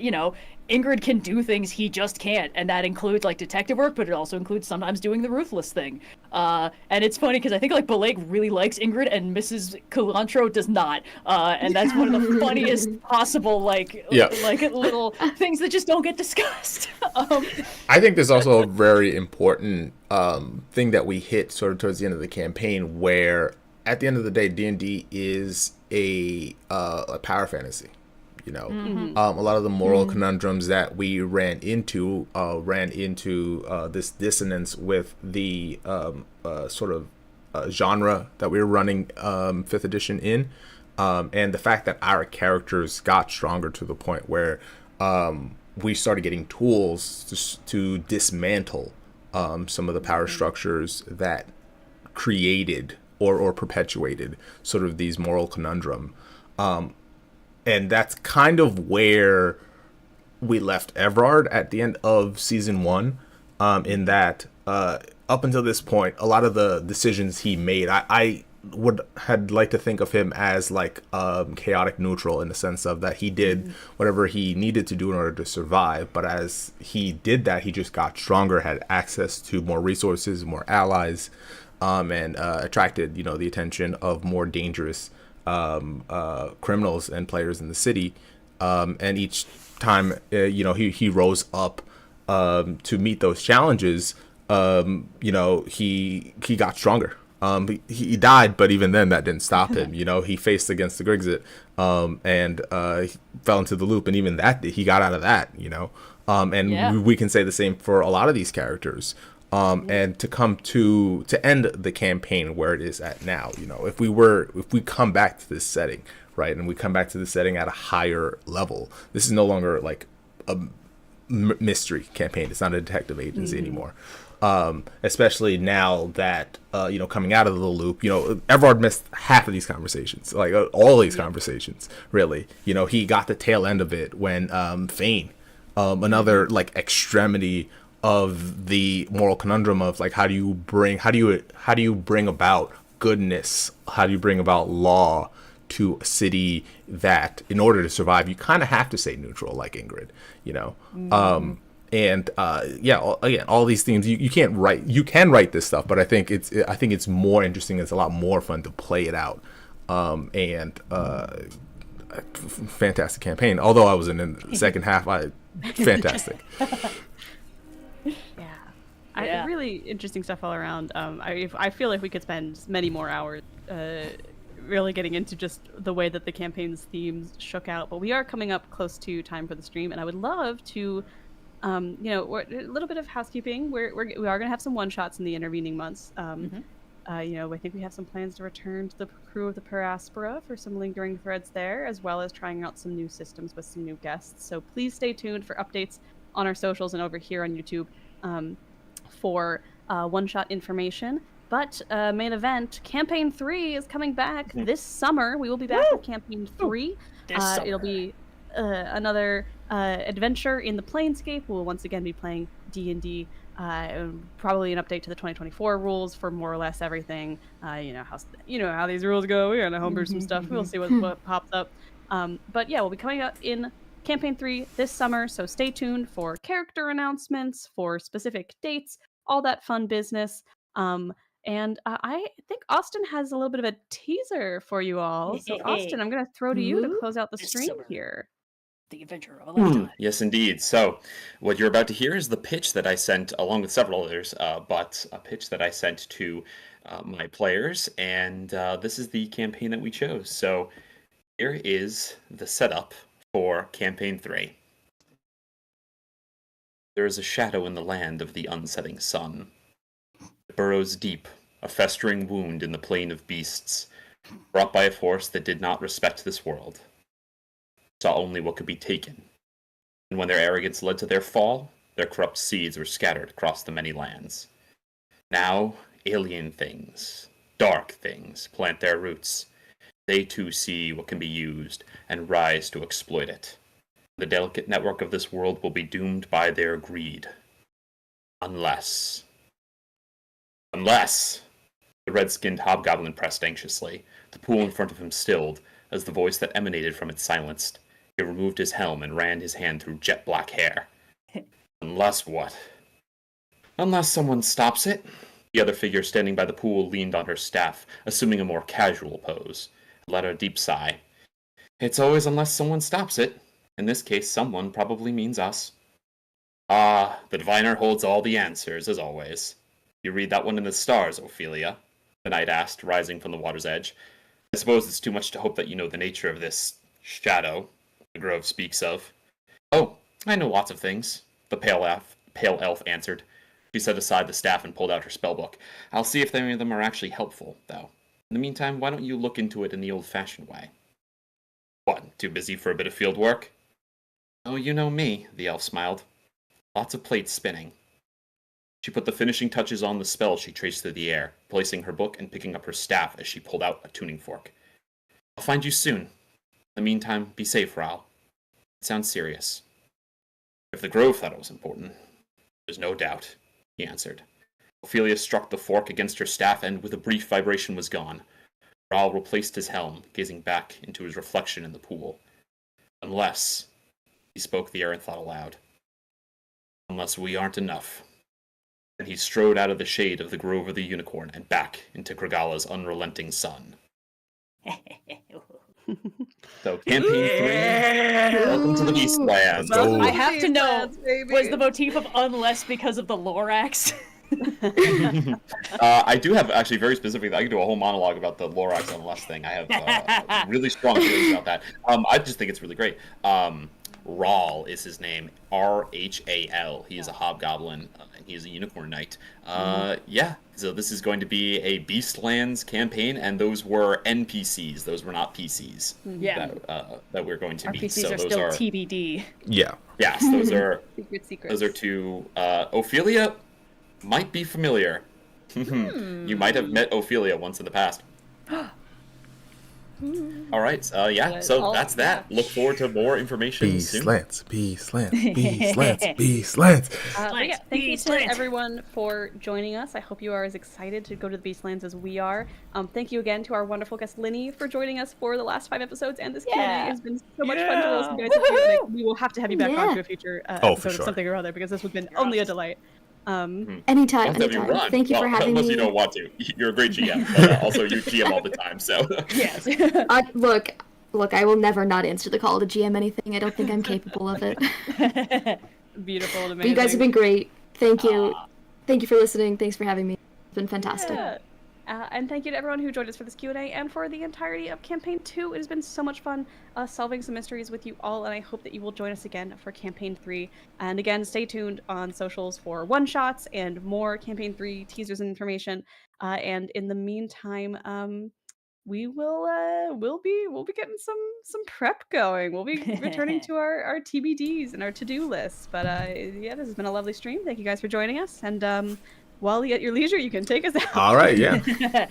Speaker 3: Ingrid can do things he just can't, and that includes, like, detective work, but it also includes sometimes doing the ruthless thing. And it's funny, because I think, like, Bileyg really likes Ingrid, and Mrs. Culantro does not, and that's one of the funniest possible, like little things that just don't get discussed.
Speaker 6: I think there's also a very important thing that we hit sort of towards the end of the campaign, where at the end of the day, D&D is a power fantasy. A lot of the moral conundrums that we ran into this dissonance with the sort of genre that we were running 5th edition in, and the fact that our characters got stronger to the point where we started getting tools to dismantle some of the power structures that created or perpetuated sort of these moral conundrum. And that's kind of where we left Evrard at the end of season 1, in that up until this point, a lot of the decisions he made, I had like to think of him as like chaotic neutral, in the sense of that he did whatever he needed to do in order to survive, but as he did that, he just got stronger, had access to more resources, more allies, and attracted the attention of more dangerous criminals and players in the city, and each time he rose up to meet those challenges, he got stronger. He died, but even then that didn't stop him. He faced against the Grixit, and he fell into the loop, and even that he got out of that. We can say the same for a lot of these characters. and to come to end the campaign where it is at now. If we come back to this setting, right, and we come back to the setting at a higher level, this is no longer like a mystery campaign. It's not a detective agency anymore. Especially now that coming out of the loop, Everard missed half of these conversations, like all these conversations. Really, he got the tail end of it when Fane, another like extremity of the moral conundrum of like how do you bring about goodness, how do you bring about law to a city that in order to survive you kind of have to stay neutral, like Ingrid, and again, all these things you can write this stuff, but I think it's more interesting. It's a lot more fun to play it out. Fantastic campaign, although I was in the second half. Fantastic.
Speaker 1: Really interesting stuff all around. I feel like we could spend many more hours really getting into just the way that the campaign's themes shook out, but we are coming up close to time for the stream, and I would love to a little bit of housekeeping. We are going to have some one shots in the intervening months. I think we have some plans to return to the crew of the Paraspora for some lingering threads there, as well as trying out some new systems with some new guests. So please stay tuned for updates on our socials and over here on YouTube for one-shot information. But main event, Campaign 3 is coming back this summer. We will be back with Campaign 3. It'll be another adventure in the Planescape. We'll once again be playing D&D. Probably an update to the 2024 rules for more or less everything. How these rules go. We're gonna homebrew some stuff. We'll see what pops up. But yeah, we'll be coming out in Campaign 3 this summer, so stay tuned for character announcements, for specific dates, all that fun business. And I think Austin has a little bit of a teaser for you all. So Austin, I'm going to throw to you to close out the stream here.
Speaker 3: The adventure of a lifetime.
Speaker 2: Yes, indeed. So what you're about to hear is the pitch that I sent, along with several others, but a pitch that I sent to my players, and this is the campaign that we chose. So here is the setup for Campaign 3. There is a shadow in the land of the unsetting sun. It burrows deep, a festering wound in the plain of beasts, brought by a force that did not respect this world. Saw only what could be taken. And when their arrogance led to their fall, their corrupt seeds were scattered across the many lands. Now, alien things, dark things, plant their roots. They too see what can be used and rise to exploit it. The delicate network of this world will be doomed by their greed. Unless... The red-skinned hobgoblin pressed anxiously, the pool in front of him stilled, as the voice that emanated from it silenced. He removed his helm and ran his hand through jet-black hair. Unless what? Unless someone stops it? The other figure standing by the pool leaned on her staff, assuming a more casual pose. Let out a deep sigh. It's always unless someone stops it. In this case, someone probably means us. Ah, the diviner holds all the answers, as always. You read that one in the stars, Ophelia? The knight asked, rising from the water's edge. I suppose it's too much to hope that you know the nature of this shadow the grove speaks of. Oh, I know lots of things, the pale elf answered. She set aside the staff and pulled out her spellbook. I'll see if any of them are actually helpful, though. In the meantime, why don't you look into it in the old-fashioned way? What, too busy for a bit of field work? Oh, you know me, the elf smiled. Lots of plates spinning. She put the finishing touches on the spell she traced through the air, placing her book and picking up her staff as she pulled out a tuning fork. I'll find you soon. In the meantime, be safe, Ral. It sounds serious. If the Grove thought it was important, there's no doubt, he answered. Ophelia struck the fork against her staff and, with a brief vibration, was gone. Ral replaced his helm, gazing back into his reflection in the pool. Unless, he spoke the errant thought aloud. Unless we aren't enough. And he strode out of the shade of the Grove of the Unicorn and back into Kragala's unrelenting sun. So, Campaign 3, welcome to the Beastlands.
Speaker 3: I have to know, was the motif of unless because of the Lorax?
Speaker 2: I do have, actually, very specifically, I can do a whole monologue about the Lorax unless thing. I have really strong feelings about that. I just think it's really great. Rahl is his name, Rhal. He is a hobgoblin, and he is a unicorn knight. Yeah, so this is going to be a Beastlands campaign, and those were NPCs. Those were not PCs.
Speaker 3: Yeah.
Speaker 2: That we're going to
Speaker 3: Our
Speaker 2: be.
Speaker 3: PCs
Speaker 2: So
Speaker 3: are
Speaker 2: those
Speaker 3: still
Speaker 2: are
Speaker 3: TBD.
Speaker 6: Yeah.
Speaker 2: yes, those are
Speaker 1: Secrets.
Speaker 2: those are two. Ophelia might be familiar. You might have met Ophelia once in the past. All right. Yeah.
Speaker 1: But
Speaker 2: So
Speaker 1: all-
Speaker 2: that's that. Look forward to more information
Speaker 6: B
Speaker 2: soon.
Speaker 6: slants, B slants, B slants, B slants.
Speaker 1: But yeah, thank you to
Speaker 3: Beastlands.
Speaker 1: everyone for joining us. I hope you are as excited to go to the Beastlands as we are. Thank you again to our wonderful guest Linnie for joining us for the last 5 episodes, and this Q&A has been so much fun to listen to. Guys,
Speaker 3: Woohoo!
Speaker 1: we will have to have you back on to a future
Speaker 6: for
Speaker 1: episode
Speaker 6: sure.
Speaker 1: of something or other, because this has been only a delight.
Speaker 4: Anytime,
Speaker 2: Don't have you
Speaker 4: anytime.
Speaker 2: run.
Speaker 4: Thank you
Speaker 2: Well,
Speaker 4: for having
Speaker 2: unless
Speaker 4: me.
Speaker 2: you don't want to. You're a great GM, but also you GM all the time. So
Speaker 3: Yes.
Speaker 4: Look, I will never not answer the call to GM anything. I don't think I'm capable of it.
Speaker 1: Beautiful and
Speaker 4: But
Speaker 1: amazing.
Speaker 4: you guys have been great. Thank you. Thank you for listening. Thanks for having me. It's been fantastic.
Speaker 1: Yeah. And thank you to everyone who joined us for this Q&A and for the entirety of Campaign 2. It has been so much fun solving some mysteries with you all, and I hope that you will join us again for Campaign 3. And again, stay tuned on socials for one-shots and more Campaign 3 teasers and information. And in the meantime, we'll be getting some prep going. We'll be returning to our TBDs and our to-do lists. But yeah, this has been a lovely stream. Thank you guys for joining us. And Wally, at your leisure, you can take us out.
Speaker 6: All right, yeah.